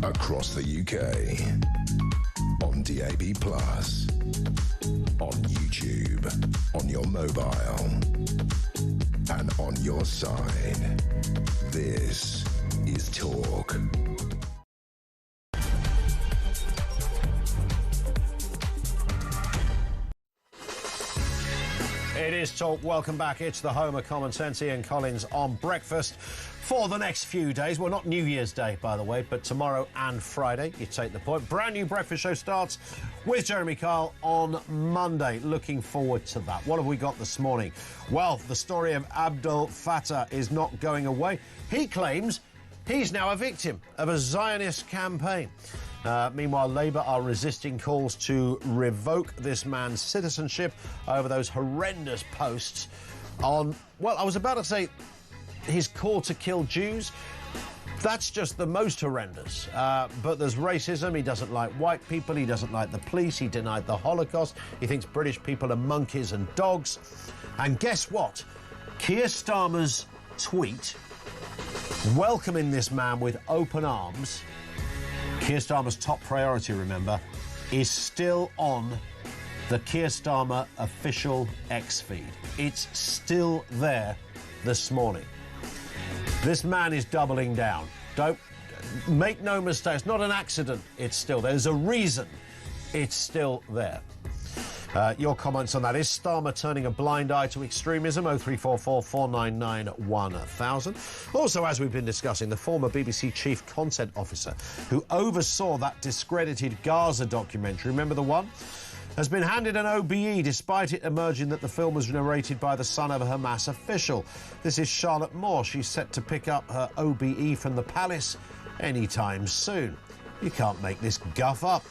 across the UK. On DAB+, on YouTube, on your mobile, and on your side. This is Talk. It is Talk. Welcome back. It's the home of Common Sense. Ian Collins on breakfast for the next few days. Well, not New Year's Day, by the way, but tomorrow and Friday. You take the point. Brand new breakfast show starts with Jeremy Kyle on Monday. Looking forward to that. What have we got this morning? Well, the story of Abdel Fattah is not going away. He claims he's now a victim of a Zionist campaign. Meanwhile, Labour are resisting calls to revoke this man's citizenship over those horrendous posts on, well, I was about to say his call to kill Jews. That's just the most horrendous. But there's racism. He doesn't like white people. He doesn't like the police. He denied the Holocaust. He thinks British people are monkeys and dogs. And guess what? Keir Starmer's tweet welcoming this man with open arms, Keir Starmer's top priority, remember, is still on the Keir Starmer official X feed. It's still there this morning. This man is doubling down. Don't make no mistake, it's not an accident. It's still there. There's a reason it's still there. Your comments on that. Is Starmer turning a blind eye to extremism? 0344 499 1000. Also, as we've been discussing, the former BBC chief content officer who oversaw that discredited Gaza documentary, remember the one? Has been handed an OBE despite it emerging that the film was narrated by the son of a Hamas official. This is Charlotte Moore. She's set to pick up her OBE from the palace anytime soon. You can't make this guff up.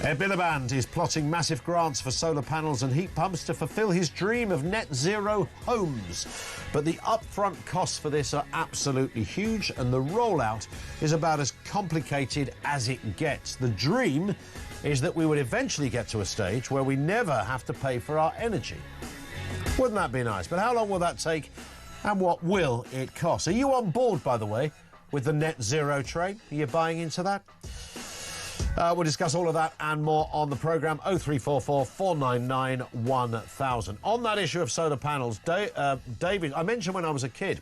Ed Miliband is plotting massive grants for solar panels and heat pumps to fulfil his dream of net zero homes. But the upfront costs for this are absolutely huge, and the rollout is about as complicated as it gets. The dream is that we would eventually get to a stage where we never have to pay for our energy. Wouldn't that be nice? But how long will that take, and what will it cost? Are you on board, by the way, with the net zero train? Are you buying into that? We'll discuss all of that and more on the programme. 0344 499 1000. On that issue of solar panels, David, I mentioned when I was a kid,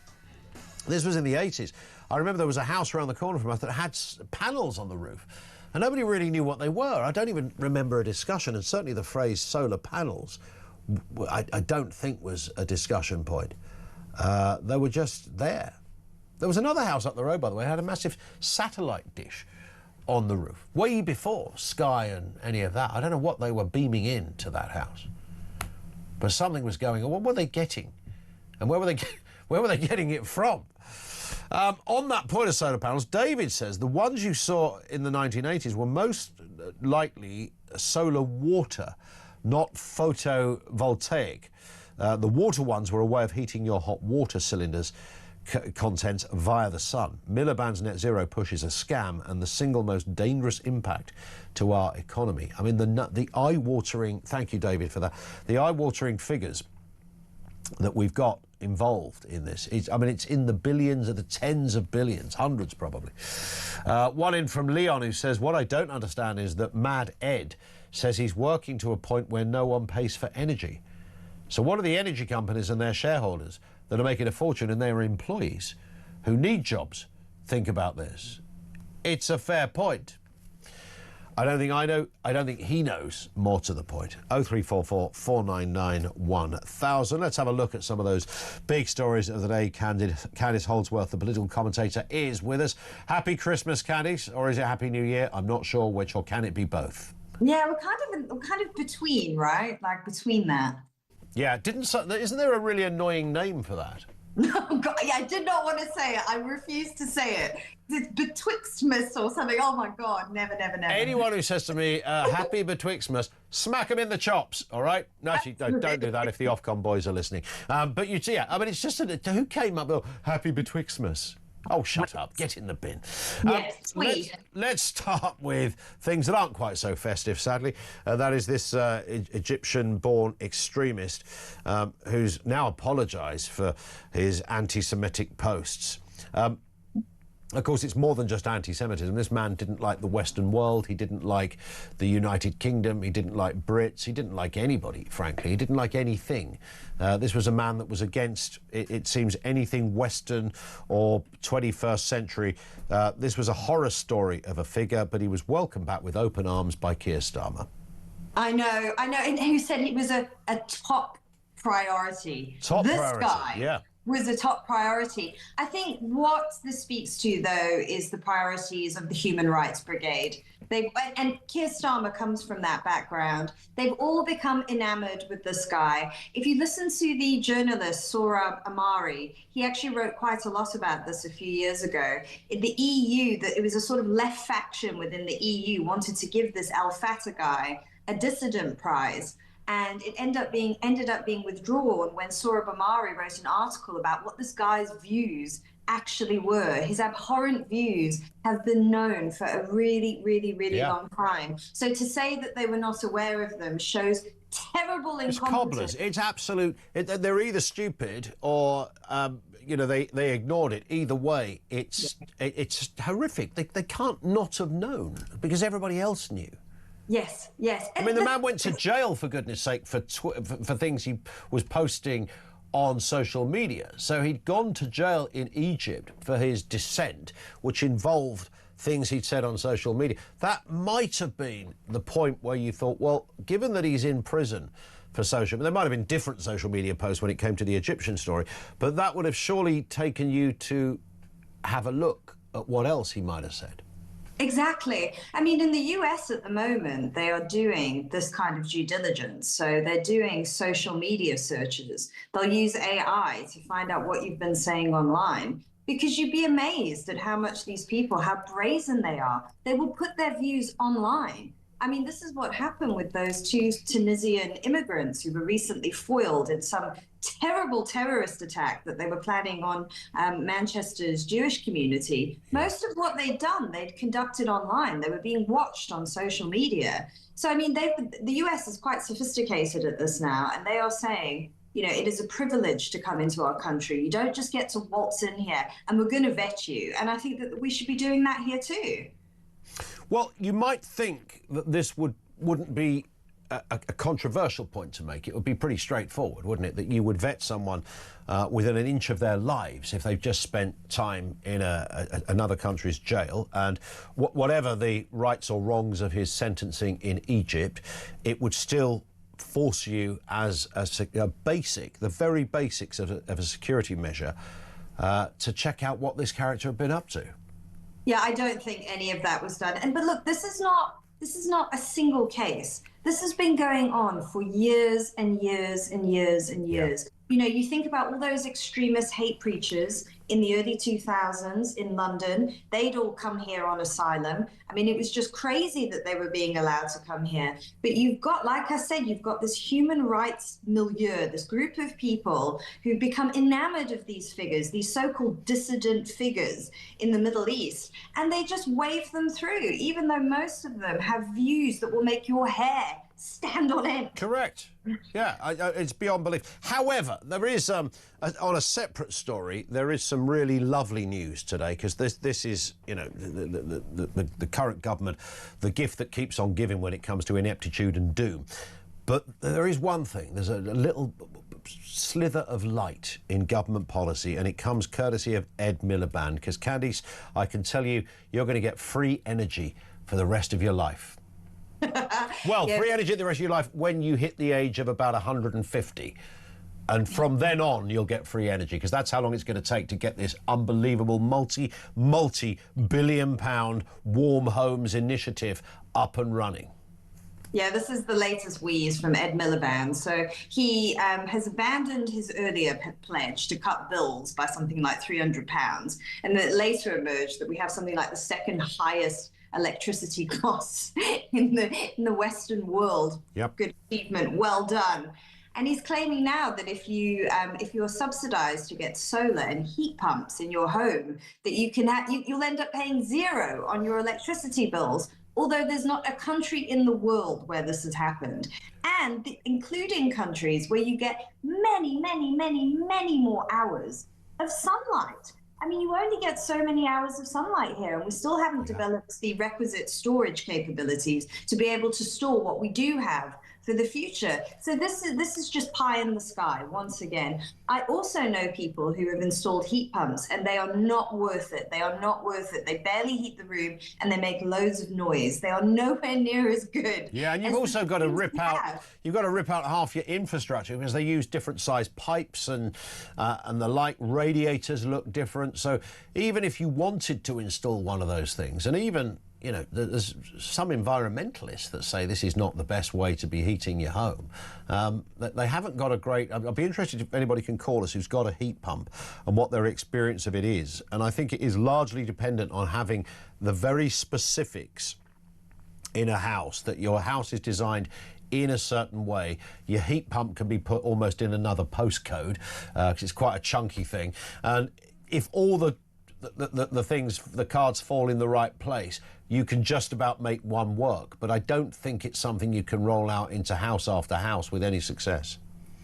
this was in the 80s. I remember there was a house around the corner from us that had panels on the roof, and nobody really knew what they were. I don't even remember a discussion, and certainly the phrase solar panels I don't think was a discussion point. They were just there. There was another house up the road, by the way, had a massive satellite dish on the roof, way before Sky and any of that. I don't know what they were beaming in to that house, but something was going on. What were they getting, and where were they getting it from? On that point of solar panels, David says the ones you saw in the 1980s were most likely solar water, not photovoltaic. The water ones were a way of heating your hot water cylinders contents via the sun. Miliband's net zero push is a scam and the single most dangerous impact to our economy. I mean, the eye-watering, thank you, David, for that, the eye-watering figures that we've got involved in this, it's in the billions, or the tens of billions, hundreds probably. One in from Leon, who says, what I don't understand is that Mad Ed says he's working to a point where no one pays for energy. So what are the energy companies and their shareholders that are making a fortune and their employees who need jobs think about this? It's a fair point. I don't think he knows, more to the point. 0344 499 1000. Let's have a look at some of those big stories of the day. Candice Holdsworth, the political commentator, is with us. Happy Christmas, Candice, or is it Happy New Year? I'm not sure which, or can it be both? Yeah, we're kind of between, right? Like between that. Yeah, isn't there a really annoying name for that? No, God, yeah, I did not want to say it. I refuse to say it. It's Betwixtmas or something. Oh my God, never. Anyone who says to me, happy Betwixtmas, smack them in the chops, all right? No, actually, don't do that if the Ofcom boys are listening. But you see, it's just, who came up with happy Betwixtmas? Oh, shut up. Get in the bin. Yes, let's start with things that aren't quite so festive, sadly. That is this Egyptian-born extremist who's now apologised for his anti-Semitic posts. Of course, it's more than just anti-Semitism. This man didn't like the Western world. He didn't like the United Kingdom. He didn't like Brits. He didn't like anybody, frankly. He didn't like anything. This was a man that was against, it seems, anything Western or 21st century. This was a horror story of a figure, but he was welcomed back with open arms by Keir Starmer. I know. And who said it was a top priority? Top this priority, guy yeah. was a top priority. I think what this speaks to, though, is the priorities of the Human Rights Brigade. And Keir Starmer comes from that background. They've all become enamored with this guy. If you listen to the journalist Sohrab Ahmari, he actually wrote quite a lot about this a few years ago. In the EU, that it was a sort of left faction within the EU wanted to give this Al Fatah guy a dissident prize. And it ended up being withdrawn when Sohrab Ahmari wrote an article about what this guy's views actually were. His abhorrent views have been known for a really, really, really long time. So to say that they were not aware of them shows terrible incompetence. It's cobblers. It's absolute. They're either stupid or, you know, they ignored it. Either way, it's horrific. They can't not have known because everybody else knew. Yes, yes. I mean, the man went to jail, for goodness sake, for things he was posting on social media. So he'd gone to jail in Egypt for his dissent, which involved things he'd said on social media. That might have been the point where you thought, well, given that he's in prison for social... There might have been different social media posts when it came to the Egyptian story, but that would have surely taken you to have a look at what else he might have said. Exactly. I mean, in the US at the moment, they are doing this kind of due diligence. So they're doing social media searches. They'll use AI to find out what you've been saying online, because you'd be amazed at how much these people, how brazen they are. They will put their views online. I mean, this is what happened with those two Tunisian immigrants who were recently foiled in some terrible terrorist attack that they were planning on Manchester's Jewish community. Most of what they'd done, they'd conducted online. They were being watched on social media. So, I mean, the US is quite sophisticated at this now, and they are saying, you know, it is a privilege to come into our country. You don't just get to waltz in here, and we're going to vet you. And I think that we should be doing that here too. Well, you might think that this wouldn't be a controversial point to make. It would be pretty straightforward, wouldn't it? That you would vet someone within an inch of their lives if they've just spent time in another country's jail, and whatever the rights or wrongs of his sentencing in Egypt, it would still force you as a basic, the very basics of a security measure, to check out what this character had been up to. Yeah, I don't think any of that was done. But look, this is not a single case. This has been going on for years and years and years and years. Yeah. You know, you think about all those extremist hate preachers in the early 2000s in London. They'd all come here on asylum. I mean, it was just crazy that they were being allowed to come here. But you've got, like I said, you've got this human rights milieu, this group of people who become enamored of these figures, these so-called dissident figures in the Middle East, and they just wave them through, even though most of them have views that will make your hair stand on end. Correct. Yeah, it's beyond belief. However, there is, on a separate story, there is some really lovely news today, because this is, you know, the current government, the gift that keeps on giving when it comes to ineptitude and doom. But there is one thing. There's a little slither of light in government policy, and it comes courtesy of Ed Miliband, because, Candice, I can tell you, you're going to get free energy for the rest of your life. Well, yeah. Free energy the rest of your life when you hit the age of about 150. And from then on, you'll get free energy, because that's how long it's going to take to get this unbelievable multi-billion pound warm homes initiative up and running. Yeah, this is the latest wheeze from Ed Miliband. So he has abandoned his earlier pledge to cut bills by something like £300. And then it later emerged that we have something like the second highest electricity costs in the Western world. Yep. Good achievement, well done. And he's claiming now that if you're subsidised to get solar and heat pumps in your home, that you'll end up paying zero on your electricity bills. Although there's not a country in the world where this has happened, and including countries where you get many, many, many, many more hours of sunlight. I mean, you only get so many hours of sunlight here, and we still haven't developed the requisite storage capabilities to be able to store what we do have for the future. So this is just pie in the sky once again. I also know people who have installed heat pumps, and they are not worth it. They are not worth it. They barely heat the room, and they make loads of noise. They are nowhere near as good. Yeah, and you've also got to rip out. You've got to rip out half your infrastructure because they use different size pipes, and the light radiators look different. So even if you wanted to install one of those things, and even, you know, there's some environmentalists that say this is not the best way to be heating your home. They haven't got a great... I'd be interested if anybody can call us who's got a heat pump and what their experience of it is. And I think it is largely dependent on having the very specifics in a house, that your house is designed in a certain way. Your heat pump can be put almost in another postcode because it's quite a chunky thing. And if all the things, the cards fall in the right place, you can just about make one work. But I don't think it's something you can roll out into house after house with any success.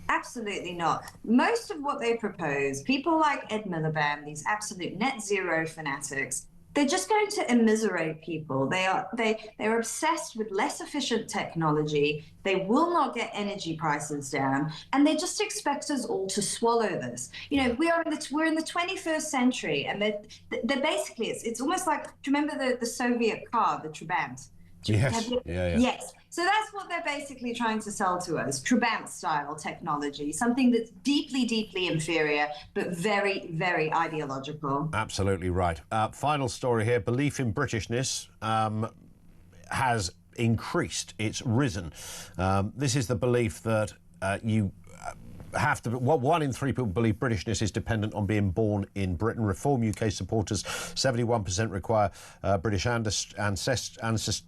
Absolutely not. Most of what they propose, people like Ed Miliband, these absolute net zero fanatics, they're just going to immiserate people. They're obsessed with less efficient technology. They will not get energy prices down, and they just expect us all to swallow this. You know, we're in the 21st century, and they're basically it's almost like, do you remember the Soviet car, the Trabant? Yes. Yeah. Yes. So that's what they're basically trying to sell to us, Trabant-style technology, something that's deeply, deeply inferior, but very, very ideological. Absolutely right. Final story here. Belief in Britishness has increased. It's risen. This is the belief that you have to... One in three people believe Britishness is dependent on being born in Britain. Reform UK supporters, 71% require British ancestry.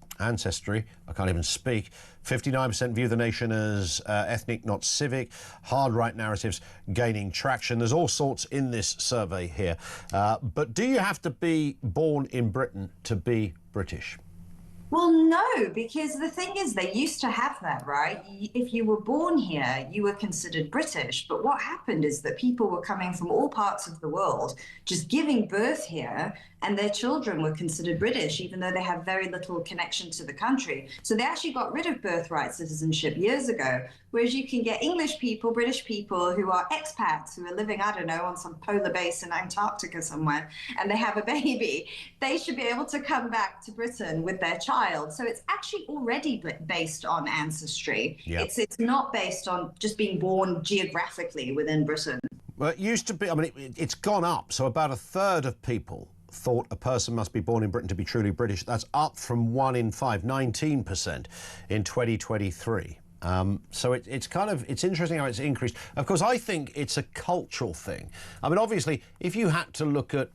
I can't even speak. 59% view the nation as ethnic, not civic. Hard right narratives gaining traction. There's all sorts in this survey here. But do you have to be born in Britain to be British? Well, no, because the thing is, they used to have that, right? If you were born here, you were considered British. But what happened is that people were coming from all parts of the world, just giving birth here, and their children were considered British, even though they have very little connection to the country. So they actually got rid of birthright citizenship years ago, whereas you can get English people, British people who are expats, who are living, I don't know, on some polar base in Antarctica somewhere, and they have a baby. They should be able to come back to Britain with their child. So it's actually already based on ancestry. Yep. It's not based on just being born geographically within Britain. Well, it used to be, I mean, it's gone up. So about a third of people thought a person must be born in Britain to be truly British. That's up from 1 in 5, 19% in 2023. So it's interesting how it's increased. Of course, I think it's a cultural thing. I mean, obviously, if you had to look at,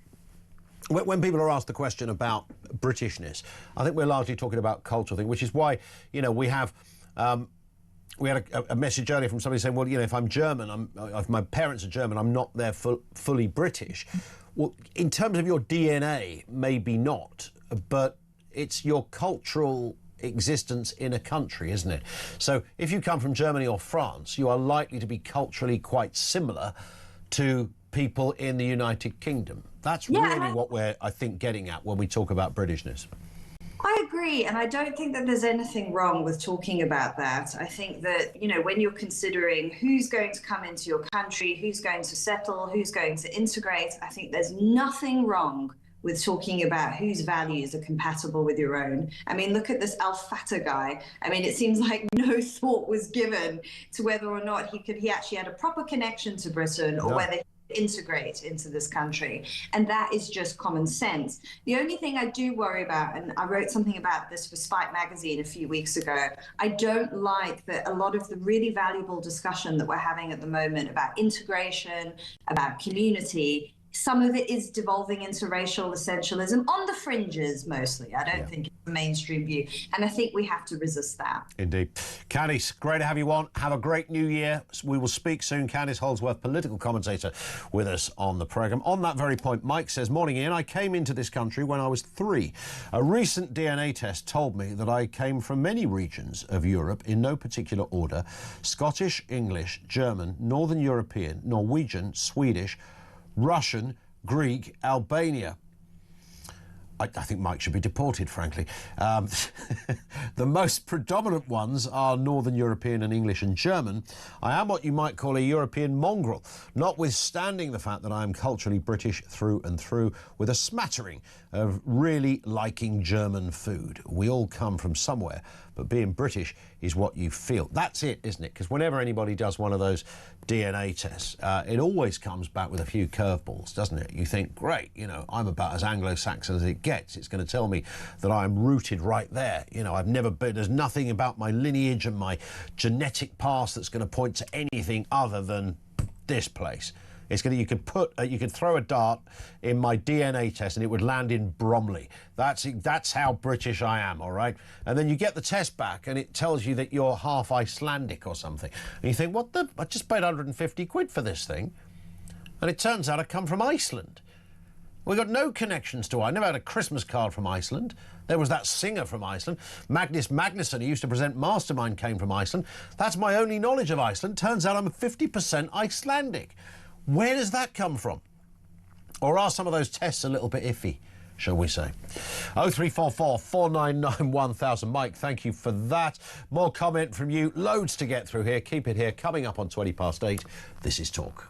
when people are asked the question about Britishness, I think we're largely talking about cultural thing, which is why, you know, we have... we had a message earlier from somebody saying, well, you know, if I'm German, if my parents are German, I'm not there fully British. Well, in terms of your DNA, maybe not, but it's your cultural existence in a country, isn't it? So if you come from Germany or France, you are likely to be culturally quite similar to people in the United Kingdom. That's really what we're, I think, getting at when we talk about Britishness. I agree, and I don't think that there's anything wrong with talking about that. I think that, you know, when you're considering who's going to come into your country, who's going to settle, who's going to integrate, I think there's nothing wrong with talking about whose values are compatible with your own. I mean, look at this Al Fatah guy. I mean, it seems like no thought was given to whether or not he actually had a proper connection to Britain, or whether integrate into this country, and that is just common sense. The only thing I do worry about, and I wrote something about this for Spike magazine a few weeks ago, I don't like that a lot of the really valuable discussion that we're having at the moment about integration, about community, some of it is devolving into racial essentialism on the fringes mostly. I don't think it's the mainstream view, and I think we have to resist that. Indeed. Candice, great to have you on. Have a great new year. We will speak soon. Candice Holdsworth, political commentator, with us on the programme. On that very point, Mike says, morning Ian, I came into this country when I was 3. A recent DNA test told me that I came from many regions of Europe in no particular order: Scottish, English, German, Northern European, Norwegian, Swedish, Russian, Greek, Albania. I think Mike should be deported, frankly. The most predominant ones are Northern European and English and German. I am what you might call a European mongrel, notwithstanding the fact that I am culturally British through and through, with a smattering of really liking German food. We all come from somewhere, but being British is what you feel. That's it, isn't it? Because whenever anybody does one of those DNA tests, it always comes back with a few curveballs, doesn't it? You think, great, you know, I'm about as Anglo-Saxon as it gets. It's going to tell me that I'm rooted right there. You know, I've never been, there's nothing about my lineage and my genetic past that's going to point to anything other than this place. It's going to, you could throw a dart in my DNA test and it would land in Bromley. That's how British I am, all right? And then you get the test back and it tells you that you're half Icelandic or something. And you think, what the? I just paid 150 quid for this thing. And it turns out I come from Iceland. We got no connections to it. I never had a Christmas card from Iceland. There was that singer from Iceland. Magnus Magnusson, who used to present Mastermind, came from Iceland. That's my only knowledge of Iceland. Turns out I'm 50% Icelandic. Where does that come from? Or are some of those tests a little bit iffy, shall we say? 0344 499 1000. Mike, thank you for that. More comment from you. Loads to get through here. Keep it here. Coming up on 8:20. This is Talk.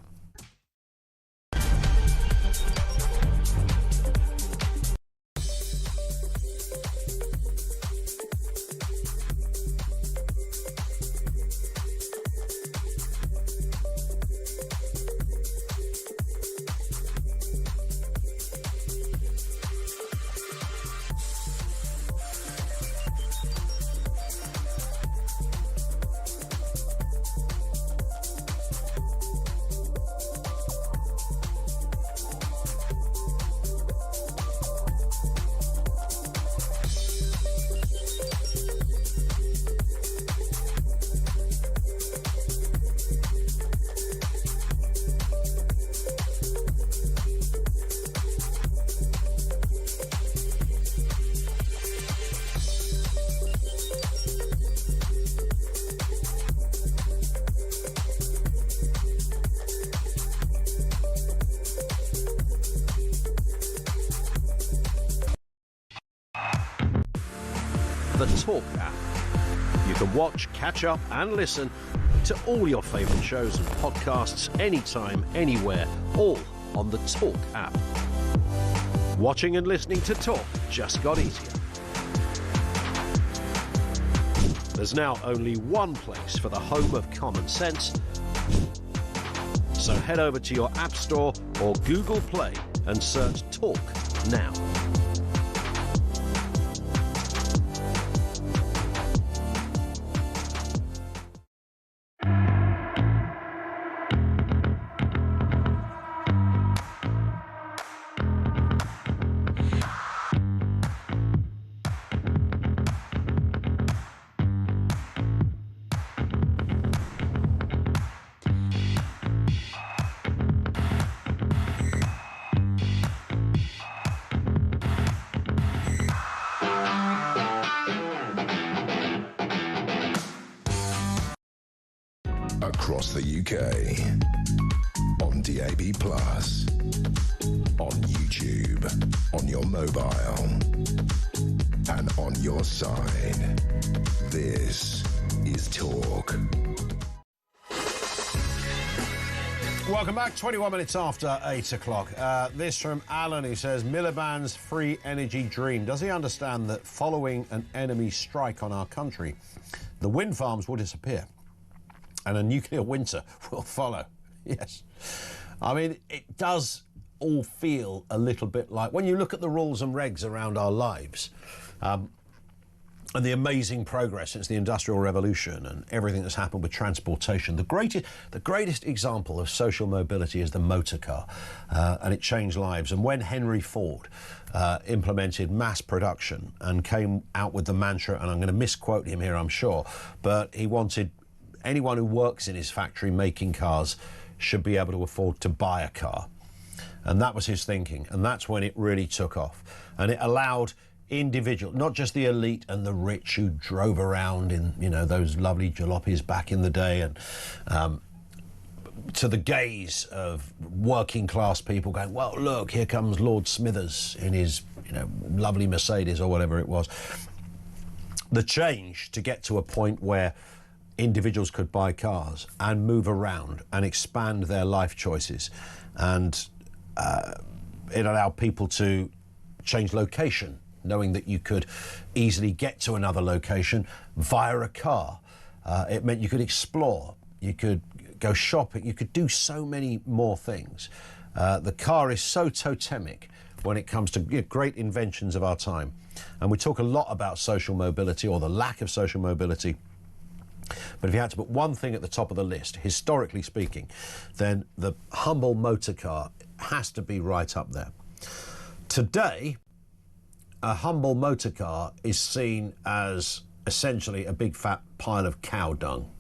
The Talk app. You can watch, catch up and listen to all your favourite shows and podcasts anytime, anywhere, all on the Talk app. Watching and listening to Talk just got easier. There's now only one place for the home of common sense. So head over to your App Store or Google Play and search Talk now. Across the UK, on DAB+, on YouTube, on your mobile, and on your side. This is Talk. Welcome back. 21 minutes after 8 o'clock. This from Alan, who says, Miliband's free energy dream. Does he understand that following an enemy strike on our country, the wind farms will disappear and a nuclear winter will follow? Yes. I mean, it does all feel a little bit like, when you look at the rules and regs around our lives, and the amazing progress since the Industrial Revolution and everything that's happened with transportation. The greatest example of social mobility is the motor car, and it changed lives. And when Henry Ford implemented mass production and came out with the mantra, and I'm going to misquote him here, I'm sure, but he wanted anyone who works in his factory making cars should be able to afford to buy a car. And that was his thinking, and that's when it really took off. And it allowed individual, not just the elite and the rich who drove around in, you know, those lovely jalopies back in the day, and to the gaze of working class people going, well, look, here comes Lord Smithers in his, lovely Mercedes or whatever it was. The change to get to a point where individuals could buy cars and move around and expand their life choices, and it allowed people to change location, knowing that you could easily get to another location via a car. It meant you could explore, you could go shopping, you could do so many more things. The car is so totemic when it comes to great inventions of our time. And we talk a lot about social mobility, or the lack of social mobility. But if you had to put one thing at the top of the list, historically speaking, then the humble motor car has to be right up there. Today, a humble motor car is seen as essentially a big fat pile of cow dung.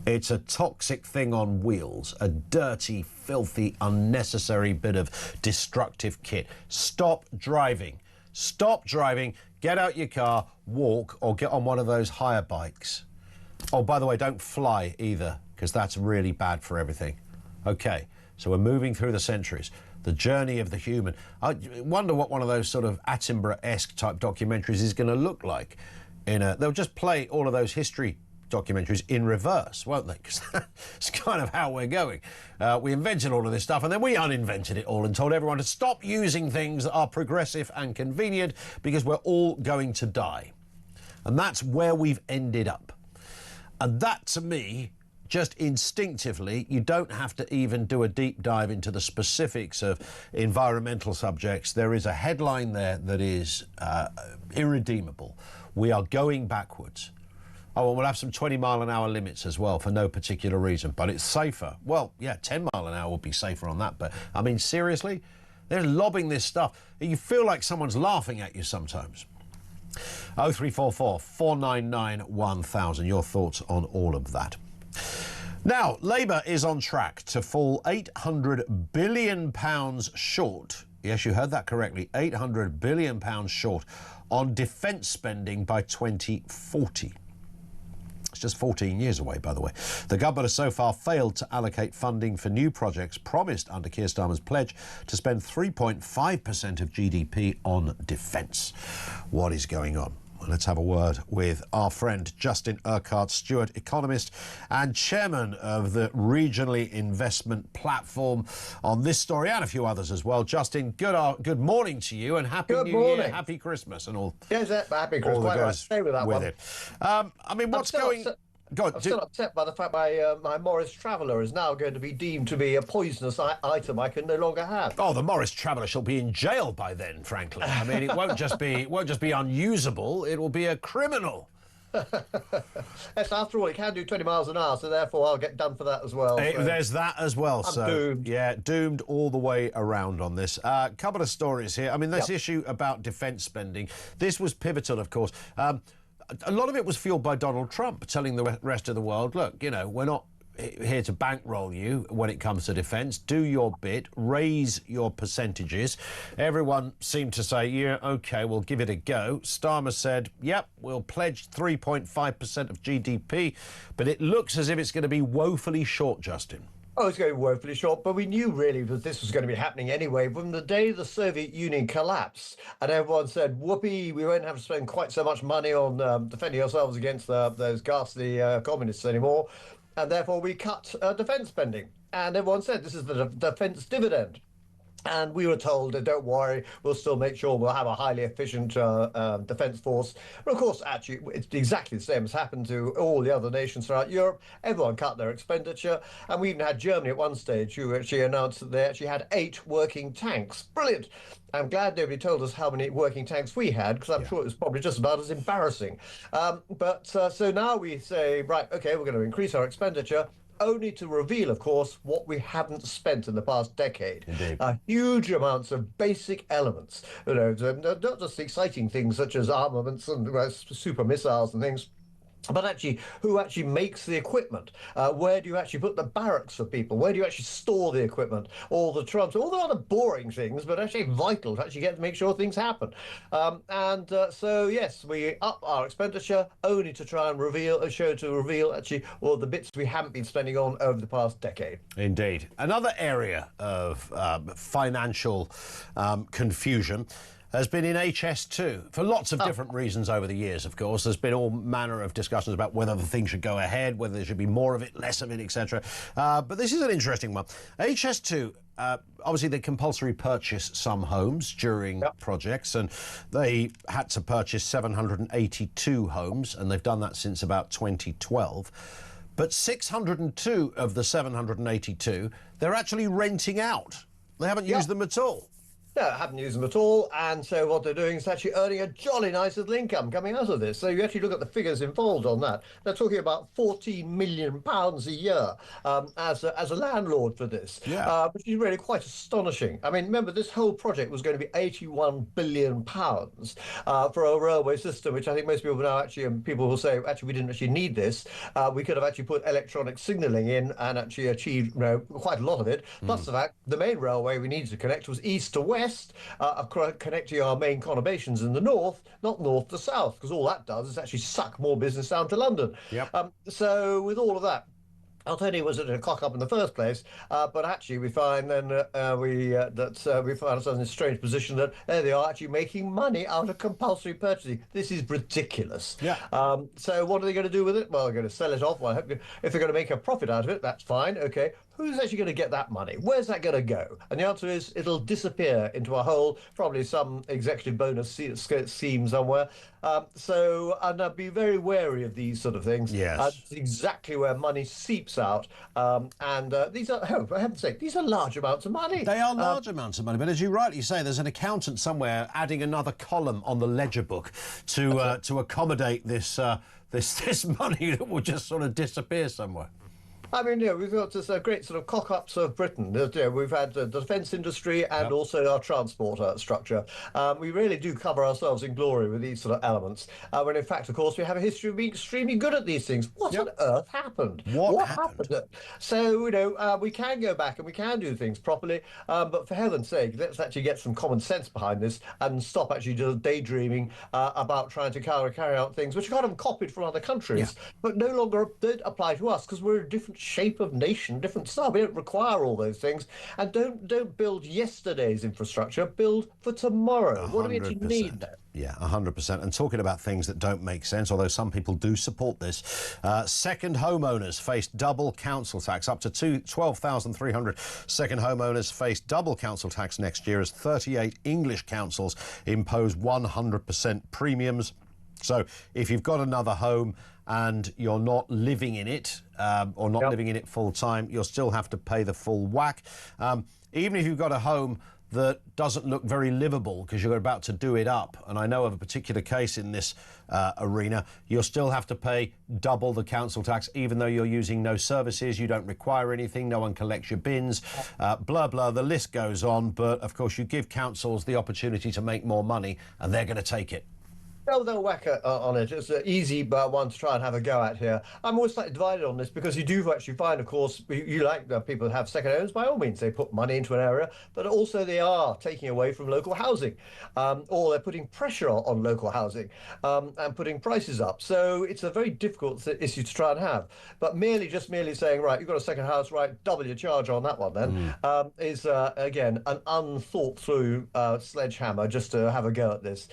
It's a toxic thing on wheels, a dirty, filthy, unnecessary bit of destructive kit. Stop driving. Stop driving, get out your car, walk, or get on one of those hire bikes. Oh, by the way, don't fly either, because that's really bad for everything. Okay, so we're moving through the centuries. The journey of the human. I wonder what one of those sort of Attenborough-esque type documentaries is going to look like. They'll just play all of those history documentaries in reverse, won't they? Because that's kind of how we're going. We invented all of this stuff, and then we uninvented it all and told everyone to stop using things that are progressive and convenient because we're all going to die. And that's where we've ended up. And that, to me, just instinctively, you don't have to even do a deep dive into the specifics of environmental subjects. There is a headline there that is irredeemable. We are going backwards. Oh, and we'll have some 20-mile-an-hour limits as well for no particular reason, but it's safer. Well, yeah, 10 mile an hour would be safer on that, but I mean, seriously? They're lobbing this stuff. You feel like someone's laughing at you sometimes. 0344 499 1000. Your thoughts on all of that. Now, Labour is on track to fall £800 billion short. Yes, you heard that correctly. £800 billion short on defence spending by 2040. It's just 14 years away, by the way. The government has so far failed to allocate funding for new projects promised under Keir Starmer's pledge to spend 3.5% of GDP on defence. What is going on? Well, let's have a word with our friend Justin Urquhart-Stewart, economist and chairman of the Regionally Investment Platform, on this story and a few others as well. Justin, good morning to you, and happy New Year, happy Christmas and all. Yes, happy Christmas. All that goes stay with that with one. it. I mean, what's going... I'm still upset by the fact my Morris Traveller is now going to be deemed to be a poisonous item I can no longer have. Oh, the Morris Traveller shall be in jail by then, frankly. I mean, it won't just be unusable, it will be a criminal. Yes, after all, it can do 20 miles an hour, so therefore I'll get done for that as well. So there's that as well. I'm so doomed. Yeah, doomed all the way around on this. Couple of stories here. I mean, this issue about defence spending, this was pivotal, of course. A lot of it was fueled by Donald Trump telling the rest of the world, look, we're not here to bankroll you when it comes to defence. Do your bit, raise your percentages. Everyone seemed to say, yeah, OK, we'll give it a go. Starmer said, yep, we'll pledge 3.5% of GDP, but it looks as if it's going to be woefully short, Justin. Oh, it's going to be woefully short, but we knew really that this was going to be happening anyway from the day the Soviet Union collapsed, and everyone said, whoopee, we won't have to spend quite so much money on defending ourselves against those ghastly communists anymore, and therefore we cut defence spending. And everyone said, this is the defence dividend. And we were told, don't worry, we'll still make sure we'll have a highly efficient defence force. But of course, actually, it's exactly the same as happened to all the other nations throughout Europe. Everyone cut their expenditure. And we even had Germany at one stage who actually announced that they actually had 8 working tanks. Brilliant. I'm glad nobody told us how many working tanks we had, because I'm sure it was probably just about as embarrassing. So now we say, right, OK, we're going to increase our expenditure, only to reveal, of course, what we haven't spent in the past decade. Huge amounts of basic elements, not just exciting things such as armaments and super missiles and things, but actually who actually makes the equipment. Where do you actually put the barracks for people? Where do you actually store the equipment? All the trumps, all the other boring things, but actually vital to actually get to make sure things happen. So yes, we up our expenditure only to try and reveal actually all the bits we haven't been spending on over the past decade. Indeed. Another area of financial confusion has been in HS2 for lots of different reasons over the years, of course. There's been all manner of discussions about whether the thing should go ahead, whether there should be more of it, less of it, etc. But this is an interesting one. HS2, obviously they compulsory purchase some homes during projects, and they had to purchase 782 homes, and they've done that since about 2012. But 602 of the 782, they're actually renting out. They haven't used them at all. No, haven't used them at all, and so what they're doing is actually earning a jolly nice little income coming out of this. So you actually look at the figures involved on that. They're talking about £14 million a year as a landlord for this, which is really quite astonishing. I mean, remember, this whole project was going to be £81 billion for a railway system, which I think most people now actually, people will say, actually, we didn't actually need this. We could have actually put electronic signalling in and actually achieved quite a lot of it. Plus the fact the main railway we needed to connect was east to west. Of connecting our main conurbations in the north, not north to south, because all that does is actually suck more business down to London. So with all of that, I'll tell you, it was a cock up in the first place, but actually we find then we find ourselves in a strange position that there they are actually making money out of compulsory purchasing. This is ridiculous. So what are they going to do with it? Well, they're going to sell it off. Well, if they're going to make a profit out of it, that's fine. Okay. Who's actually going to get that money? Where's that going to go? And the answer is it'll disappear into a hole, probably some executive bonus scheme somewhere. And be very wary of these sort of things. It's exactly where money seeps out. These are, for heaven's sake, these are large amounts of money. They are large amounts of money, but as you rightly say, there's an accountant somewhere adding another column on the ledger book to accommodate this this money that will just sort of disappear somewhere. I mean, we've got this great sort of cock-ups of Britain. We've had the defence industry and also our transport structure. We really do cover ourselves in glory with these sort of elements. When in fact, of course, we have a history of being extremely good at these things. What on earth happened? What happened? So, we can go back and we can do things properly. But for heaven's sake, let's actually get some common sense behind this and stop actually just daydreaming about trying to carry out things which are kind of copied from other countries, but no longer don't apply to us because we're a different shape of nation, different style. We don't require all those things, and don't build yesterday's infrastructure. Build for tomorrow. 100%. What do we actually need there? Yeah, 100%. And talking about things that don't make sense, although some people do support this, second homeowners face double council tax. Up to 12,300 second homeowners face double council tax next year as 38 English councils impose 100% premiums. So if you've got another home and you're not living in it or not living in it full time, you'll still have to pay the full whack. Even if you've got a home that doesn't look very livable because you're about to do it up, and I know of a particular case in this arena, you'll still have to pay double the council tax even though you're using no services, you don't require anything, no one collects your bins, blah, blah, the list goes on. But of course you give councils the opportunity to make more money and they're going to take it. They'll whack on it. It's an easy one to try and have a go at here. I'm always slightly divided on this because you do actually find, of course, you like people that have second homes, by all means. They put money into an area, but also they are taking away from local housing, or they're putting pressure on local housing and putting prices up. So it's a very difficult issue to try and have. But merely saying, right, you've got a second house, right, double your charge on that one then, is, again, an unthought through sledgehammer just to have a go at this.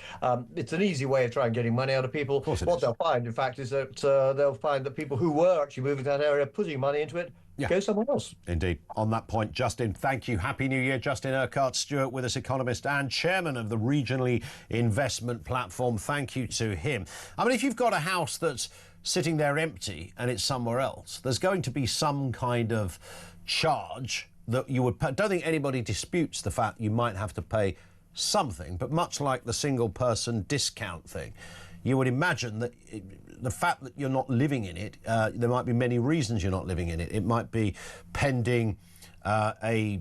It's an easy way of trying getting money out of people. What they'll find, in fact, is that they'll find that people who were actually moving to that area, putting money into it, go somewhere else. Indeed. On that point, Justin, thank you. Happy New Year. Justin Urquhart Stewart with us, economist and chairman of the Regionally Investment Platform. Thank you to him. I mean, if you've got a house that's sitting there empty and it's somewhere else, there's going to be some kind of charge that you would pay. I don't think anybody disputes the fact you might have to pay something, but much like the single person discount thing, you would imagine that the fact that you're not living in it, there might be many reasons you're not living in it. It might be pending a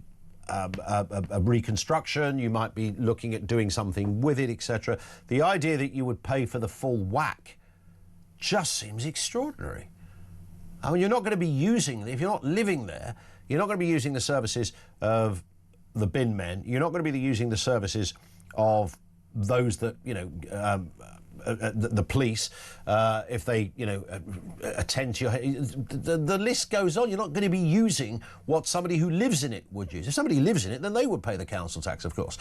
reconstruction, you might be looking at doing something with it, etc. The idea that you would pay for the full whack just seems extraordinary. I mean, you're not going to be using, if you're not living there, you're not going to be using the services of the bin men. You're not going to be using the services of those that, you know, the police, if they, you know, attend to your... The list goes on. You're not going to be using what somebody who lives in it would use. If somebody lives in it, then they would pay the council tax, of course.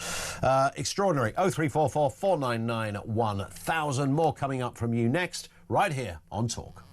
Extraordinary. 0344 499 1000. More coming up from you next, right here on Talk.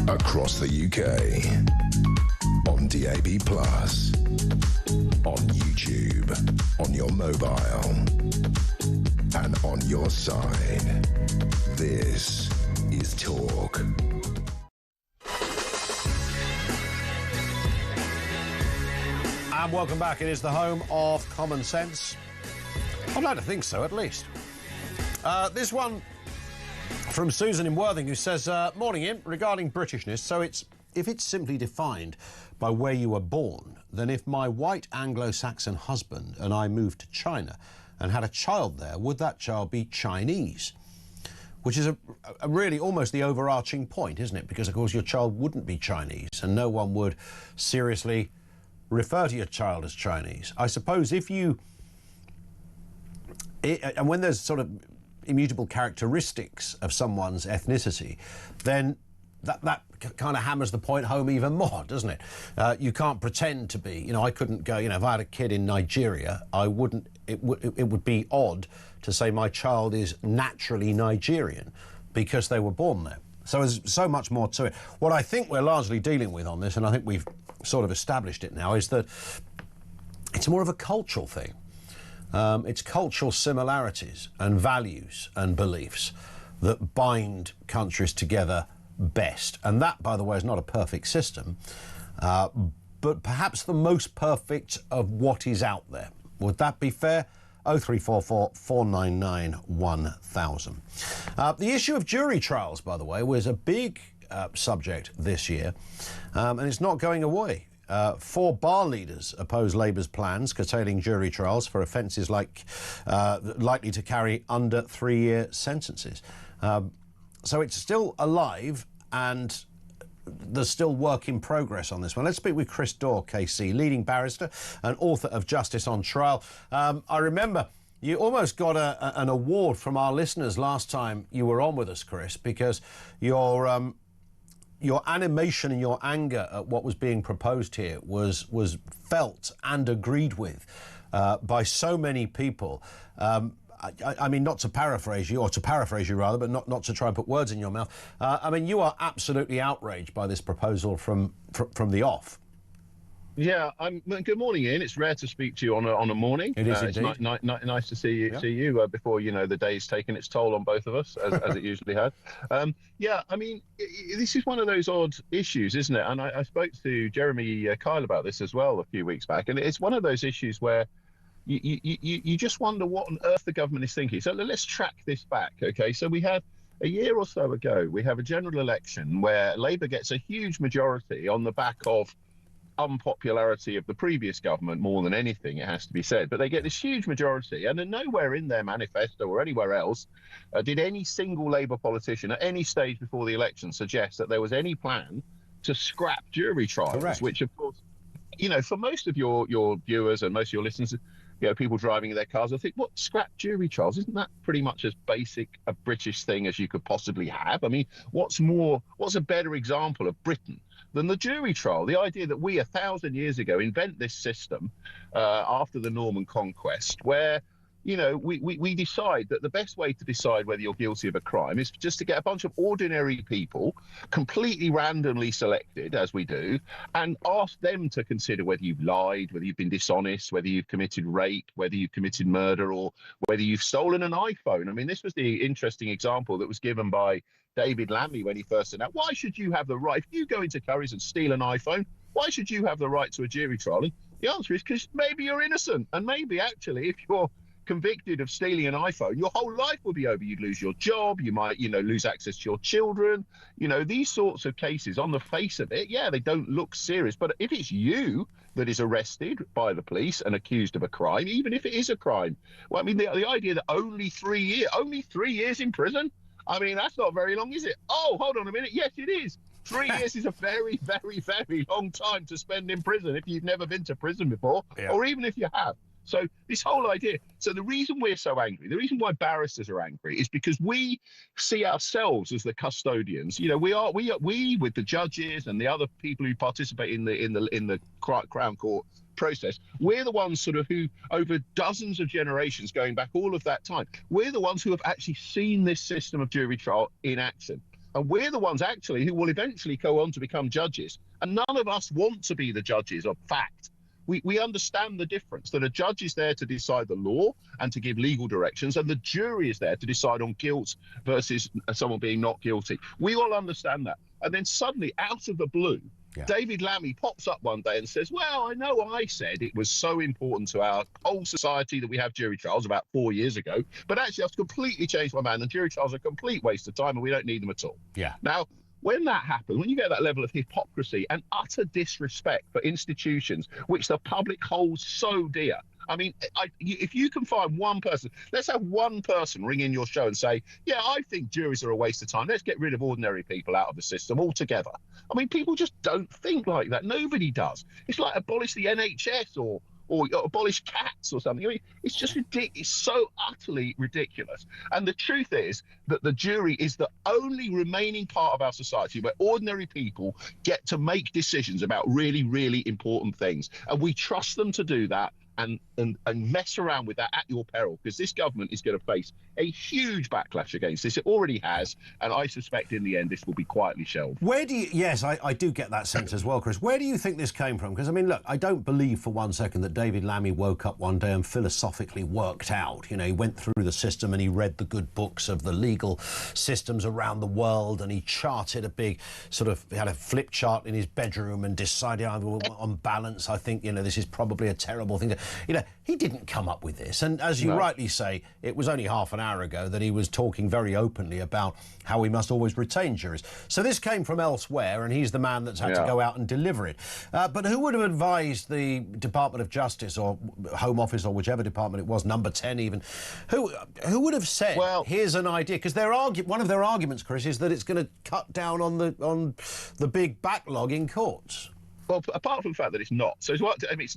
Across the UK, on DAB+, on YouTube, on your mobile, and on your side. This is Talk. And welcome back. It is the home of common sense. I'd like to think so, at least. This one from Susan in Worthing, who says, morning, Ian, regarding Britishness, so if it's simply defined by where you were born, then if my white Anglo-Saxon husband and I moved to China and had a child there, would that child be Chinese? Which is a really almost the overarching point, isn't it? Because, of course, your child wouldn't be Chinese and no one would seriously refer to your child as Chinese. I suppose if you... and when there's sort of immutable characteristics of someone's ethnicity, then that kind of hammers the point home even more, doesn't it? You can't pretend to be, you know, I couldn't go, you know, if I had a kid in Nigeria, I wouldn't, it would be odd to say my child is naturally Nigerian because they were born there. So there's so much more to it. What I think we're largely dealing with on this, and I think we've sort of established it now, is that it's more of a cultural thing. It's cultural similarities and values and beliefs that bind countries together best. And that, by the way, is not a perfect system, but perhaps the most perfect of what is out there. Would that be fair? 0344 499 1000. The issue of jury trials, by the way, was a big subject this year, and it's not going away. 4 bar leaders oppose Labour's plans curtailing jury trials for offences like likely to carry under 3-year sentences. So it's still alive and there's still work in progress on this one. Let's speak with Chris Daw, KC, leading barrister and author of Justice on Trial. I remember you almost got an award from our listeners last time you were on with us, Chris, because your animation and your anger at what was being proposed here was felt and agreed with by so many people. I mean, not to paraphrase you, or to paraphrase you rather, but not to try and put words in your mouth. I mean, you are absolutely outraged by this proposal from the off. Yeah, good morning, Ian. It's rare to speak to you on a morning. It is indeed. It's nice to see you before, you know, the day's taken its toll on both of us, as it usually had. Yeah, I mean, this is one of those odd issues, isn't it? And I spoke to Jeremy Kyle about this as well a few weeks back, and it's one of those issues where you just wonder what on earth the government is thinking. So let's track this back, okay? So we had a year or so ago, we have a general election where Labour gets a huge majority on the back of unpopularity of the previous government more than anything, it has to be said. But they get this huge majority, and then nowhere in their manifesto or anywhere else did any single Labour politician at any stage before the election suggest that there was any plan to scrap jury trials. Correct. Which, of course, you know, for most of your viewers and most of your listeners, you know, people driving in their cars, I think, what, scrap jury trials? Isn't that pretty much as basic a British thing as you could possibly have? I mean, what's a better example of Britain than the jury trial? The idea that we 1,000 years ago invent this system after the Norman conquest, where, you know, we decide that the best way to decide whether you're guilty of a crime is just to get a bunch of ordinary people, completely randomly selected, as we do, and ask them to consider whether you've lied, whether you've been dishonest, whether you've committed rape, whether you've committed murder, or whether you've stolen an iPhone. I mean, this was the interesting example that was given by David Lammy when he first said, now, why should you have the right, if you go into Curry's and steal an iPhone, why should you have the right to a jury trial? And the answer is because maybe you're innocent, and maybe actually if you're convicted of stealing an iPhone, your whole life will be over. You'd lose your job, you might, you know, lose access to your children. You know, these sorts of cases, on the face of it, yeah, they don't look serious. But if it's you that is arrested by the police and accused of a crime, even if it is a crime, well, I mean, the idea that only 3 years in prison, I mean, that's not very long, is it? Oh, hold on a minute. Yes, it is. 3 years is a very, very, very long time to spend in prison if you've never been to prison before, or even if you have. So this whole idea, so the reason we're so angry, the reason why barristers are angry is because we see ourselves as the custodians. You know, we with the judges and the other people who participate in the Crown Court process, we're the ones sort of who, over dozens of generations going back all of that time, we're the ones who have actually seen this system of jury trial in action. And we're the ones actually who will eventually go on to become judges. And none of us want to be the judges of fact. We understand the difference, that a judge is there to decide the law and to give legal directions, and the jury is there to decide on guilt versus someone being not guilty. We all understand that. And then suddenly, out of the blue, David Lammy pops up one day and says, well, I know I said it was so important to our whole society that we have jury trials about 4 years ago, but actually I've completely changed my mind, and jury trials are a complete waste of time and we don't need them at all. Now, when that happens, when you get that level of hypocrisy and utter disrespect for institutions which the public holds so dear, I mean, if you can find one person, let's have one person ring in your show and say, yeah, I think juries are a waste of time. Let's get rid of ordinary people out of the system altogether. I mean, people just don't think like that. Nobody does. It's like abolish the NHS or abolish cats or something. I mean, it's just ridiculous. It's so utterly ridiculous. And the truth is that the jury is the only remaining part of our society where ordinary people get to make decisions about really, really important things. And we trust them to do that and mess around with that at your peril, because this government is going to face a huge backlash against this. It already has, and I suspect in the end this will be quietly shelved. Where do you... Yes, I do get that sense as well, Chris. Where do you think this came from? Because, I mean, look, I don't believe for one second that David Lammy woke up one day and philosophically worked out. You know, he went through the system and he read the good books of the legal systems around the world, and he charted a big sort of... He had a flip chart in his bedroom and decided, on balance, I think, you know, this is probably a terrible thing. You know, he didn't come up with this. And as you rightly say, it was only half an hour ago that he was talking very openly about how we must always retain juries. So this came from elsewhere, and he's the man that's had to go out and deliver it. But who would have advised the Department of Justice or Home Office or whichever department it was, number 10 even, who would have said, well, here's an idea? Because one of their arguments, Chris, is that it's going to cut down on the big backlog in courts. Well, apart from the fact that it's not. So it's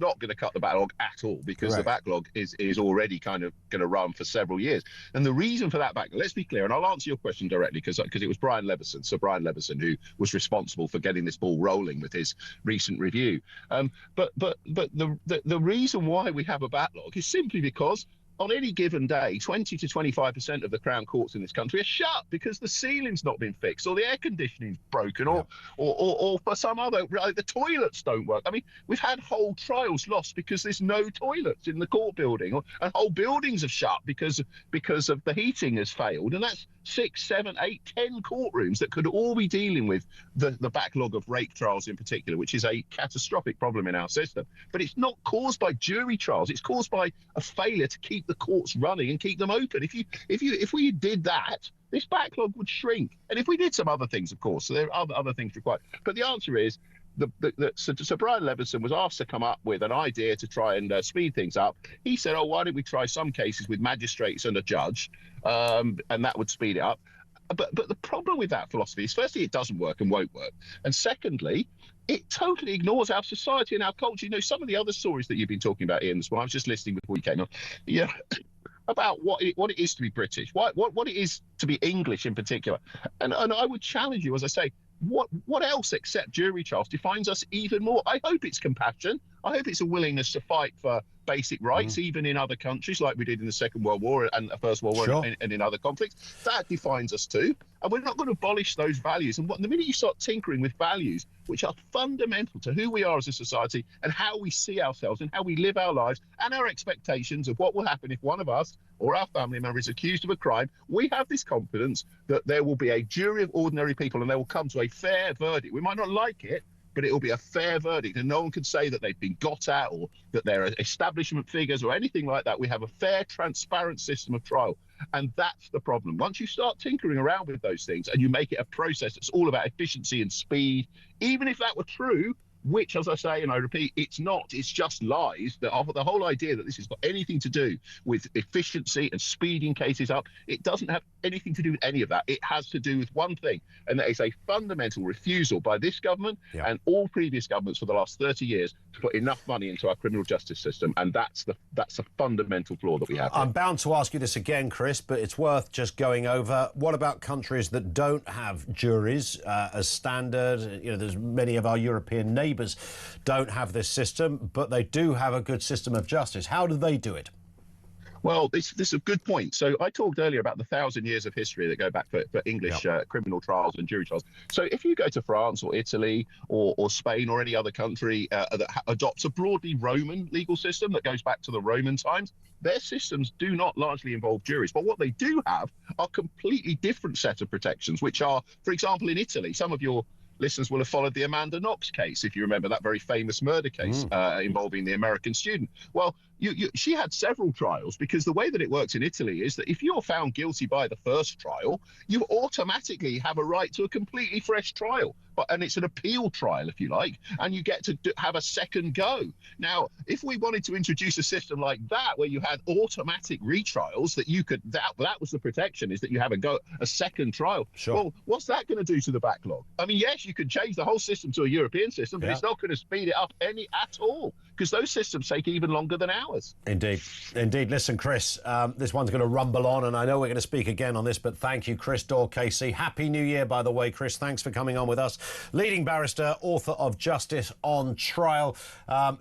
not going to cut the backlog at all, because the backlog is already kind of going to run for several years. And the reason for that backlog, let's be clear, and I'll answer your question directly, because it was Brian Leveson, Sir Brian Leveson, who was responsible for getting this ball rolling with his recent review. But the reason why we have a backlog is simply because on any given day, 20 to 25% of the Crown Courts in this country are shut because the ceiling's not been fixed, or the air conditioning's broken, or for some other, like the toilets don't work. I mean, we've had whole trials lost because there's no toilets in the court building, and whole buildings have shut because of the heating has failed, and that's 6, 7, 8, 10 courtrooms that could all be dealing with the backlog of rape trials in particular, which is a catastrophic problem in our system. But it's not caused by jury trials. It's caused by a failure to keep the courts running and keep them open. If we did that, this backlog would shrink. And if we did some other things, of course, so there are other things required. But the answer is, So Brian Leveson was asked to come up with an idea to try and speed things up. He said, "Oh, why don't we try some cases with magistrates and a judge, and that would speed it up." But the problem with that philosophy is, firstly, it doesn't work and won't work, and secondly, it totally ignores our society and our culture. You know, some of the other stories that you've been talking about, Ian, this one I was just listening before you came on. Yeah. About what it is to be British, what it is to be English in particular, and I would challenge you, as I say, what else except jury trials defines us even more? I hope it's compassion. I hope it's a willingness to fight for basic rights, even in other countries, like we did in the Second World War and the First World War, and in other conflicts. That defines us too. And we're not going to abolish those values. And the minute you start tinkering with values, which are fundamental to who we are as a society and how we see ourselves and how we live our lives and our expectations of what will happen if one of us or our family member is accused of a crime, we have this confidence that there will be a jury of ordinary people and they will come to a fair verdict. We might not like it, but it will be a fair verdict, and no one can say that they've been got at or that they're establishment figures or anything like that. We have a fair, transparent system of trial, and that's the problem. Once you start tinkering around with those things and you make it a process that's all about efficiency and speed, even if that were true, which, as I say and I repeat, it's not, it's just lies. The whole idea that this has got anything to do with efficiency and speeding cases up, it doesn't have anything to do with any of that. It has to do with one thing, and that is a fundamental refusal by this government and all previous governments for the last 30 years to put enough money into our criminal justice system, and that's a fundamental flaw that we have. I'm bound to ask you this again, Chris, but it's worth just going over. What about countries that don't have juries as standard? You know, there's many of our European neighbours don't have this system, but they do have a good system of justice. How do they do it? Well, this is a good point. So I talked earlier about the 1,000 years of history that go back for English criminal trials and jury trials. So if you go to France or Italy or Spain or any other country that adopts a broadly Roman legal system that goes back to the Roman times, their systems do not largely involve juries. But what they do have are completely different set of protections, which are, for example, in Italy, some of your listeners will have followed the Amanda Knox case, if you remember that very famous murder case involving the American student. Well, she had several trials, because the way that it works in Italy is that if you're found guilty by the first trial, you automatically have a right to a completely fresh trial. And it's an appeal trial, if you like, and you get to have a second go. Now, if we wanted to introduce a system like that, where you had automatic retrials, that you could, that was the protection, is that you have a second trial. Sure. Well, what's that going to do to the backlog? I mean, yes, you could change the whole system to a European system, but it's not going to speed it up any at all, because those systems take even longer than ours. Indeed. Indeed. Listen, Chris, this one's going to rumble on, and I know we're going to speak again on this, but thank you, Chris Daw-Casey. Happy New Year, by the way, Chris. Thanks for coming on with us. Leading barrister, author of Justice on Trial.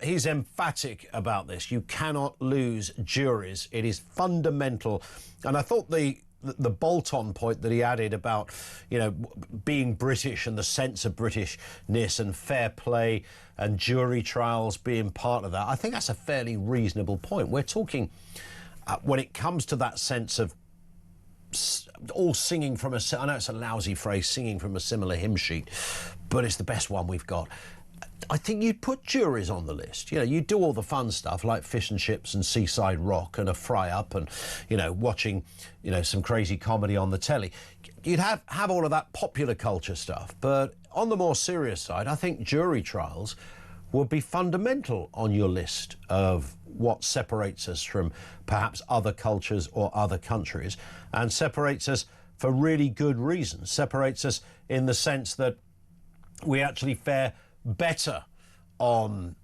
He's emphatic about this. You cannot lose juries. It is fundamental. And I thought the bolt-on point that he added about, you know, being British and the sense of Britishness and fair play and jury trials being part of that, I think that's a fairly reasonable point. We're talking, when it comes to that sense of all singing from I know it's a lousy phrase, singing from a similar hymn sheet, but it's the best one we've got. I think you'd put juries on the list. You know, you do all the fun stuff like fish and chips and seaside rock and a fry up and, you know, watching, you know, some crazy comedy on the telly. You'd have all of that popular culture stuff. But on the more serious side, I think jury trials would be fundamental on your list of what separates us from perhaps other cultures or other countries, and separates us for really good reasons. Separates us in the sense that we actually fare better on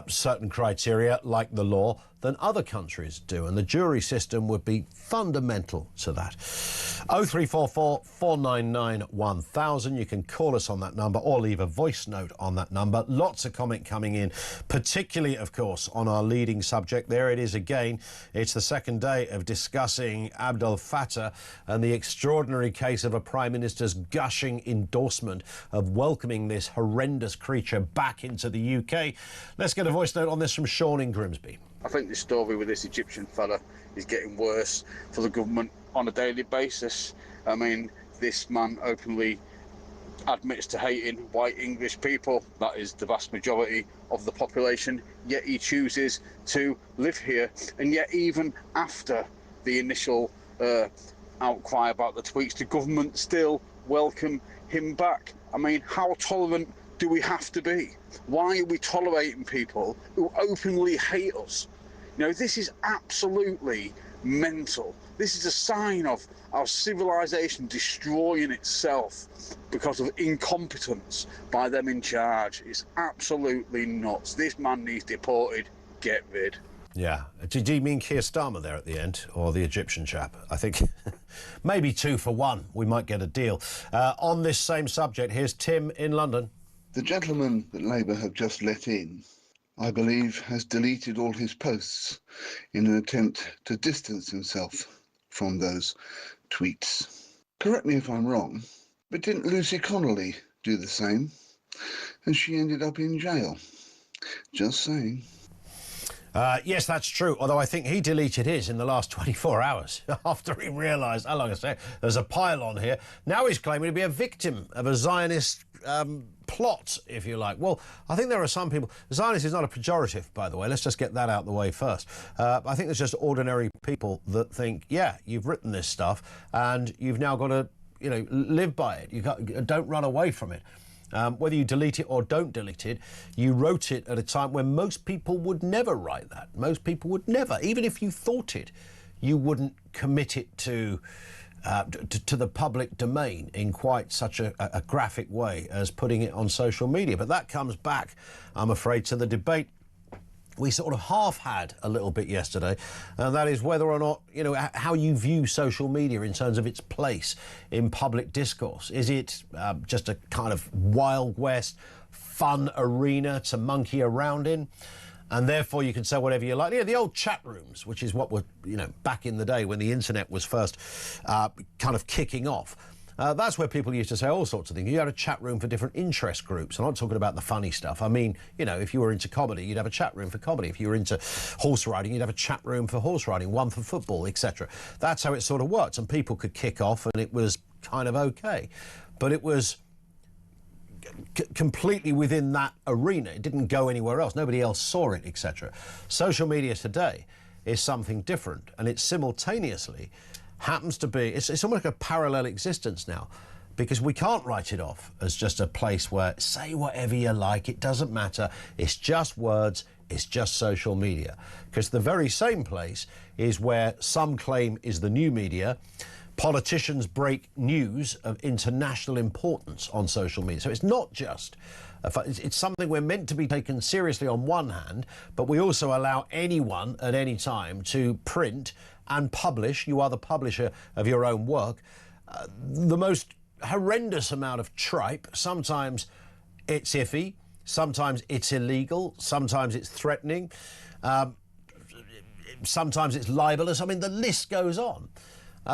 certain criteria, like the law, than other countries do, and the jury system would be fundamental to that. 0344 499 1000. You can call us on that number or leave a voice note on that number. Lots of comment coming in, particularly, of course, on our leading subject. There it is again. It's the second day of discussing Abdel Fattah and the extraordinary case of a Prime Minister's gushing endorsement of welcoming this horrendous creature back into the UK. Let's get a voice note on this from Sean in Grimsby. I think this story with this Egyptian fella is getting worse for the government on a daily basis. I mean, this man openly admits to hating white English people. That is the vast majority of the population, yet he chooses to live here. And yet even after the initial outcry about the tweets, the government still welcome him back. I mean, how tolerant do we have to be? Why are we tolerating people who openly hate us? You know, this is absolutely mental. This is a sign of our civilization destroying itself because of incompetence by them in charge. It's absolutely nuts. This man needs deported. Get rid. Yeah. Did you mean Keir Starmer there at the end, or the Egyptian chap? I think maybe 2 for 1. We might get a deal. On this same subject, here's Tim in London. The gentleman that Labour have just let in, I believe, has deleted all his posts in an attempt to distance himself from those tweets. Correct me if I'm wrong, but didn't Lucy Connolly do the same? And she ended up in jail. Just saying. Yes, that's true, although I think he deleted his in the last 24 hours after he realised, how long I say, there's a pile-on here. Now he's claiming to be a victim of a Zionist plot, if you like. Well, I think there are some people... Zionist is not a pejorative, by the way. Let's just get that out of the way first. I think there's just ordinary people that think, yeah, you've written this stuff and you've now got to, you know, live by it. Don't run away from it. Whether you delete it or don't delete it, you wrote it at a time when most people would never write that. Most people would never. Even if you thought it, you wouldn't commit it to the public domain in quite such a graphic way as putting it on social media. But that comes back, I'm afraid, to the debate we sort of half had a little bit yesterday, and that is whether or not, you know, how you view social media in terms of its place in public discourse. Is it just a kind of Wild West fun arena to monkey around in? And therefore you can say whatever you like. Yeah, the old chat rooms, which is what were, you know, back in the day when the internet was first kind of kicking off. That's where people used to say all sorts of things. You had a chat room for different interest groups. I'm not talking about the funny stuff. I mean, you know, if you were into comedy, you'd have a chat room for comedy. If you were into horse riding, you'd have a chat room for horse riding, one for football, etc. That's how it sort of worked. And people could kick off and it was kind of okay. But it was completely within that arena. It didn't go anywhere else. Nobody else saw it, etc. Social media today is something different, and it simultaneously happens to be, it's almost like a parallel existence now, because we can't write it off as just a place where say whatever you like, it doesn't matter, it's just words, it's just social media. Because the very same place is where some claim is the new media. Politicians break news of international importance on social media. So it's not just, it's something we're meant to be taken seriously on one hand, but we also allow anyone at any time to print and publish, you are the publisher of your own work, the most horrendous amount of tripe. Sometimes it's iffy, sometimes it's illegal, sometimes it's threatening, sometimes it's libelous. I mean, the list goes on.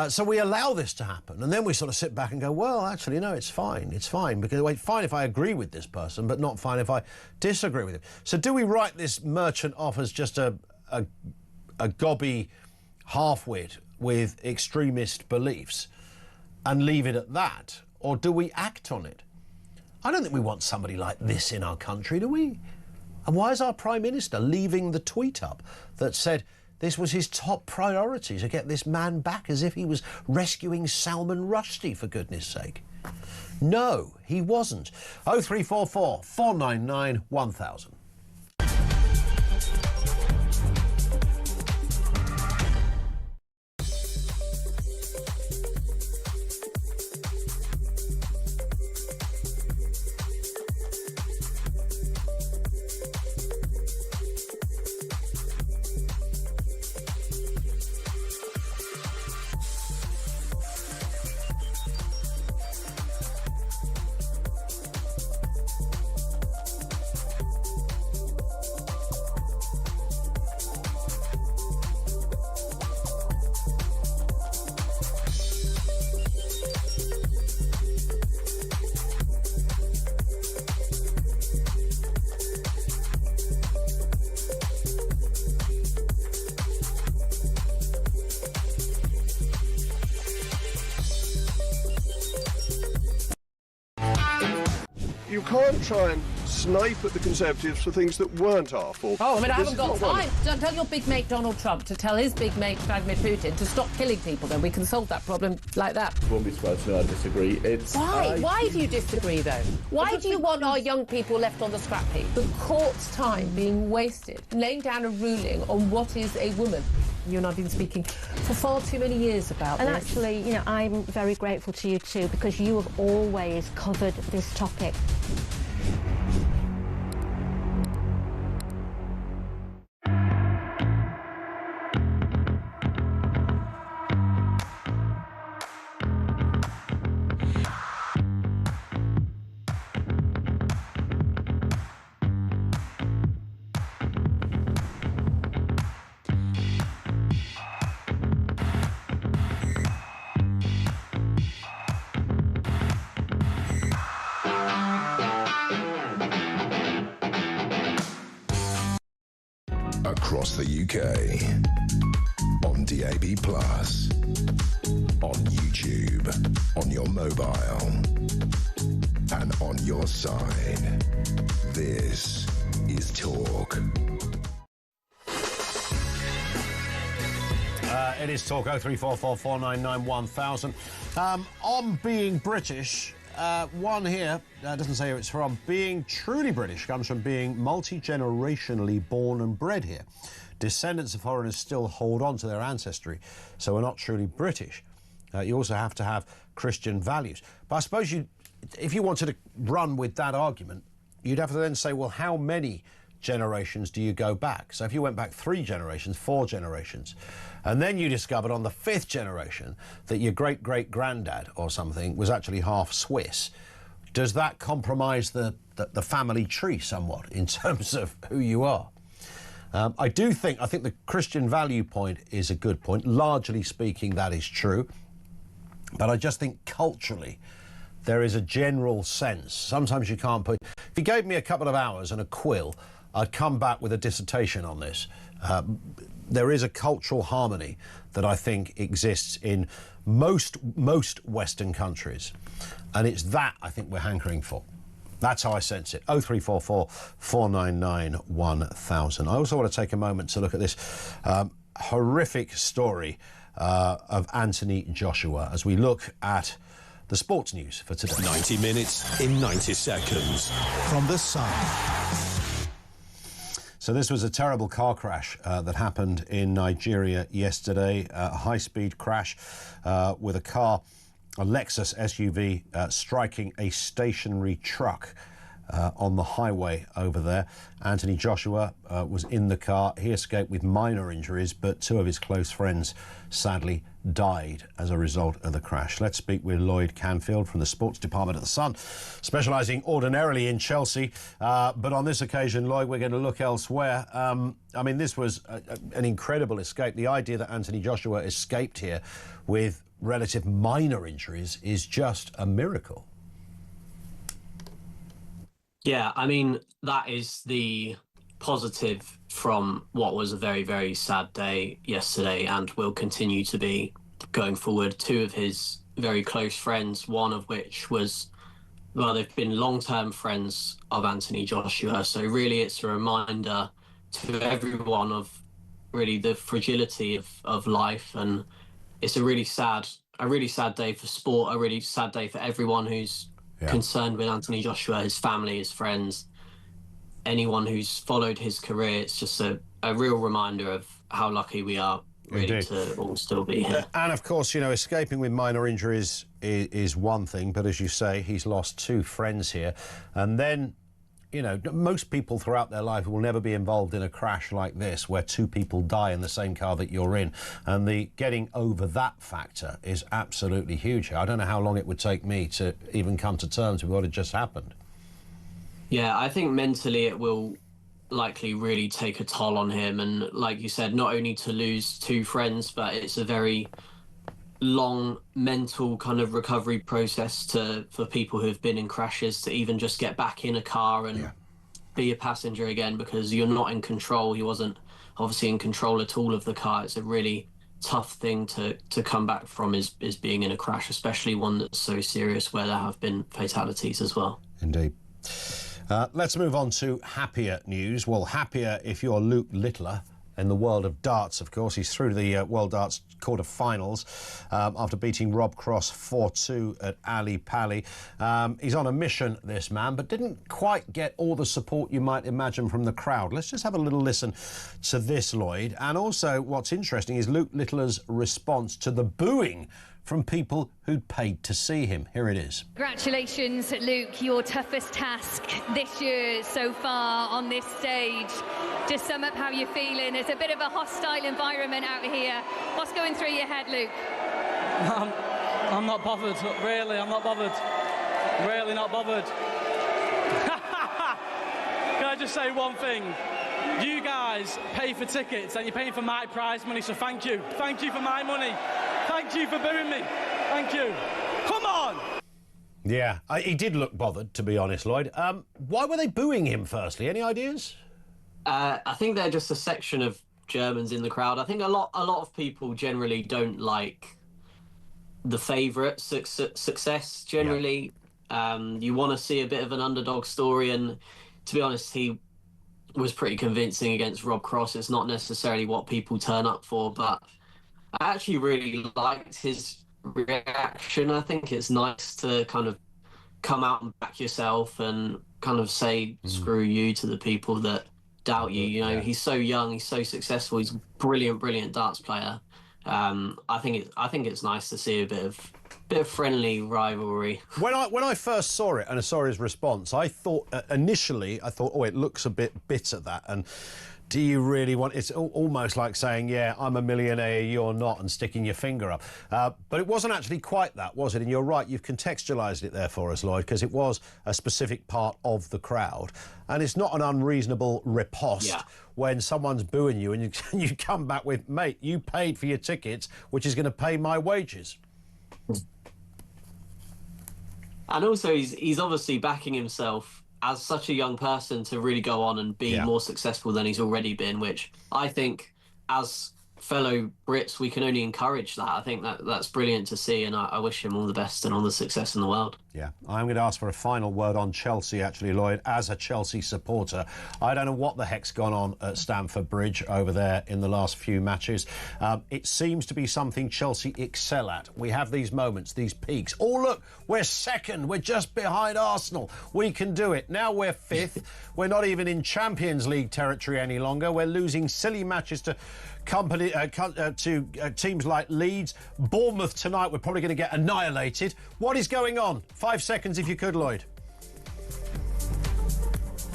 So we allow this to happen, and then we sort of sit back and go, well, actually, no, it's fine, because it's fine if I agree with this person, but not fine if I disagree with him. So do we write this merchant off as just a gobby half-wit with extremist beliefs and leave it at that? Or do we act on it? I don't think we want somebody like this in our country, do we? And why is our Prime Minister leaving the tweet up that said this was his top priority, to get this man back, as if he was rescuing Salman Rushdie, for goodness sake? No, he wasn't. 0344 499 1000. You can't try and snipe at the Conservatives for things that weren't our fault. Oh, I mean, I This haven't is got not one. time. Don't tell your big mate Donald Trump to tell his big mate Vladimir Putin to stop killing people. Then we can solve that problem like that. Won't be surprised to know I disagree. Why? Why do you disagree, though? Why do you want our young people left on the scrap heap? The court's time being wasted laying down a ruling on what is a woman. You and I have been speaking for far too many years about And this. actually, you know, I'm very grateful to you too, because you have always covered this topic. Across the UK, on DAB+, on YouTube, on your mobile, and on your side. This is Talk. It is Talk 0344 499 1000. On being British, one here doesn't say who it's from. Being truly British comes from being multi-generationally born and bred here. Descendants of foreigners still hold on to their ancestry, so we're not truly British. You also have to have Christian values. But I suppose if you wanted to run with that argument, you'd have to then say, well, how many generations do you go back? So if you went back 3 generations, 4 generations, and then you discovered on the 5th generation that your great-great-granddad or something was actually half Swiss, does that compromise the family tree somewhat in terms of who you are? I think the Christian value point is a good point. Largely speaking, that is true. But I just think culturally, there is a general sense. Sometimes you can't put... If you gave me a couple of hours and a quill, I'd come back with a dissertation on this. There is a cultural harmony that I think exists in most Western countries. And it's that I think we're hankering for. That's how I sense it. 0344 499 1000. I also want to take a moment to look at this horrific story of Anthony Joshua as we look at the sports news for today. 90 minutes in 90 seconds from The Sun. So this was a terrible car crash that happened in Nigeria yesterday. A high-speed crash with a car, a Lexus SUV, striking a stationary truck on the highway over there. Anthony Joshua was in the car. He escaped with minor injuries, but 2 of his close friends sadly died as a result of the crash. Let's speak with Lloyd Canfield from the sports department at The Sun, specialising ordinarily in Chelsea. But on this occasion, Lloyd, we're going to look elsewhere. I mean, this was an incredible escape. The idea that Anthony Joshua escaped here with relative minor injuries is just a miracle. Yeah, I mean, that is the positive from what was a very, very sad day yesterday and will continue to be going forward. 2 of his very close friends, one of which was, well, they've been long-term friends of Anthony Joshua. So really it's a reminder to everyone of really the fragility of life. And it's a really sad day for sport, a really sad day for everyone who's concerned with Anthony Joshua, his family, his friends, anyone who's followed his career. It's just a real reminder of how lucky we are really to all still be here. And of course, you know, escaping with minor injuries is one thing, but as you say, he's lost 2 friends here. And then, you know, most people throughout their life will never be involved in a crash like this where 2 people die in the same car that you're in. And the getting over that factor is absolutely huge. I don't know how long it would take me to even come to terms with what had just happened. Yeah, I think mentally it will likely really take a toll on him. And like you said, not only to lose 2 friends, but it's a very long mental kind of recovery process for people who have been in crashes to even just get back in a car and be a passenger again, because you're not in control. He wasn't obviously in control at all of the car. It's a really tough thing to come back from is being in a crash, especially one that's so serious where there have been fatalities as well. Indeed. Let's move on to happier news. Well, happier if you're Luke Littler in the world of darts, of course. He's through to the World Darts quarter-finals after beating Rob Cross 4-2 at Ali Pali. He's on a mission, this man, but didn't quite get all the support you might imagine from the crowd. Let's just have a little listen to this, Lloyd. And also, what's interesting is Luke Littler's response to the booing from people who'd paid to see him. Here it is. Congratulations, Luke, your toughest task this year so far on this stage. Just sum up how you're feeling. It's a bit of a hostile environment out here. What's going through your head, Luke? I'm not bothered, really, I'm not bothered. Really not bothered. Can I just say one thing? You guys pay for tickets and you're paying for my prize money, so thank you. Thank you for my money. Thank you for booing me. Thank you. Come on! Yeah, he did look bothered, to be honest, Lloyd. Why were they booing him, firstly? Any ideas? I think they're just a section of Germans in the crowd. I think a lot of people generally don't like the favourite success, generally. Yeah. You want to see a bit of an underdog story, and to be honest, he was pretty convincing against Rob Cross. It's not necessarily what people turn up for, but I actually really liked his reaction. I think it's nice to kind of come out and back yourself and kind of say screw you to the people that doubt you. You know, he's so young, he's so successful, he's a brilliant darts player. I think it's nice to see a bit of friendly rivalry. When I first saw it and I saw his response, I thought initially, oh, it looks a bit bitter, that. And do you really want... It's almost like saying, yeah, I'm a millionaire, you're not, and sticking your finger up. But it wasn't actually quite that, was it? And you're right, you've contextualised it there for us, Lloyd, because it was a specific part of the crowd. And it's not an unreasonable riposte when someone's booing you and you come back with, mate, you paid for your tickets, which is going to pay my wages. And also, he's obviously backing himself as such a young person to really go on and be more successful than he's already been, which I think, as fellow Brits, we can only encourage that. I think that's brilliant to see, and I wish him all the best and all the success in the world. Yeah, I'm going to ask for a final word on Chelsea, actually, Lloyd, as a Chelsea supporter. I don't know what the heck's gone on at Stamford Bridge over there in the last few matches. It seems to be something Chelsea excel at. We have these moments, these peaks. Oh, look, we're second. We're just behind Arsenal. We can do it. Now we're fifth. We're not even in Champions League territory any longer. We're losing silly matches to teams like Leeds. Bournemouth tonight, we're probably going to get annihilated. What is going on? 5 seconds if you could, Lloyd.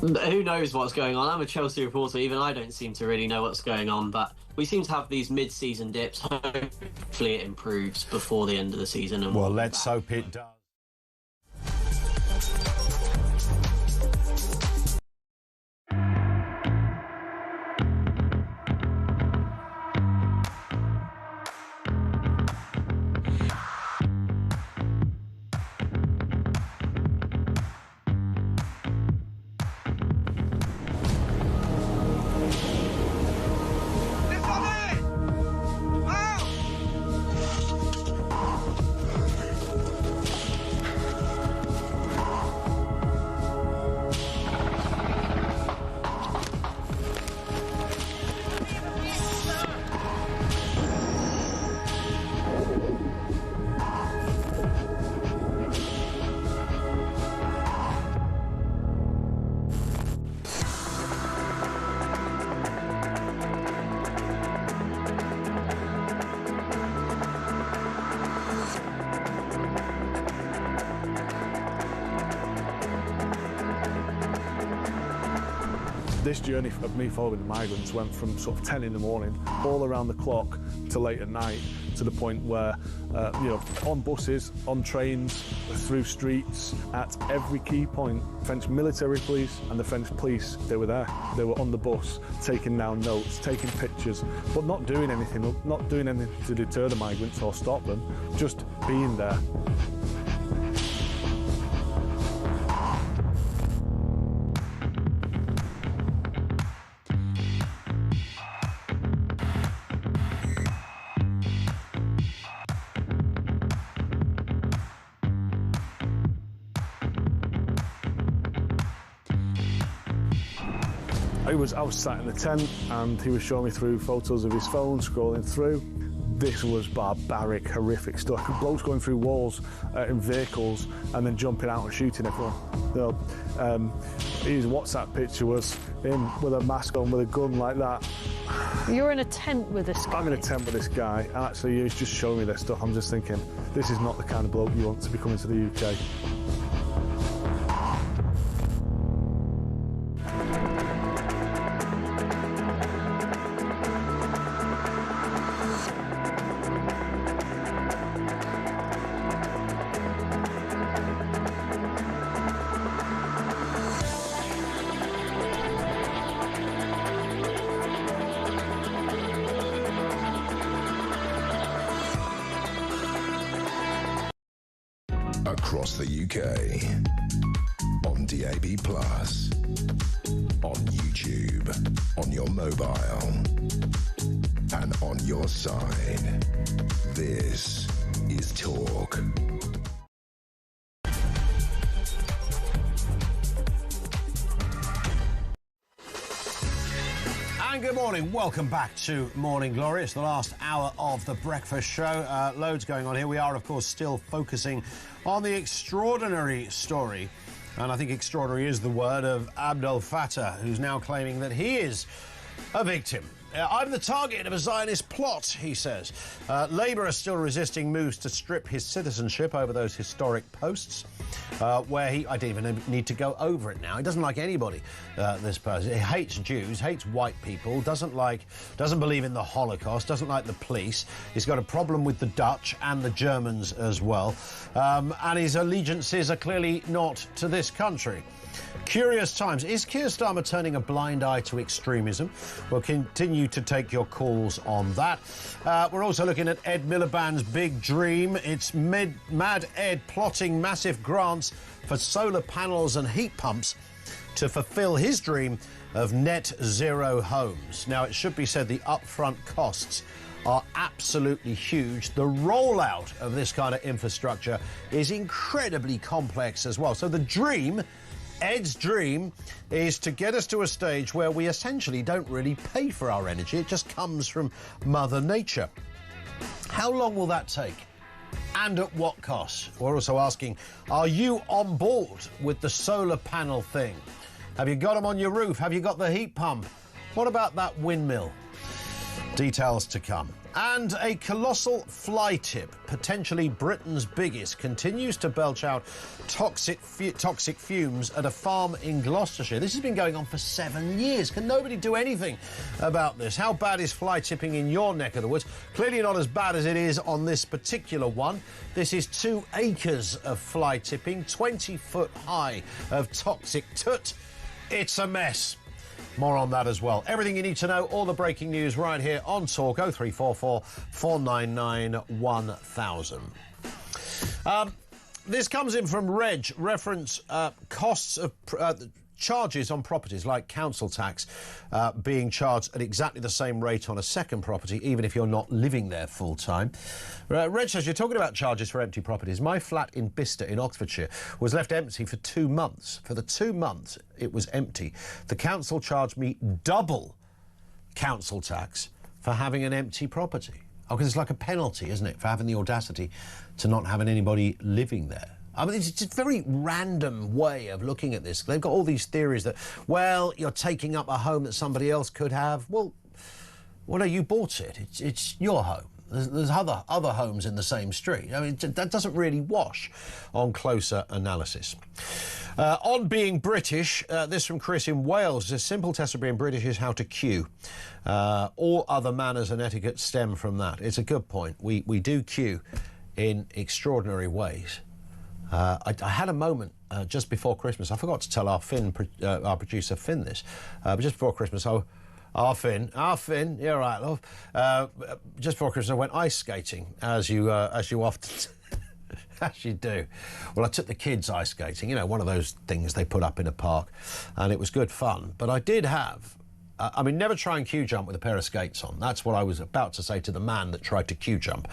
Who knows what's going on? I'm a Chelsea reporter. Even I don't seem to really know what's going on, but we seem to have these mid-season dips. Hopefully it improves before the end of the season. And well, let's hope it does. This journey of me following the migrants went from sort of 10 in the morning, all around the clock, to late at night, to the point where, you know, on buses, on trains, through streets, at every key point, French military police and the French police, they were there. They were on the bus, taking down notes, taking pictures, but not doing anything to deter the migrants or stop them, just being there. I was sat in the tent and he was showing me through photos of his phone, scrolling through. This was barbaric, horrific stuff. Blokes going through walls in vehicles and then jumping out and shooting everyone. His WhatsApp picture was him with a mask on, with a gun like that. You're in a tent with this guy? I'm in a tent with this guy, and actually he's just showing me this stuff. I'm just thinking, this is not the kind of bloke you want to be coming to the UK. Across the UK, on DAB+, on YouTube, on your mobile, and on your side. This is Talk. And good morning. Welcome back to Morning Glory. It's the last hour of the breakfast show. Loads going on here. We are, of course, still focusing on the extraordinary story, and I think extraordinary is the word, of Abdel Fattah, who's now claiming that he is a victim. I'm the target of a Zionist plot, he says. Labour are still resisting moves to strip his citizenship over those historic posts, where I don't even need to go over it now. He doesn't like anybody, this person. He hates Jews, hates white people, doesn't believe in the Holocaust, doesn't like the police. He's got a problem with the Dutch and the Germans as well. And his allegiances are clearly not to this country. Curious times. Is Keir Starmer turning a blind eye to extremism? We'll continue to take your calls on that. We're also looking at Ed Miliband's big dream. It's Mad Ed plotting massive grants for solar panels and heat pumps to fulfil his dream of net zero homes. Now, it should be said the upfront costs are absolutely huge. The rollout of this kind of infrastructure is incredibly complex as well. So the dream, Ed's dream, is to get us to a stage where we essentially don't really pay for our energy. It just comes from Mother Nature. How long will that take? And at what cost? We're also asking, are you on board with the solar panel thing? Have you got them on your roof? Have you got the heat pump? What about that windmill? Details to come. And a colossal fly tip, potentially Britain's biggest, continues to belch out toxic fumes at a farm in Gloucestershire. This has been going on for 7 years. Can nobody do anything about this? How bad is fly tipping in your neck of the woods? Clearly not as bad as it is on this particular one. This is 2 acres of fly tipping, 20 foot high of toxic toot. It's a mess. More on that as well. Everything you need to know, all the breaking news right here on Talk. 0344 499 1000. This comes in from Reg. Reference costs of charges on properties like council tax being charged at exactly the same rate on a second property, even if you're not living there full time. Reg says, you're talking about charges for empty properties. My flat in Bicester in Oxfordshire was left empty for 2 months. For the 2 months it was empty, the council charged me double council tax for having an empty property. Oh, because it's like a penalty, isn't it, for having the audacity to not having anybody living there. I mean, it's a very random way of looking at this. They've got all these theories that, well, you're taking up a home that somebody else could have. Well, no, you bought it. It's your home. There's other homes in the same street. I mean, that doesn't really wash on closer analysis. On being British, this from Chris in Wales. A simple test of being British is how to queue. All other manners and etiquette stem from that. It's a good point. We do queue in extraordinary ways. I had a moment just before Christmas. I forgot to tell our producer Finn this, but just before Christmas, our Finn, you're right, love. Just before Christmas, I went ice skating, as you often as you do. Well, I took the kids ice skating, you know, one of those things they put up in a park, and it was good fun. But I did have I mean, never try and queue jump with a pair of skates on. That's what I was about to say to the man that tried to queue jump.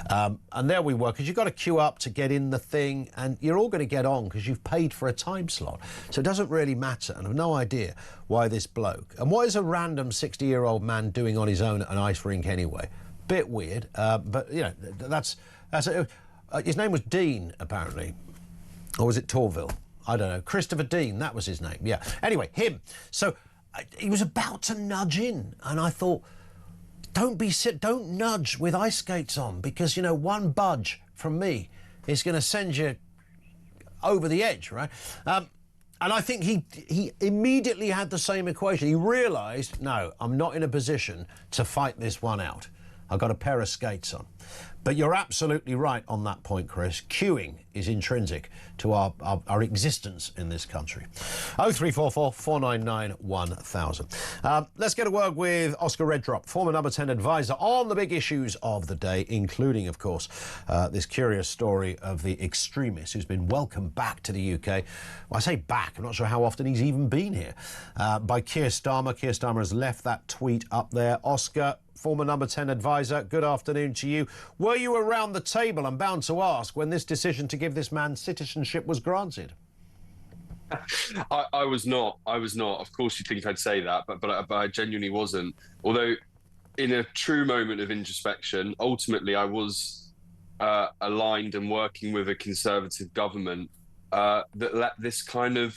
And there we were, because you've got to queue up to get in the thing, and you're all going to get on because you've paid for a time slot. So it doesn't really matter, and I've no idea why this bloke. And what is a random 60-year-old man doing on his own at an ice rink anyway? Bit weird, but, you know, his name was Dean, apparently. Or was it Torville? I don't know. Christopher Dean, that was his name, yeah. Anyway, him. So he was about to nudge in, and I thought, don't nudge with ice skates on, because, you know, one budge from me is going to send you over the edge, right? And I think he immediately had the same equation. He realised, no, I'm not in a position to fight this one out. I've got a pair of skates on. But you're absolutely right on that point, Chris. Queuing is intrinsic to our existence in this country. 0344 499 1000. Let's get a word with Oscar Reddrop, former number 10 advisor on the big issues of the day, including, of course, this curious story of the extremist who's been welcomed back to the UK. Well, I say back, I'm not sure how often he's even been here, by Keir Starmer. Keir Starmer has left that tweet up there. Oscar, former number 10 advisor, good afternoon to you. Were you around the table, I'm bound to ask, when this decision to give this man citizenship was granted? I was not. Of course, you'd think I'd say that, but I genuinely wasn't. Although, in a true moment of introspection, ultimately I was aligned and working with a Conservative government that let this kind of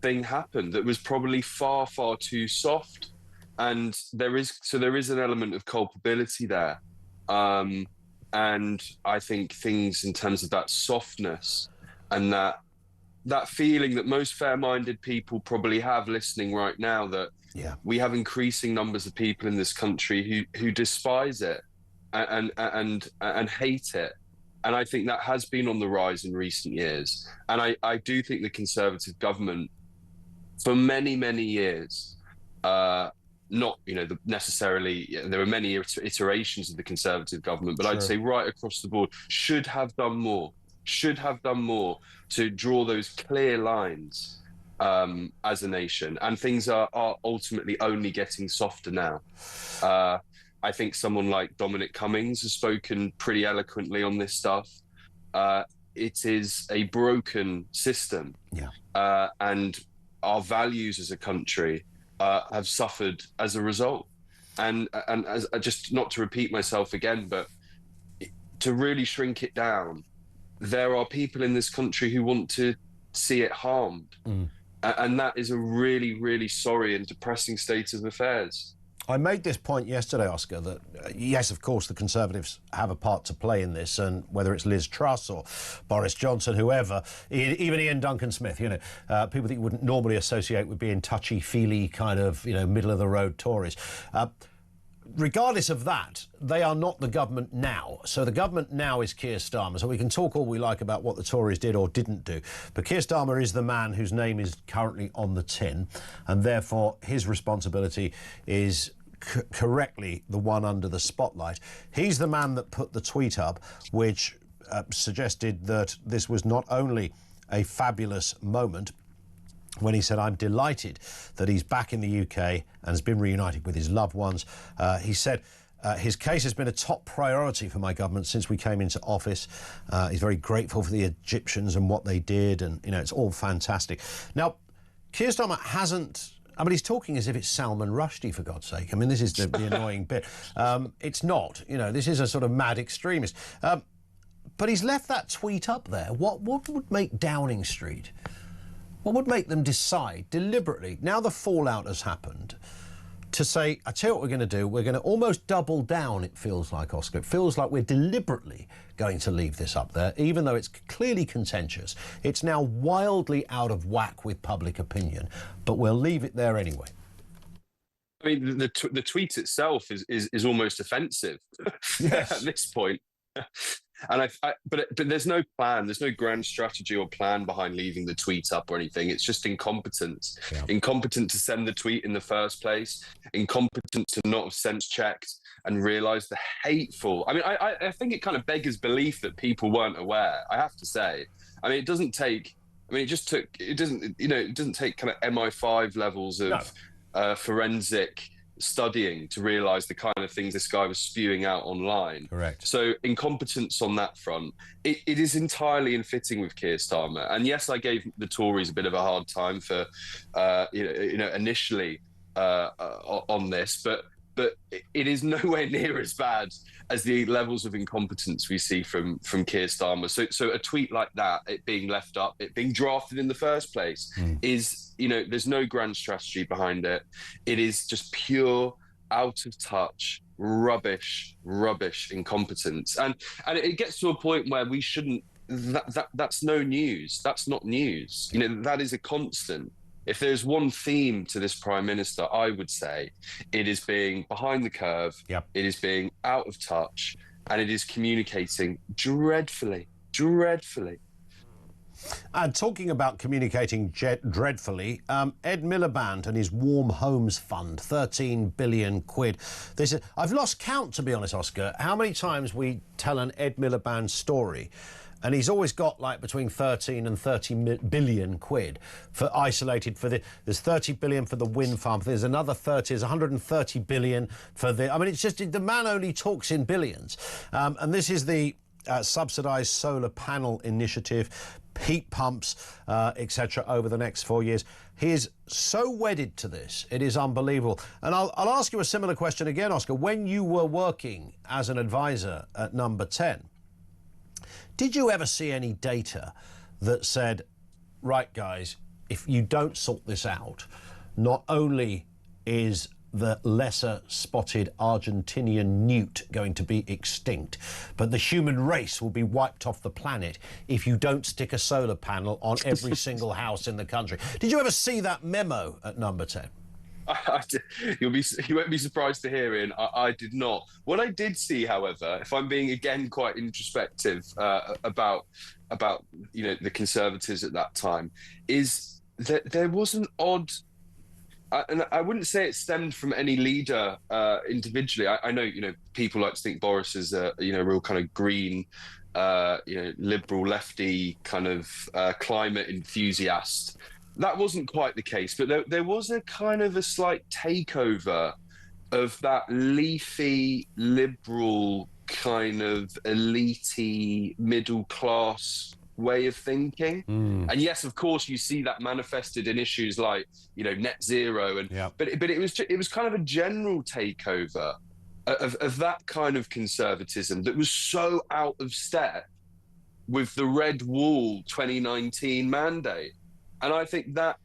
thing happen, that was probably far, far too soft. And there is an element of culpability there. And I think things in terms of that softness and that feeling that most fair-minded people probably have listening right now, that we have increasing numbers of people in this country who despise it and hate it. And I think that has been on the rise in recent years. And I do think the Conservative government, for many, many years, not, you know, necessarily, there were many iterations of the Conservative government, but I'd say right across the board, should have done more to draw those clear lines as a nation. And things are ultimately only getting softer now. I think someone like Dominic Cummings has spoken pretty eloquently on this stuff. It is a broken system. And our values as a country have suffered as a result, and as just not to repeat myself again, but to really shrink it down, there are people in this country who want to see it harmed, and that is a really, really sorry and depressing state of affairs. I made this point yesterday, Oscar, that yes, of course, the Conservatives have a part to play in this, and whether it's Liz Truss or Boris Johnson, whoever, even Ian Duncan Smith, you know, people that you wouldn't normally associate with being touchy-feely kind of, you know, middle-of-the-road Tories. Regardless of that, they are not the government now. So the government now is Keir Starmer. So we can talk all we like about what the Tories did or didn't do. But Keir Starmer is the man whose name is currently on the tin, and therefore his responsibility is correctly the one under the spotlight. He's the man that put the tweet up, which suggested that this was not only a fabulous moment, when he said, I'm delighted that he's back in the UK and has been reunited with his loved ones. He said, his case has been a top priority for my government since we came into office. He's very grateful for the Egyptians and what they did, and, you know, it's all fantastic. Now, Keir Starmer hasn't... I mean, he's talking as if it's Salman Rushdie, for God's sake. I mean, this is the annoying bit. It's not. You know, this is a sort of mad extremist. But he's left that tweet up there. What would make Downing Street... What would make them decide deliberately, now the fallout has happened, to say, I tell you what we're going to do, we're going to almost double down, it feels like, Oscar. It feels like we're deliberately going to leave this up there, even though it's clearly contentious. It's now wildly out of whack with public opinion, but we'll leave it there anyway. I mean, the tweet itself is almost offensive at this point. And but there's no plan, there's no grand strategy or plan behind leaving the tweet up or anything. It's just incompetence. Incompetent to send the tweet in the first place, incompetent to not have sense checked and realised the hateful... I mean, I think it kind of beggars belief that people weren't aware, I have to say. I mean, it doesn't take... I mean, it doesn't take kind of MI5 levels of forensic studying to realise the kind of things this guy was spewing out online. Correct. So incompetence on that front, it is entirely in fitting with Keir Starmer. And yes, I gave the Tories a bit of a hard time for, initially on this, but it is nowhere near as bad as the levels of incompetence we see from Keir Starmer. So a tweet like that, it being left up, it being drafted in the first place, is, there's no grand strategy behind it. It is just pure, out of touch, rubbish incompetence. And it gets to a point where we shouldn't, that's no news. That's not news. That is a constant. If there's one theme to this Prime Minister, I would say it is being behind the curve, it is being out of touch, and it is communicating dreadfully. And talking about communicating dreadfully, Ed Miliband and his Warm Homes Fund, 13 billion quid. I've lost count, to be honest, Oscar, how many times we tell an Ed Miliband story. And he's always got between 13 and 30 billion quid isolated for there's 30 billion for the wind farm. There's another 130 billion for it's just, the man only talks in billions. And this is the subsidised solar panel initiative, heat pumps, etc. over the next 4 years. He is so wedded to this. It is unbelievable. And I'll ask you a similar question again, Oscar. When you were working as an advisor at Number 10, did you ever see any data that said, right, guys, if you don't sort this out, not only is the lesser spotted Argentinian newt going to be extinct, but the human race will be wiped off the planet if you don't stick a solar panel on every single house in the country? Did you ever see that memo at Number 10? You won't be surprised to hear, Ian, I did not. What I did see, however, if I'm being again quite introspective about the Conservatives at that time, is that there was an odd, and I wouldn't say it stemmed from any leader individually. I know people like to think Boris is a real kind of green, liberal lefty kind of climate enthusiast. That wasn't quite the case, but there was a kind of a slight takeover of that leafy, liberal, kind of elite-y, middle-class way of thinking. And yes, of course, you see that manifested in issues like, net zero, but it was kind of a general takeover of that kind of conservatism that was so out of step with the Red Wall 2019 mandate. And I think that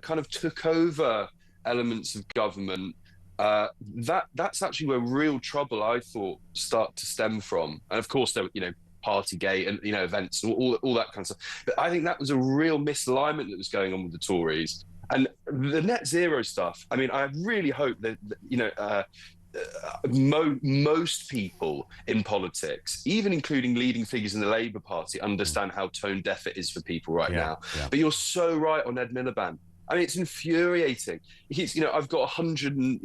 kind of took over elements of government. That's actually where real trouble, I thought, start to stem from. And of course, there were, Partygate and events and all that kind of stuff. But I think that was a real misalignment that was going on with the Tories. And the net zero stuff. I mean, I really hope that most people in politics, even including leading figures in the Labour Party, understand how tone deaf it is for people right now. Yeah. But you're so right on Ed Miliband. I mean, it's infuriating. I've got 13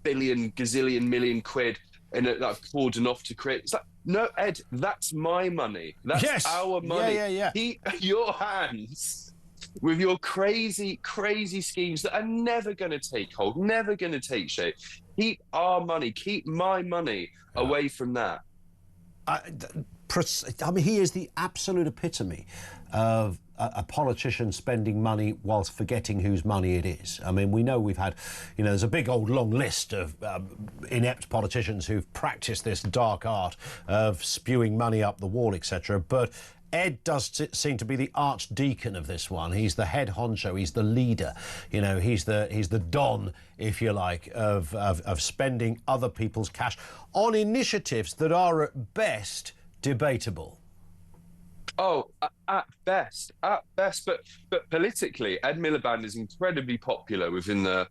billion gazillion million quid that I've poured enough to create. It's like, no, Ed, that's my money. That's our money. Yeah. Keep your hands with your crazy schemes that are never going to take hold, never going to take shape. Keep our money, keep my money away from that. I mean, he is the absolute epitome of a politician spending money whilst forgetting whose money it is. I mean, we know we've had, there's a big old long list of inept politicians who've practiced this dark art of spewing money up the wall, etc. But Ed does seem to be the archdeacon of this one. He's the head honcho. He's the leader. He's the don, if you like, of spending other people's cash on initiatives that are at best debatable. Oh, at best. But politically, Ed Miliband is incredibly popular within the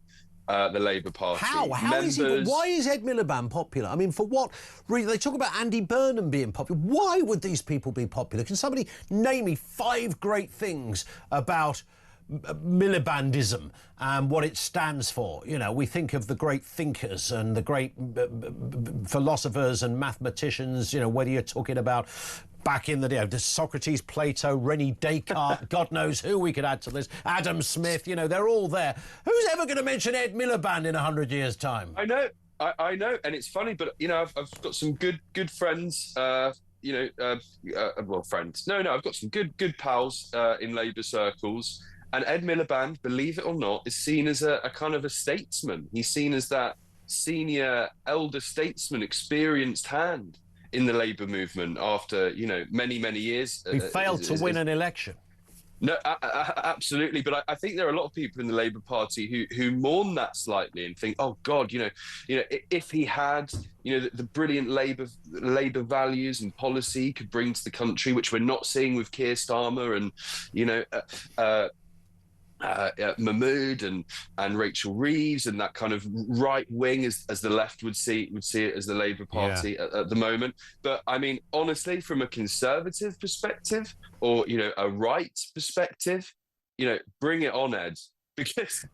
Labour Party. How is he? Why is Ed Miliband popular? I mean, for what reason? They talk about Andy Burnham being popular. Why would these people be popular? Can somebody name me 5 great things about Milibandism and what it stands for? We think of the great thinkers and the great philosophers and mathematicians, whether you're talking about back in the day. There's Socrates, Plato, René Descartes, God knows who we could add to this. Adam Smith, you know, they're all there. Who's ever going to mention Ed Miliband in 100 years' time? I know, and it's funny, but you know, I've got some good friends. Well, friends. No, I've got some good pals in Labour circles. And Ed Miliband, believe it or not, is seen as a kind of a statesman. He's seen as that senior elder statesman, experienced hand in the Labour movement after, you know, many years. He failed to win an election. No, absolutely. But I think there are a lot of people in the Labour Party who mourn that slightly and think, oh God, you know, if he had, you know, the brilliant Labour values and policy he could bring to the country, which we're not seeing with Keir Starmer and, you know, Mahmood and Rachel Reeves and that kind of right wing, as the left would see it as the Labour Party at the moment. But I mean, honestly, from a conservative perspective or, you know, a right perspective, you know, bring it on, Ed, because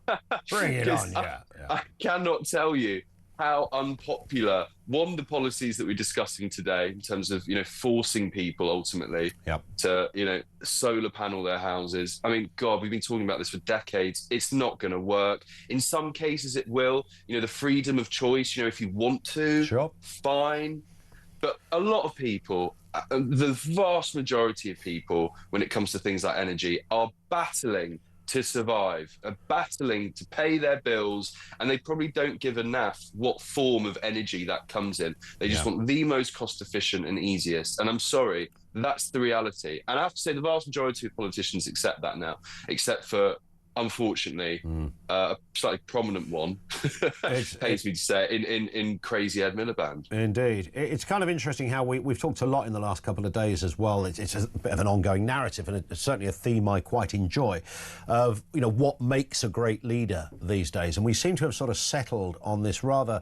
bring it on. I cannot tell you how unpopular the policies that we're discussing today in terms of, you know, forcing people ultimately to, you know, solar panel their houses. I mean, God, we've been talking about this for decades. It's not going to work. In some cases it will, you know, the freedom of choice, you know, if you want to, fine. But a lot of people, the vast majority of people, when it comes to things like energy, are battling to survive, are battling to pay their bills, and they probably don't give a naff what form of energy that comes in. They just want the most cost efficient and easiest. And I'm sorry, that's the reality. And I have to say the vast majority of politicians accept that now, except for, unfortunately, a slightly prominent one, pains me to say, in crazy Ed Miliband. Indeed. It's kind of interesting how we've talked a lot in the last couple of days as well. It's a bit of an ongoing narrative, and it's certainly a theme I quite enjoy, of, you know, what makes a great leader these days. And we seem to have sort of settled on this rather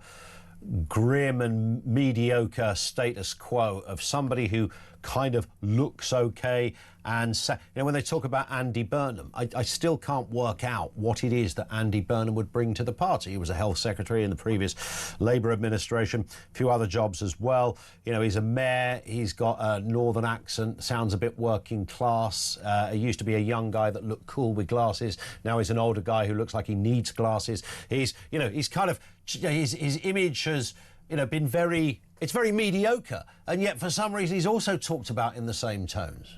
grim and mediocre status quo of somebody who kind of looks okay. And, you know, when they talk about Andy Burnham, I still can't work out what it is that Andy Burnham would bring to the party. He was a health secretary in the previous Labour administration, a few other jobs as well. You know, he's a mayor, he's got a northern accent, sounds a bit working class. He used to be a young guy that looked cool with glasses. Now he's an older guy who looks like he needs glasses. He's, you know, he's kind of, his image has, you know, been very mediocre. And yet for some reason he's also talked about in the same tones.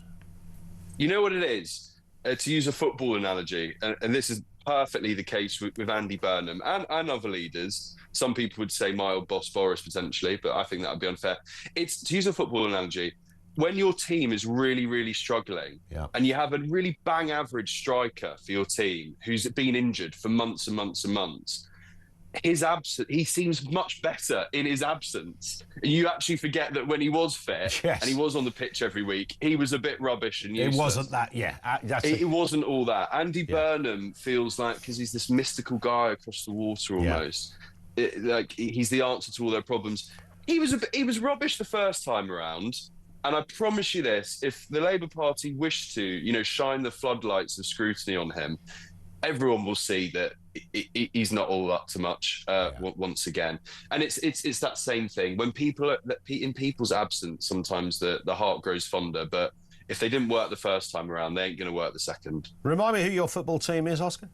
You know what it is? To use a football analogy, and this is perfectly the case with Andy Burnham and other leaders. Some people would say my old boss Boris potentially, but I think that would be unfair. It's, to use a football analogy, when your team is really struggling and you have a really bang average striker for your team who's been injured for months and months and months, he seems much better in his absence. You actually forget that when he was fit and he was on the pitch every week, he was a bit rubbish and useless. It wasn't that, it wasn't all that. Andy Burnham feels like, because he's this mystical guy across the water almost, like he's the answer to all their problems. He was rubbish the first time around. And I promise you this, if the Labour Party wished to, you know, shine the floodlights of scrutiny on him, everyone will see that he's not all up to much once again. And it's that same thing. When people are in people's absence, sometimes the heart grows fonder. But if they didn't work the first time around, they ain't going to work the second. Remind me who your football team is, Oscar?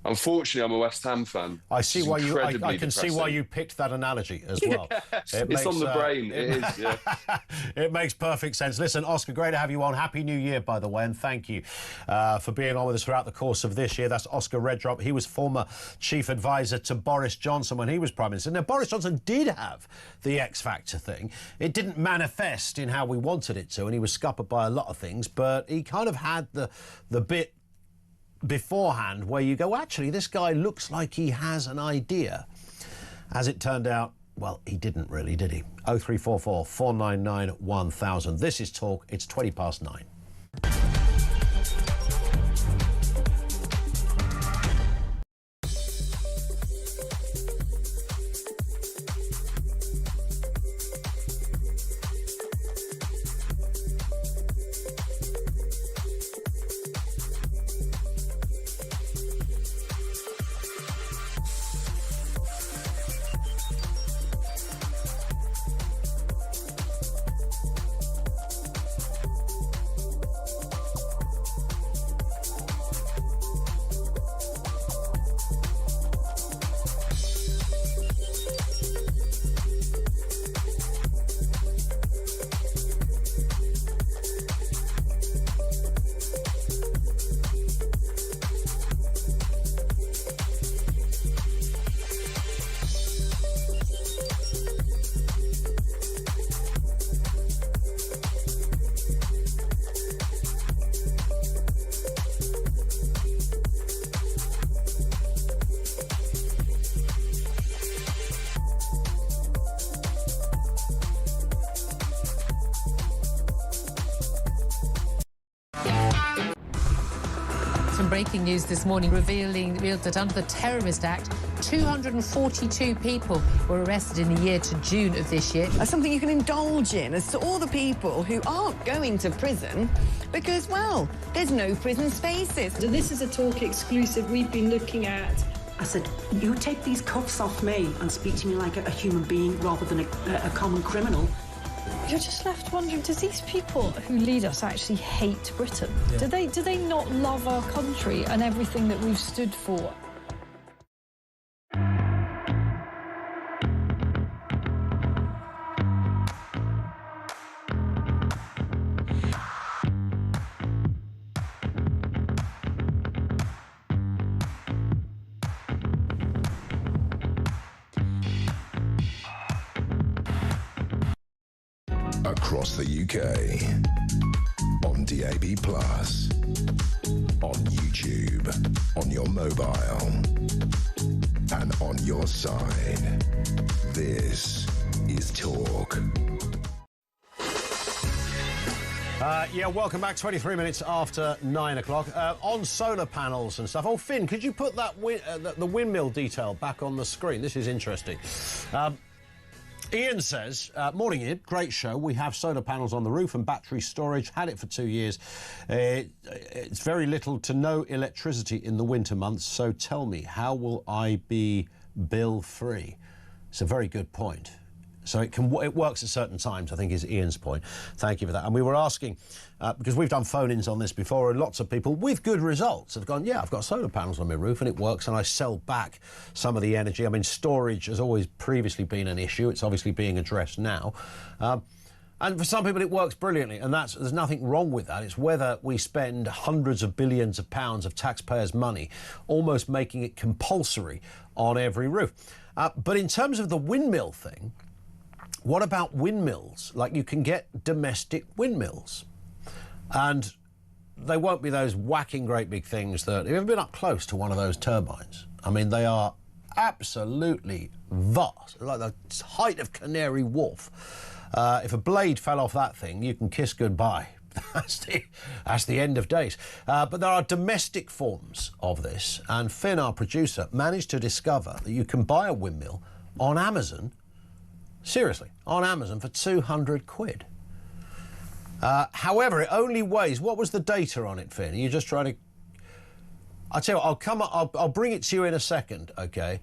Unfortunately, I'm a West Ham fan. I see why I can see why you picked that analogy as well. It's on the brain. It is. Yeah. It makes perfect sense. Listen, Oscar, great to have you on. Happy New Year, by the way, and thank you for being on with us throughout the course of this year. That's Oscar Redrop. He was former chief advisor to Boris Johnson when he was Prime Minister. Now, Boris Johnson did have the X Factor thing. It didn't manifest in how we wanted it to, and he was scuppered by a lot of things, but he kind of had the bit beforehand where you go, actually, this guy looks like he has an idea. As it turned out, well, he didn't really, did he? 0344 499 1000. This is Talk. It's 9:20. Some breaking news this morning revealed that under the Terrorist Act, 242 people were arrested in the year to June of this year. Something you can indulge in as to all the people who aren't going to prison because, well, there's no prison spaces. So this is a talk exclusive we've been looking at. I said, you take these cuffs off me and speak to me like a human being rather than a common criminal. You're just left wondering, do these people who lead us actually hate Britain? Yeah. Do they not love our country and everything that we've stood for? Across the UK, on DAB+, on YouTube, on your mobile, and on your side. This is Talk. Yeah, welcome back. 23 minutes after 9 o'clock. On solar panels and stuff. Oh, Finn, could you put that the windmill detail back on the screen? This is interesting. Ian says, morning Ian, great show. We have solar panels on the roof and battery storage. Had it for 2 years. It's very little to no electricity in the winter months. So tell me, how will I be bill free? It's a very good point. So it works at certain times, I think, is Ian's point. Thank you for that. And we were asking, because we've done phone-ins on this before, and lots of people with good results have gone, yeah, I've got solar panels on my roof and it works, and I sell back some of the energy. I mean, storage has always previously been an issue. It's obviously being addressed now. And for some people it works brilliantly, and there's nothing wrong with that. It's whether we spend hundreds of billions of pounds of taxpayers' money almost making it compulsory on every roof. But in terms of the windmill thing, what about windmills? Like, you can get domestic windmills, and they won't be those whacking great big things that... Have you ever been up close to one of those turbines? I mean, they are absolutely vast, like the height of Canary Wharf. If a blade fell off that thing, you can kiss goodbye. That's the end of days. But there are domestic forms of this, and Finn, our producer, managed to discover that you can buy a windmill on Amazon. Seriously, on Amazon for 200 quid. However, it only weighs... What was the data on it, Finn? Are you just trying to... I'll tell you what, I'll bring it to you in a second, OK?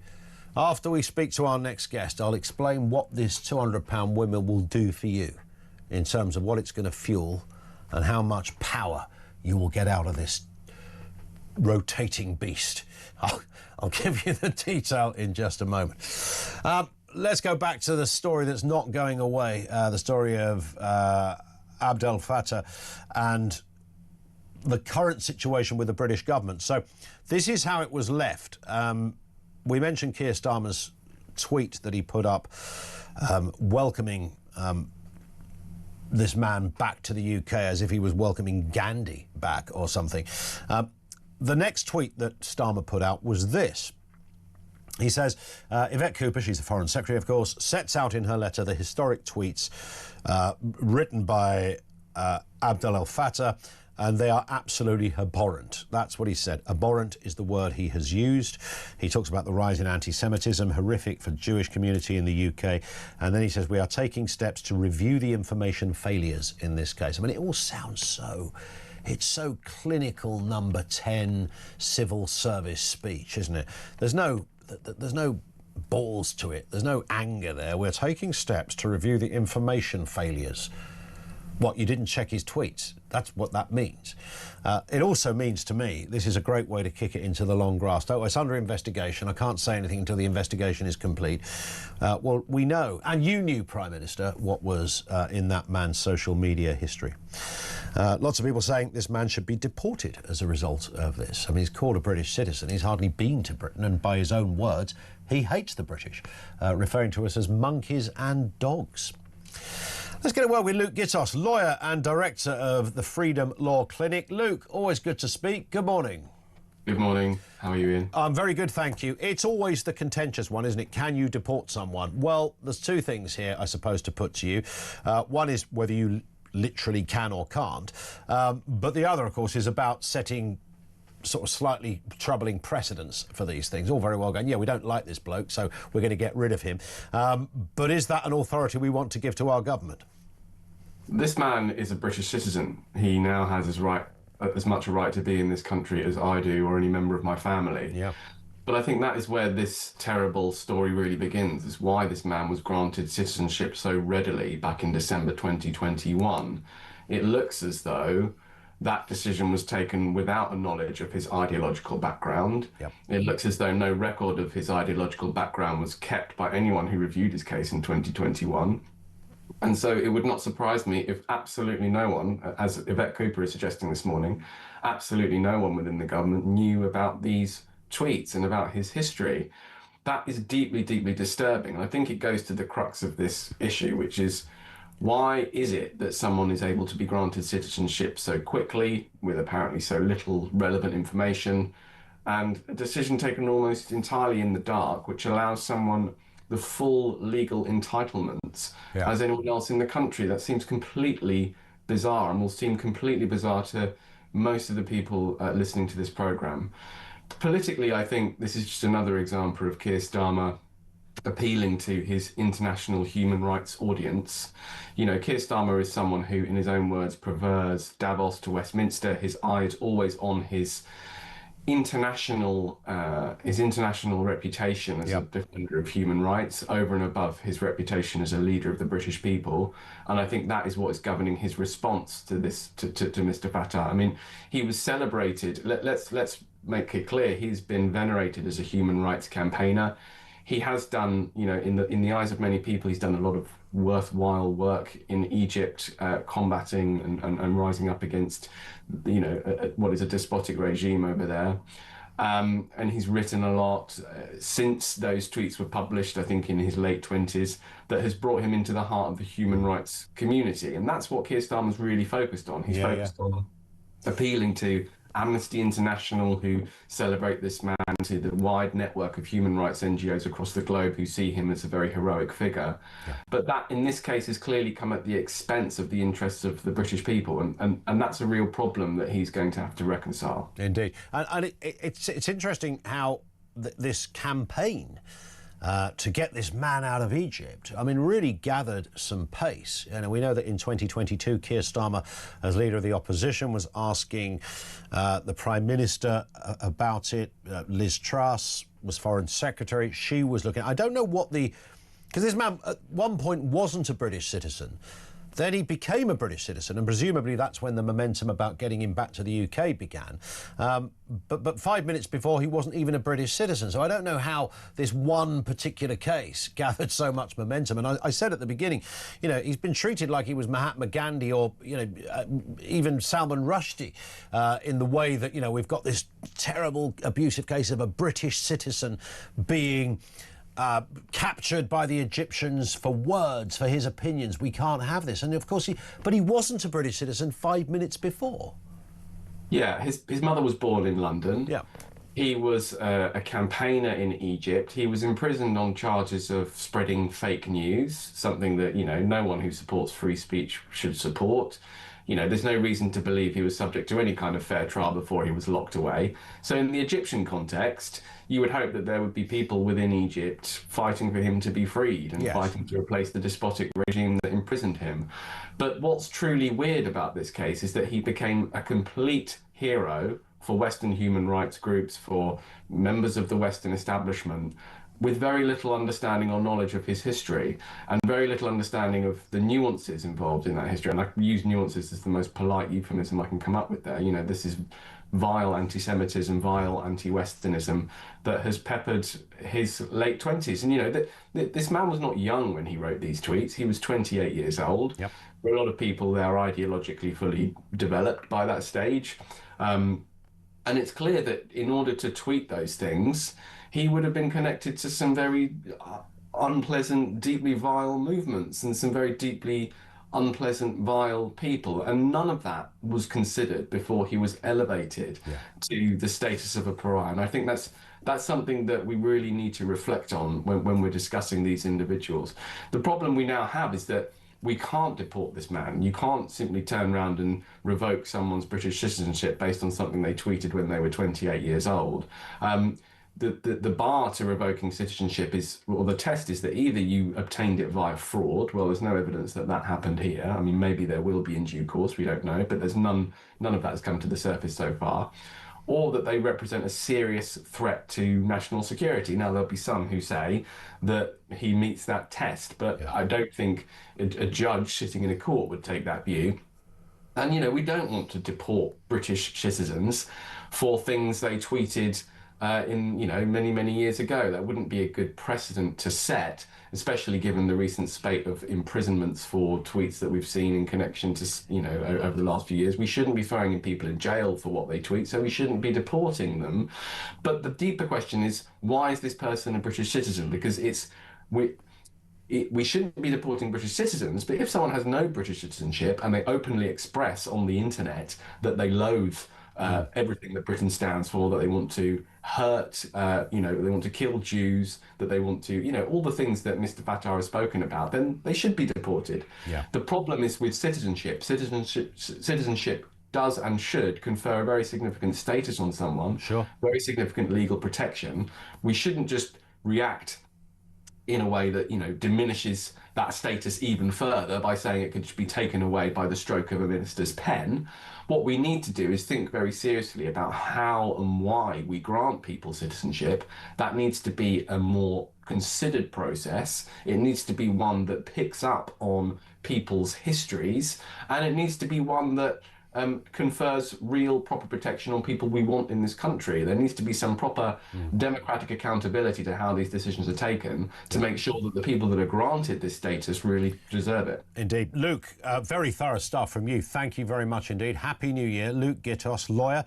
After we speak to our next guest, I'll explain what this £200 windmill will do for you in terms of what it's going to fuel and how much power you will get out of this rotating beast. I'll give you the detail in just a moment. Let's go back to the story that's not going away, the story of Abdel Fattah and the current situation with the British government. So this is how it was left. We mentioned Keir Starmer's tweet that he put up welcoming this man back to the UK as if he was welcoming Gandhi back or something. The next tweet that Starmer put out was this. He says, Yvette Cooper, she's the Foreign Secretary, of course, sets out in her letter the historic tweets written by Abdel Fattah, and they are absolutely abhorrent. That's what he said. Abhorrent is the word he has used. He talks about the rise in anti-Semitism, horrific for Jewish community in the UK, and then he says, we are taking steps to review the information failures in this case. I mean, it all sounds so... It's so clinical number 10 civil service speech, isn't it? There's no balls to it. There's no anger there. We're taking steps to review the information failures. What, you didn't check his tweets? That's what that means. It also means to me, this is a great way to kick it into the long grass. Oh, it's under investigation. I can't say anything until the investigation is complete. Well, we know, and you knew, Prime Minister, what was in that man's social media history. Lots of people saying this man should be deported as a result of this. I mean, he's called a British citizen. He's hardly been to Britain, and by his own words, he hates the British, referring to us as monkeys and dogs. Let's get a word with Luke Gittos, lawyer and director of the Freedom Law Clinic. Luke, always good to speak. Good morning. Good morning. How are you, Ian? I'm very good, thank you. It's always the contentious one, isn't it? Can you deport someone? Well, there's two things here, I suppose, to put to you. One is whether you literally can or can't. But the other, of course, is about setting sort of slightly troubling precedents for these things. All very well going, yeah, we don't like this bloke, so we're going to get rid of him. But is that an authority we want to give to our government? This man is a British citizen. He now has as much a right to be in this country as I do or any member of my family. Yeah. But I think that is where this terrible story really begins, is why this man was granted citizenship so readily back in December 2021. It looks as though that decision was taken without a knowledge of his ideological background. Yep. It looks as though no record of his ideological background was kept by anyone who reviewed his case in 2021. And so it would not surprise me if absolutely no one, as Yvette Cooper is suggesting this morning, absolutely no one within the government knew about these tweets and about his history. That is deeply, deeply disturbing. And I think it goes to the crux of this issue, which is, why is it that someone is able to be granted citizenship so quickly with apparently so little relevant information, and a decision taken almost entirely in the dark, which allows someone the full legal entitlements as anyone else in the country? That seems completely bizarre, and will seem completely bizarre to most of the people listening to this programme. Politically, I think this is just another example of Keir Starmer appealing to his international human rights audience. You know, Keir Starmer is someone who, in his own words, prefers Davos to Westminster. His eye is always on his international reputation as a defender of human rights, over and above his reputation as a leader of the British people. And I think that is what is governing his response to this, to Mr. Fattah. I mean, he was celebrated. Let's make it clear, he's been venerated as a human rights campaigner. He has done, you know, in the eyes of many people, he's done a lot of worthwhile work in Egypt, combating and rising up against, you know, what is a despotic regime over there. And he's written a lot since those tweets were published, I think in his late 20s, that has brought him into the heart of the human rights community. And that's what Keir Starmer's really focused on. He's focused on appealing to Amnesty International, who celebrate this man, to the wide network of human rights NGOs across the globe who see him as a very heroic figure. But that, in this case, has clearly come at the expense of the interests of the British people, and that's a real problem that he's going to have to reconcile. Indeed. And it's interesting how this campaign to get this man out of Egypt, I mean, really gathered some pace. And we know that in 2022, Keir Starmer, as leader of the opposition, was asking the Prime Minister about it. Liz Truss was Foreign Secretary. She was looking. I don't know what because this man at one point wasn't a British citizen. Then he became a British citizen, and presumably that's when the momentum about getting him back to the UK began. But 5 minutes before, he wasn't even a British citizen. So I don't know how this one particular case gathered so much momentum. And I said at the beginning, you know, he's been treated like he was Mahatma Gandhi or, you know, even Salman Rushdie in the way that, you know, we've got this terrible abusive case of a British citizen being captured by the Egyptians for words, for his opinions. We can't have this. And of course, but he wasn't a British citizen 5 minutes before. Yeah, his mother was born in London. Yeah. He was a campaigner in Egypt. He was imprisoned on charges of spreading fake news, something that, you know, no one who supports free speech should support. You know, there's no reason to believe he was subject to any kind of fair trial before he was locked away. So in the Egyptian context, you would hope that there would be people within Egypt fighting for him to be freed and fighting to replace the despotic regime that imprisoned him. But what's truly weird about this case is that he became a complete hero for Western human rights groups, for members of the Western establishment, with very little understanding or knowledge of his history and very little understanding of the nuances involved in that history. And I use nuances as the most polite euphemism I can come up with there. You know, this is vile anti-Semitism, vile anti-Westernism that has peppered his late 20s. And, you know, this man was not young when he wrote these tweets. He was 28 years old. Yep. For a lot of people, they're ideologically fully developed by that stage. And it's clear that in order to tweet those things, he would have been connected to some very unpleasant, deeply vile movements and some very deeply unpleasant, vile people. And none of that was considered before he was elevated to the status of a pariah. And I think that's something that we really need to reflect on when we're discussing these individuals. The problem we now have is that we can't deport this man. You can't simply turn around and revoke someone's British citizenship based on something they tweeted when they were 28 years old. The bar to revoking citizenship is, or the test is that either you obtained it via fraud. Well, there's no evidence that that happened here. I mean, maybe there will be in due course, we don't know, but there's none of that has come to the surface so far. Or that they represent a serious threat to national security. Now, there'll be some who say that he meets that test, but I don't think a judge sitting in a court would take that view. And, you know, we don't want to deport British citizens for things they tweeted in, you know, many, many years ago. That wouldn't be a good precedent to set, especially given the recent spate of imprisonments for tweets that we've seen in connection to, you know, over the last few years. We shouldn't be throwing people in jail for what they tweet, so we shouldn't be deporting them. But the deeper question is, why is this person a British citizen? Because we shouldn't be deporting British citizens, but if someone has no British citizenship and they openly express on the internet that they loathe everything that Britain stands for, that they want to hurt, you know, they want to kill Jews, that they want to, you know, all the things that Mr. Fattar has spoken about, then they should be deported. Yeah. The problem is with citizenship. Citizenship does and should confer a very significant status on someone, very significant legal protection. We shouldn't just react in a way that, you know, diminishes that status even further by saying it could be taken away by the stroke of a minister's pen. What we need to do is think very seriously about how and why we grant people citizenship. That needs to be a more considered process. It needs to be one that picks up on people's histories, and it needs to be one that confers real proper protection on people we want in this country. There needs to be some proper democratic accountability to how these decisions are taken to make sure that the people that are granted this status really deserve it. Indeed. Luke, very thorough stuff from you. Thank you very much indeed. Happy New Year. Luke Gittos, lawyer.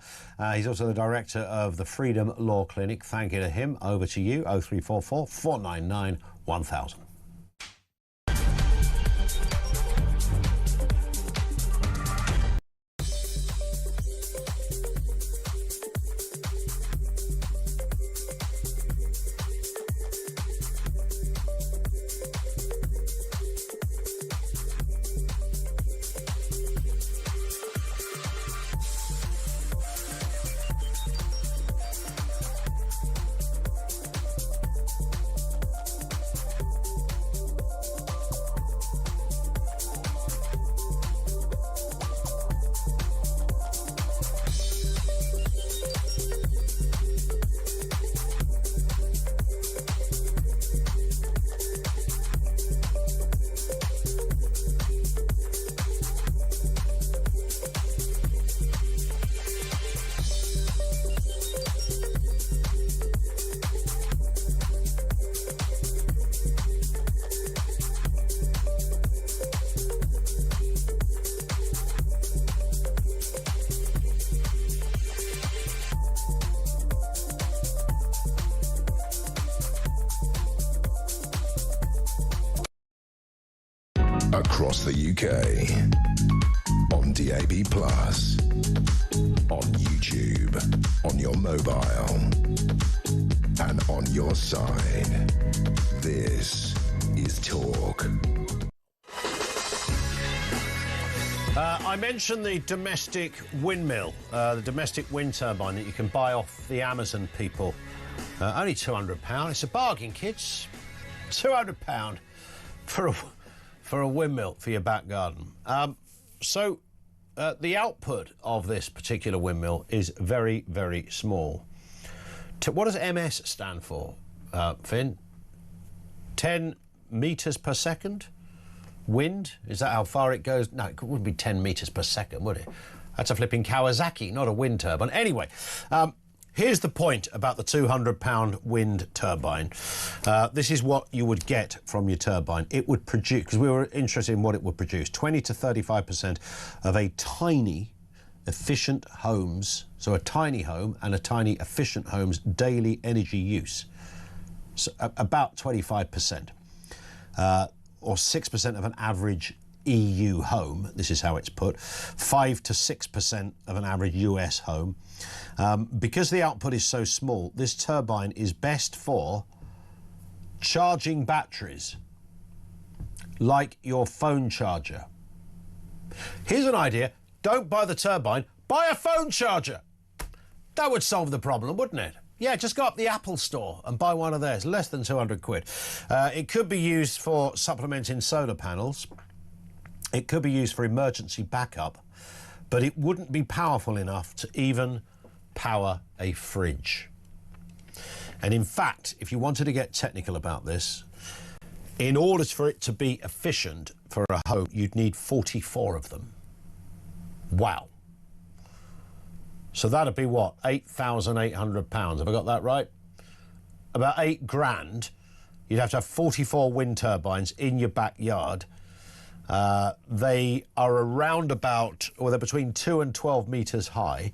He's also the director of the Freedom Law Clinic. Thank you to him. Over to you, 0344 499 1000. Across the UK, on DAB+, on YouTube, on your mobile, and on your side. This is Talk. I mentioned the domestic windmill, the domestic wind turbine that you can buy off the Amazon people. Only £200. It's a bargain, kids. £200 for a windmill for your back garden. So the output of this particular windmill is very, very small. What does MS stand for, Finn? 10 metres per second? Wind? Is that how far it goes? No, it wouldn't be 10 metres per second, would it? That's a flipping Kawasaki, not a wind turbine. Anyway, here's the point about the £200 wind turbine. This is what you would get from your turbine. It would produce, because we were interested in what it would produce, 20 to 35% of a tiny, efficient home's, so a tiny home and a tiny, efficient home's daily energy use. So about 25%. Or 6% of an average EU home, this is how it's put, 5 to 6% of an average US home. Because the output is so small, this turbine is best for charging batteries, like your phone charger. Here's an idea. Don't buy the turbine, buy a phone charger. That would solve the problem, wouldn't it? Yeah, just go up the Apple store and buy one of theirs, less than 200 quid. It could be used for supplementing solar panels. It could be used for emergency backup, but it wouldn't be powerful enough to even power a fridge. And in fact, if you wanted to get technical about this, in order for it to be efficient for a home, you'd need 44 of them. Wow. So that'd be what, £8,800? Have I got that right? About £8,000. You'd have to have 44 wind turbines in your backyard. They are around about, or they're between 2 and 12 metres high,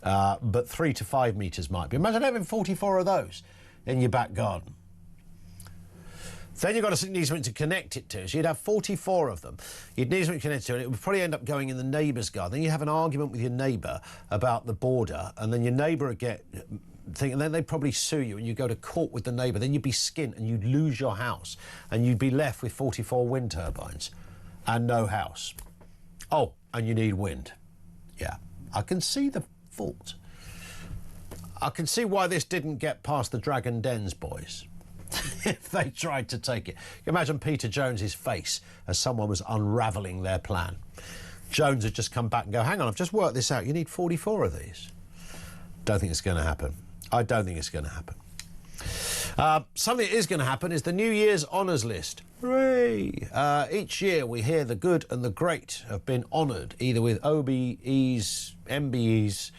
but 3 to 5 metres might be. Imagine having 44 of those in your back garden. Then you've got need something to connect it to. So you'd have 44 of them. You'd need something to connect to, and it would probably end up going in the neighbour's garden. Then you have an argument with your neighbour about the border, and then your neighbour would get and then they'd probably sue you, and you'd go to court with the neighbour. Then you'd be skint, and you'd lose your house, and you'd be left with 44 wind turbines and no house. Oh, and you need wind. Yeah, I can see the fault. I can see why this didn't get past the Dragon Dens boys. If they tried to take it. You imagine Peter Jones's face as someone was unravelling their plan. Jones had just come back and go, hang on, I've just worked this out. You need 44 of these. Don't think it's going to happen. I don't think it's going to happen. Something that is going to happen is the New Year's Honours List. Hooray! Each year we hear the good and the great have been honoured, either with OBEs, MBEs,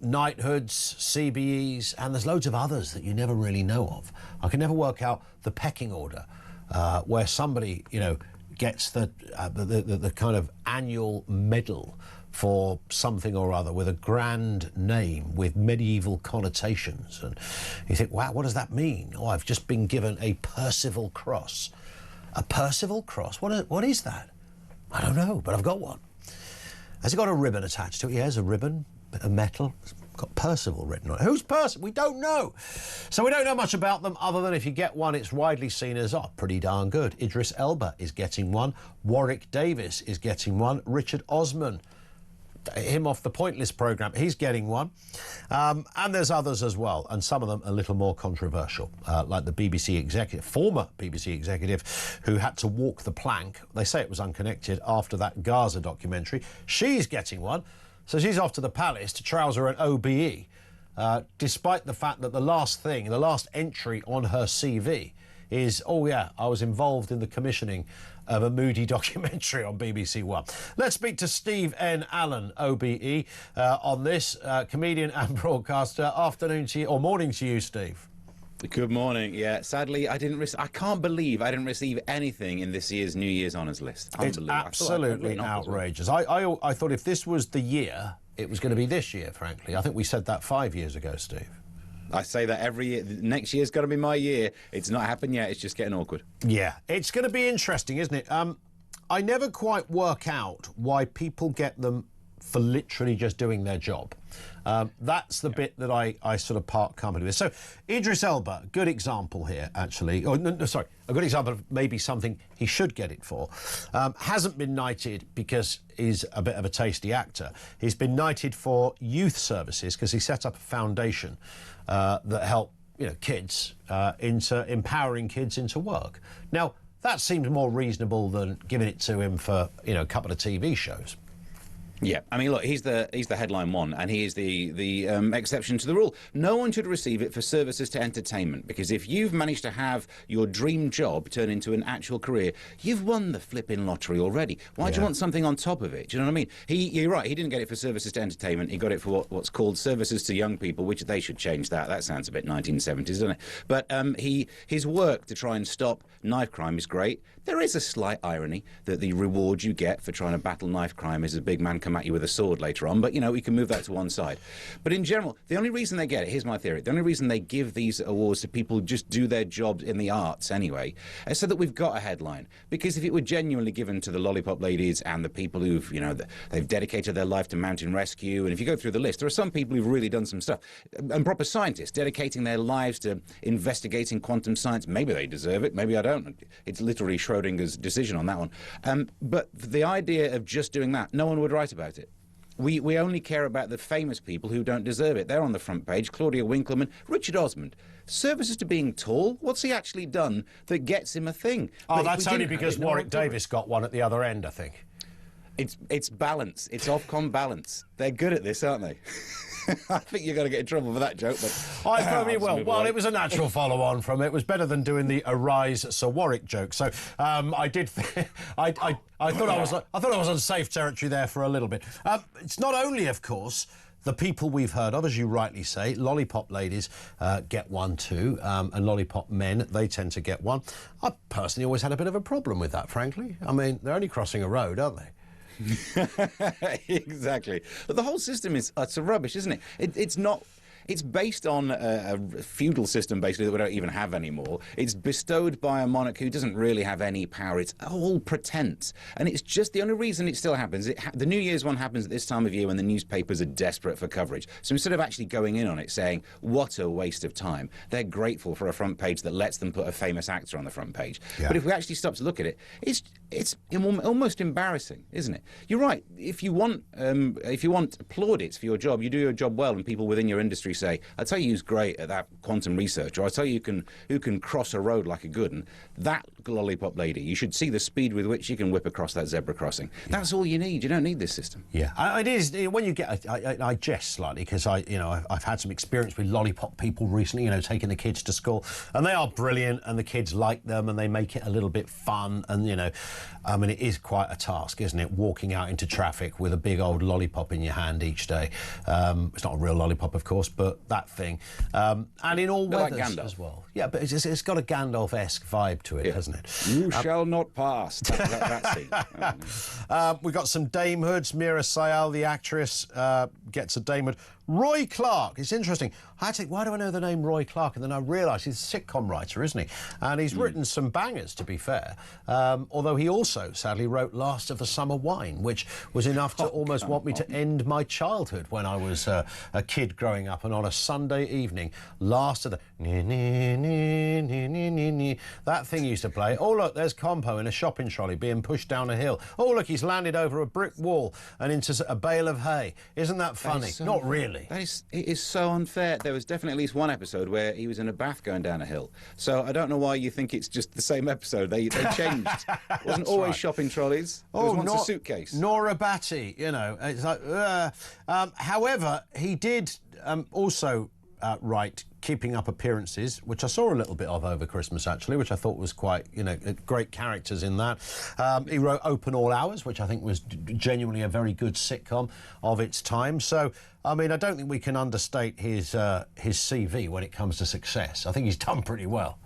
knighthoods, CBEs, and there's loads of others that you never really know of. I can never work out the pecking order where somebody, you know, gets the kind of annual medal for something or other with a grand name with medieval connotations, and you think, wow, what does that mean? Oh, I've just been given a Percival Cross. A Percival Cross? What is that? I don't know, but I've got one. Has it got a ribbon attached to it? Yeah, there's a ribbon. Bit of metal. It's got Percival written on it. Who's Percival? We don't know. So we don't know much about them other than if you get one, it's widely seen as, oh, pretty darn good. Idris Elba is getting one. Warwick Davis is getting one. Richard Osman, him off the Pointless programme, he's getting one. And there's others as well, and some of them a little more controversial, like the BBC executive, former BBC executive, who had to walk the plank. They say it was unconnected after that Gaza documentary. She's getting one. So she's off to the palace to trouser an OBE, despite the fact that the last entry on her CV is, oh yeah, I was involved in the commissioning of a moody documentary on BBC One. Let's speak to Steve N. Allen, OBE, on this, comedian and broadcaster. Afternoon to you, or morning to you, Steve. Good morning. Yeah, sadly, I can't believe I didn't receive anything in this year's New Year's Honours List. It's absolutely outrageous. I thought if this was the year, it was going to be this year, frankly. I think we said that 5 years ago, Steve. I say that every year. Next year's got to be my year. It's not happened yet. It's just getting awkward. Yeah, it's going to be interesting, isn't it? I never quite work out why people get them for literally just doing their job. That's the bit that I sort of part company with. So Idris Elba, good example here, actually. Oh, no, sorry, a good example of maybe something he should get it for. Hasn't been knighted because he's a bit of a tasty actor. He's been knighted for youth services because he set up a foundation that help, you know, kids into empowering kids into work. Now, that seems more reasonable than giving it to him for, you know, a couple of TV shows. Yeah, I mean, look, he's the headline one, and he is the exception to the rule. No one should receive it for services to entertainment, because if you've managed to have your dream job turn into an actual career, you've won the flipping lottery already. Why do you want something on top of it? Do you know what I mean? You're right, he didn't get it for services to entertainment. He got it for what's called services to young people, which they should change that. That sounds a bit 1970s, doesn't it? But his work to try and stop knife crime is great. There is a slight irony that the reward you get for trying to battle knife crime is a big man come at you with a sword later on, but, you know, we can move that to one side. But in general, the only reason they get it, here's my theory, the only reason they give these awards to people who just do their job in the arts anyway, is so that we've got a headline. Because if it were genuinely given to the lollipop ladies and the people who've, you know, they've dedicated their life to mountain rescue, and if you go through the list, there are some people who've really done some stuff, and proper scientists dedicating their lives to investigating quantum science. Maybe they deserve it, maybe I don't. It's literally Schrodinger's decision on that one. But the idea of just doing that, no one would write about it. We only care about the famous people who don't deserve it. They're on the front page. Claudia Winkleman, Richard Osmond. Services to being tall? What's he actually done that gets him a thing? Oh, that's only because Warwick Davis got one at the other end, I think. It's balance. It's Ofcom balance. They're good at this, aren't they? I think you're going to get in trouble for that joke, but... I probably will. Well, it was a natural follow-on from it. It was better than doing the Arise Sir Warwick joke. So I did... I thought I was on safe territory there for a little bit. It's not only, of course, the people we've heard of, as you rightly say. Lollipop ladies get one too, and lollipop men, they tend to get one. I personally always had a bit of a problem with that, frankly. I mean, they're only crossing a road, aren't they? Exactly. But the whole system is a rubbish, isn't it? It's not. It's based on a feudal system, basically, that we don't even have anymore. It's bestowed by a monarch who doesn't really have any power. It's all pretense. And it's just the only reason it still happens. The New Year's one happens at this time of year when the newspapers are desperate for coverage. So instead of actually going in on it saying, what a waste of time, they're grateful for a front page that lets them put a famous actor on the front page. Yeah. But if we actually stop to look at it, it's almost embarrassing, isn't it? You're right. If you want plaudits for your job, you do your job well, and people within your industry say, I'll tell you who's great at that quantum research, or I'll tell you who can cross a road like a good one. That lollipop lady, you should see the speed with which you can whip across that zebra crossing. Yeah. That's all you need. You don't need this system. Yeah, it is. When you get, I jest slightly because I've had some experience with lollipop people recently. Taking the kids to school, and they are brilliant, and the kids like them, and they make it a little bit fun, and I mean, it is quite a task, isn't it? Walking out into traffic with a big old lollipop in your hand each day. It's not a real lollipop, of course, but that thing. And in all weathers like as well. Yeah, but it's got a Gandalf-esque vibe to it, hasn't it? You shall not pass. That scene. We've got some damehoods. Meera Syal, the actress, gets a damehood. Roy Clark. It's interesting. I had to think, why do I know the name Roy Clark? And then I realised he's a sitcom writer, isn't he? And he's written some bangers, to be fair. Although he also, sadly, wrote Last of the Summer Wine, which was enough to almost want me to end my childhood when I was a kid growing up. And on a Sunday evening, Last of the... That thing used to play. Oh, look, there's Compo in a shopping trolley being pushed down a hill. Oh, look, he's landed over a brick wall and into a bale of hay. Isn't that funny? Not really. It is so unfair. There was definitely at least one episode where he was in a bath going down a hill. So I don't know why you think it's just the same episode. They changed. It wasn't always shopping trolleys. It was once a suitcase. Nora Batty, It's like, however, he did also write Keeping Up Appearances, which I saw a little bit of over Christmas, actually, which I thought was quite, great characters in that. He wrote Open All Hours, which I think was genuinely a very good sitcom of its time. So, I mean, I don't think we can understate his CV when it comes to success. I think he's done pretty well.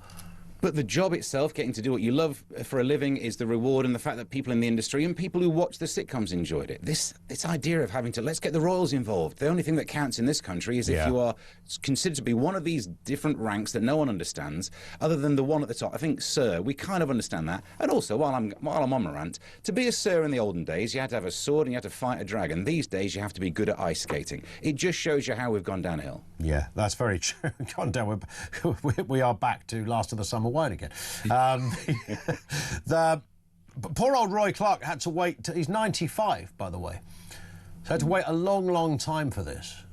But the job itself, getting to do what you love for a living, is the reward, and the fact that people in the industry and people who watch the sitcoms enjoyed it. This idea of having to, let's get the royals involved. The only thing that counts in this country is if you are considered to be one of these different ranks that no one understands, other than the one at the top. I think Sir, we kind of understand that. And also, while I'm on my rant, to be a Sir in the olden days, you had to have a sword and you had to fight a dragon. These days, you have to be good at ice skating. It just shows you how we've gone downhill. Yeah, that's very true. Gone down. We are back to Last of the Summer Wine again. Poor old Roy Clark had to wait. He's 95, by the way. So had to wait a long, long time for this.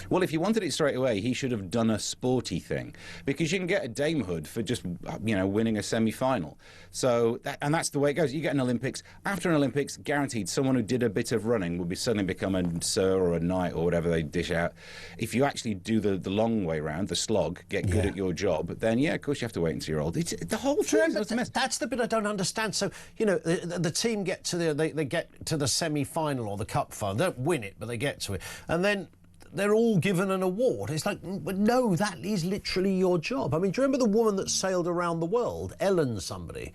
Well, if he wanted it straight away, he should have done a sporty thing, because you can get a damehood for just, winning a semi-final. So, that's the way it goes. You get an Olympics. After an Olympics, guaranteed, someone who did a bit of running will suddenly become a Sir or a Knight or whatever they dish out. If you actually do the long way round, the slog, get good at your job, then, of course, you have to wait until you're old. The whole thing is a mess. That's the bit I don't understand. So, the team get to they get to the semi-final or the cup final. They don't win it, but they get to it. And then they're all given an award. It's like, no, that is literally your job. I mean, do you remember the woman that sailed around the world? Ellen somebody.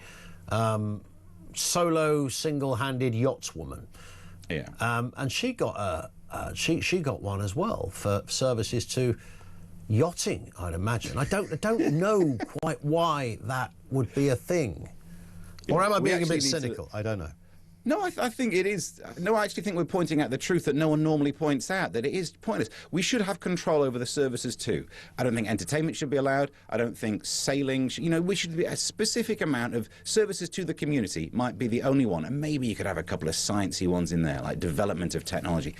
Solo, single-handed yachtswoman. Yeah. And she got she got one as well for services to yachting, I'd imagine. I don't know quite why that would be a thing. Or am I being a bit cynical? I don't know. No, I think it is. No, I actually think we're pointing out the truth that no one normally points out, that it is pointless. We should have control over the services too. I don't think entertainment should be allowed. I don't think sailing, we should be a specific amount of services to the community might be the only one. And maybe you could have a couple of sciencey ones in there, like development of technology.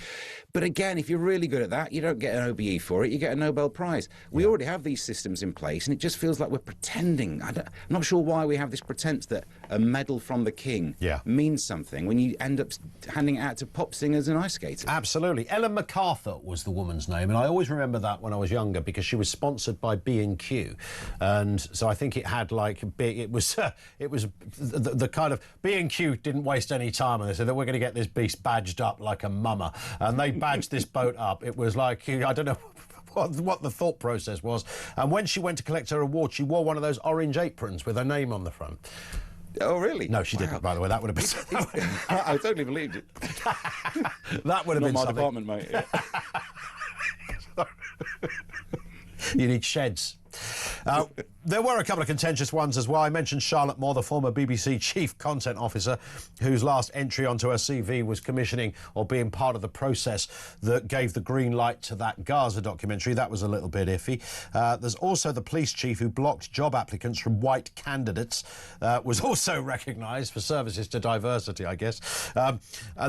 But again, if you're really good at that, you don't get an OBE for it, you get a Nobel Prize. We already have these systems in place, and it just feels like we're pretending. I'm not sure why we have this pretense that a medal from the king means something when you end up handing it out to pop singers and ice skaters. Absolutely. Ellen MacArthur was the woman's name, and I always remember that when I was younger because she was sponsored by B&Q, and so I think it had like it was the kind of B&Q didn't waste any time on this. They said that we're going to get this beast badged up like a mama, and they badged this boat up. It was like, I don't know what the thought process was. And when she went to collect her award, she wore one of those orange aprons with her name on the front. Oh, really? No, she didn't, by the way. That would have been... I totally believed it. That would have been my something. department, mate. Yeah. You need sheds. There were a couple of contentious ones as well. I mentioned Charlotte Moore, the former BBC chief content officer, whose last entry onto her CV was commissioning or being part of the process that gave the green light to that Gaza documentary. That was a little bit iffy. There's also the police chief who blocked job applicants from white candidates, was also recognised for services to diversity, I guess. And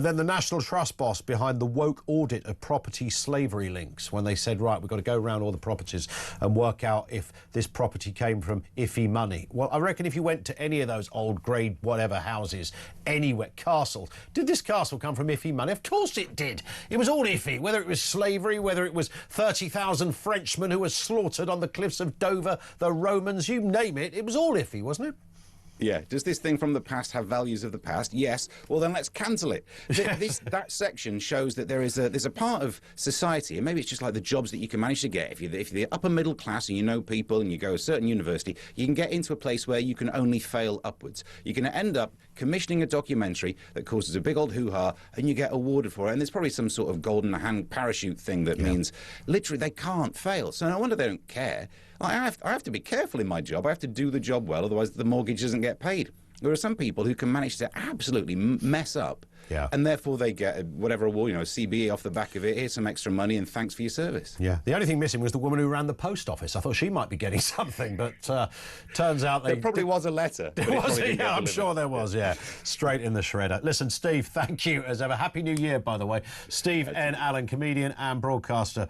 then the National Trust boss behind the woke audit of property slavery links, when they said, right, we've got to go around all the properties and work out if this property came from iffy money. Well, I reckon if you went to any of those old grade whatever houses, anywhere, castles, did this castle come from iffy money? Of course it did. It was all iffy, whether it was slavery, whether it was 30,000 Frenchmen who were slaughtered on the cliffs of Dover, the Romans, you name it, it was all iffy, wasn't it? Yeah. Does this thing from the past have values of the past? Yes. Well, then let's cancel it. That section shows that there's a part of society, and maybe it's just like the jobs that you can manage to get. If you're the upper middle class and you know people and you go to a certain university, you can get into a place where you can only fail upwards. You can end up commissioning a documentary that causes a big old hoo-ha and you get awarded for it. And there's probably some sort of golden hand parachute thing that means literally they can't fail. So no wonder they don't care. I have to be careful in my job. I have to do the job well, otherwise the mortgage doesn't get paid. There are some people who can manage to absolutely mess up, and therefore they get whatever award, CBE off the back of it. Here's some extra money and thanks for your service. Yeah. The only thing missing was the woman who ran the post office. I thought she might be getting something, but turns out there probably was a letter. Yeah, I'm sure there was. Yeah, straight in the shredder. Listen, Steve, thank you as ever. Happy New Year, by the way. Steve N. Allen, comedian and broadcaster,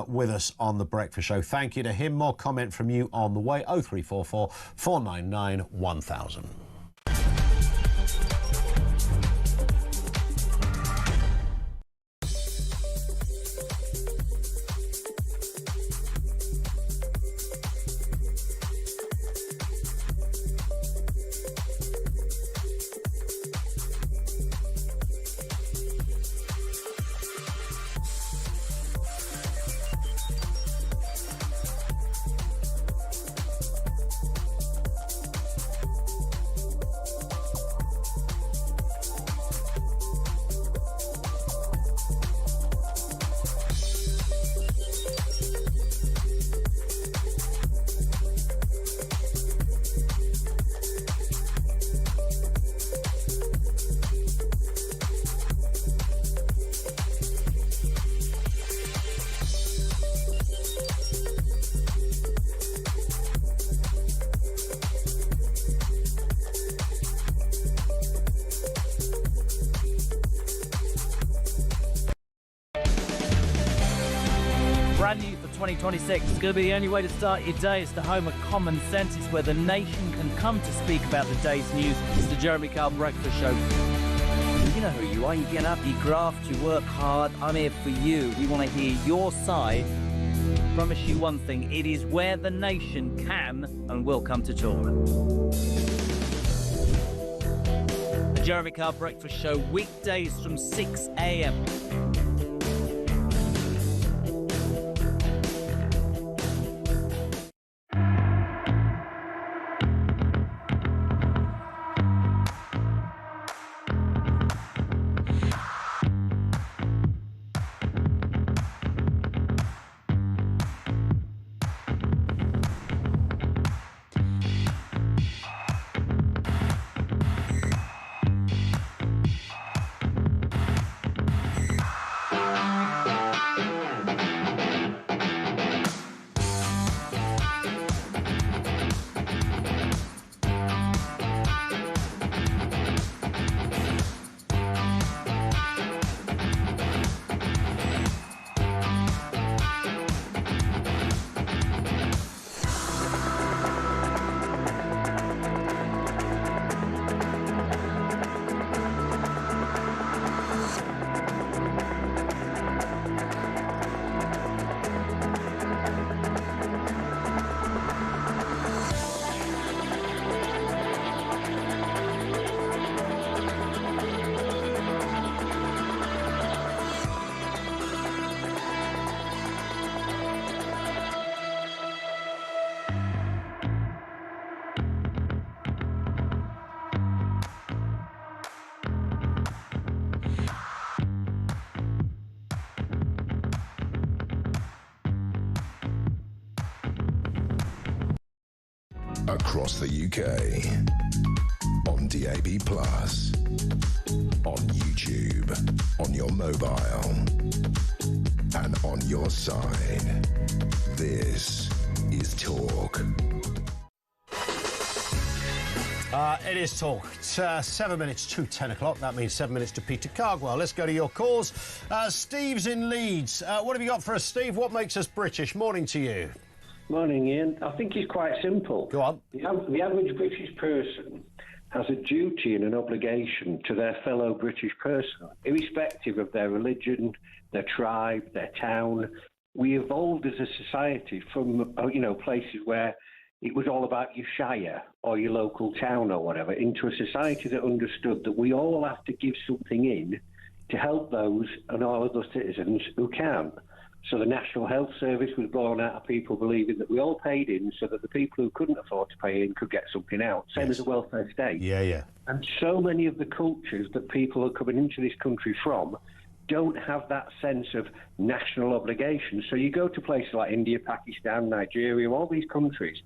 with us on the Breakfast Show. Thank you to him. More comment from you on the way. 0344 499 1000. Brand new for 2026. It's going to be the only way to start your day. It's the home of common sense. It's where the nation can come to speak about the day's news. It's the Jeremy Kyle Breakfast Show. You know who you are. You get up, you graft, you work hard. I'm here for you. We want to hear your side. Promise you one thing. It is where the nation can and will come to talk. The Jeremy Kyle Breakfast Show, weekdays from 6 a.m. across the UK. On DAB+, on YouTube, on your mobile, and on your side. This is Talk. It is Talk. It's 7 minutes to 10 o'clock. That means 7 minutes to Peter Cardwell. Let's go to your calls. Steve's in Leeds. What have you got for us, Steve? What makes us British? Morning to you. Morning, Ian. I think it's quite simple. Go on. The average British person has a duty and an obligation to their fellow British person, irrespective of their religion, their tribe, their town. We evolved as a society from, places where it was all about your shire or your local town or whatever, into a society that understood that we all have to give something in to help those and all other citizens who can't. So the National Health Service was born out of people believing that we all paid in so that the people who couldn't afford to pay in could get something out, same as a welfare state. Yeah. And so many of the cultures that people are coming into this country from don't have that sense of national obligation. So you go to places like India, Pakistan, Nigeria, all these countries,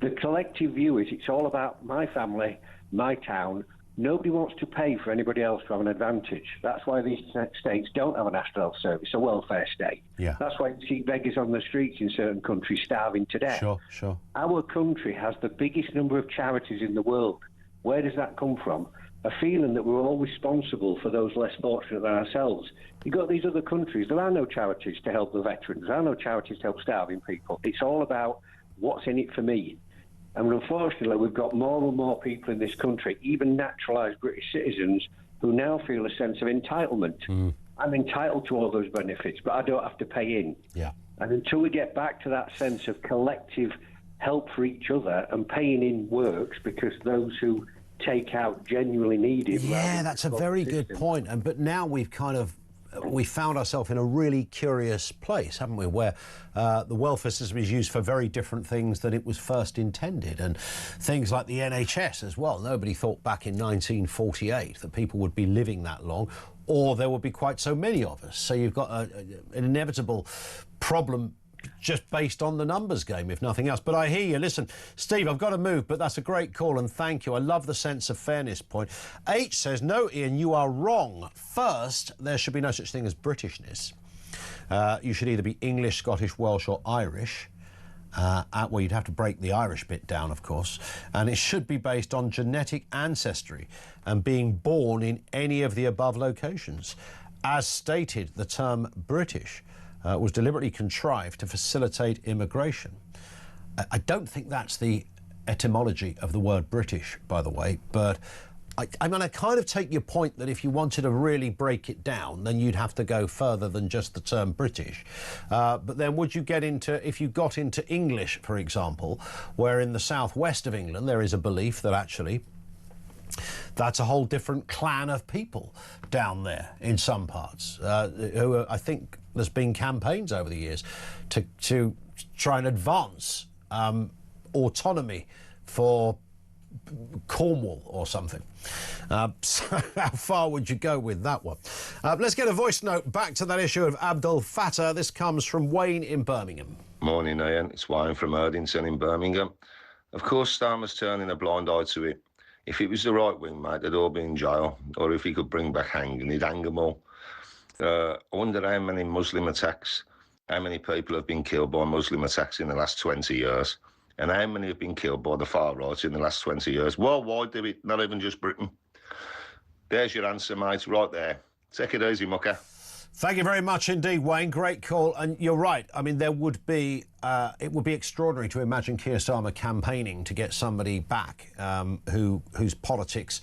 the collective view is it's all about my family, my town. Nobody wants to pay for anybody else to have an advantage. That's why these states don't have a national health service, a welfare state. Yeah. That's why you see beggars on the streets in certain countries starving to death. Sure. Our country has the biggest number of charities in the world. Where does that come from? A feeling that we're all responsible for those less fortunate than ourselves. You've got these other countries, there are no charities to help the veterans, there are no charities to help starving people. It's all about what's in it for me. And unfortunately, we've got more and more people in this country, even naturalised British citizens, who now feel a sense of entitlement. I'm entitled to all those benefits, but I don't have to pay in. Yeah. And until we get back to that sense of collective help for each other, and paying in works because those who take out genuinely need it. Yeah, that's a very good point. But now we found ourselves in a really curious place, haven't we, where the welfare system is used for very different things than it was first intended, and things like the NHS as well. Nobody thought back in 1948 that people would be living that long, or there would be quite so many of us. So you've got an inevitable problem just based on the numbers game, if nothing else. But I hear you. Listen, Steve, I've got to move, but that's a great call, and thank you. I love the sense of fairness point. H says, no, Ian, you are wrong. First, there should be no such thing as Britishness. You should either be English, Scottish, Welsh or Irish. Well, you'd have to break the Irish bit down, of course. And it should be based on genetic ancestry and being born in any of the above locations. As stated, the term British was deliberately contrived to facilitate immigration. I don't think that's the etymology of the word British, by the way, but I kind of take your point that if you wanted to really break it down, then you'd have to go further than just the term British. But then would you get into, if you got into English, for example, where in the southwest of England there is a belief that actually that's a whole different clan of people down there in some parts, who are, I think there's been campaigns over the years to try and advance autonomy for Cornwall or something. So how far would you go with that one? Let's get a voice note back to that issue of Abdul Fattah. This comes from Wayne in Birmingham. Morning, Ian. It's Wayne from Erdington in Birmingham. Of course, Starmer's turning a blind eye to it. If it was the right wing, mate, they'd all be in jail. Or if he could bring back hanging, he'd hang them all. I wonder how many Muslim attacks, how many people have been killed by Muslim attacks in the last 20 years, and how many have been killed by the far right in the last 20 years. Worldwide, do it, not even just Britain. There's your answer, mate, right there. Take it easy, mucker. Thank you very much indeed, Wayne. Great call. And you're right. I mean, it would be extraordinary to imagine Keir Starmer campaigning to get somebody back whose politics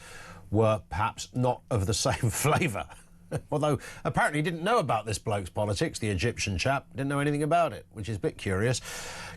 were perhaps not of the same flavour. Although apparently he didn't know about this bloke's politics, the Egyptian chap, didn't know anything about it, which is a bit curious,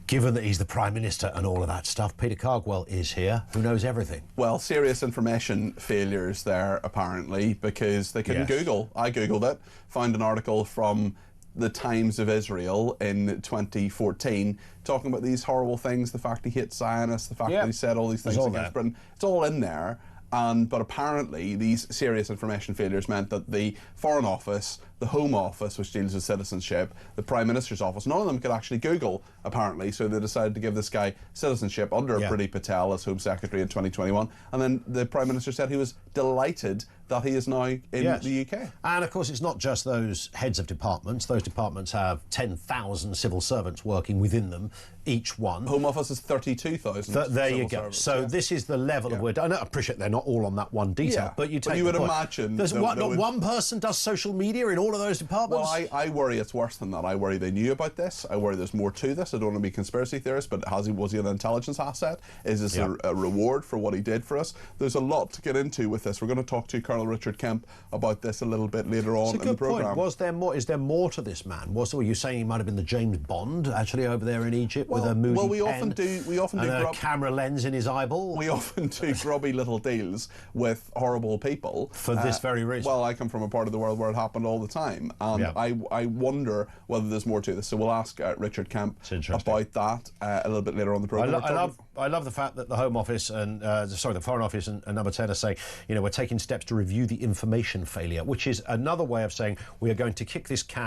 given that he's the Prime Minister and all of that stuff. Peter Cardwell is here, who knows everything. Well, serious information failures there, apparently, because they couldn't Google. I Googled it, found an article from the Times of Israel in 2014 talking about these horrible things, the fact he hit Zionists, the fact that he said all these things against Britain. It's all in there. But apparently these serious information failures meant that the Foreign Office, the Home Office, which deals with citizenship, the Prime Minister's office, none of them could actually Google, apparently, so they decided to give this guy citizenship under Priti Patel as Home Secretary in 2021, and then the Prime Minister said he was delighted that he is now in the UK. And of course it's not just those heads of departments. Those departments have 10,000 civil servants working within them, each one. Home Office is 32,000. There you go. So this is the level of work. I appreciate they're not all on that one detail, but you would imagine there's not one person does social media in all of those departments. Well, I worry it's worse than that. I worry they knew about this. I worry there's more to this. I don't want to be conspiracy theorist, but was he an intelligence asset? Is this a reward for what he did for us? There's a lot to get into with this. We're going to talk to Colonel Richard Kemp about this a little bit later on in the programme. Was there more? Is there more to this man? Were you saying he might have been the James Bond actually over there in Egypt with a moody we pen often do a camera lens in his eyeball? We often do grubby little deals with horrible people for this very reason. Well, I come from a part of the world where it happened all the time, and I wonder whether there's more to this. So we'll ask Richard Kemp about that a little bit later on the programme. I love the fact that the Home Office and the Foreign Office and Number 10 are saying, we're taking steps to review the information failure, which is another way of saying we are going to kick this can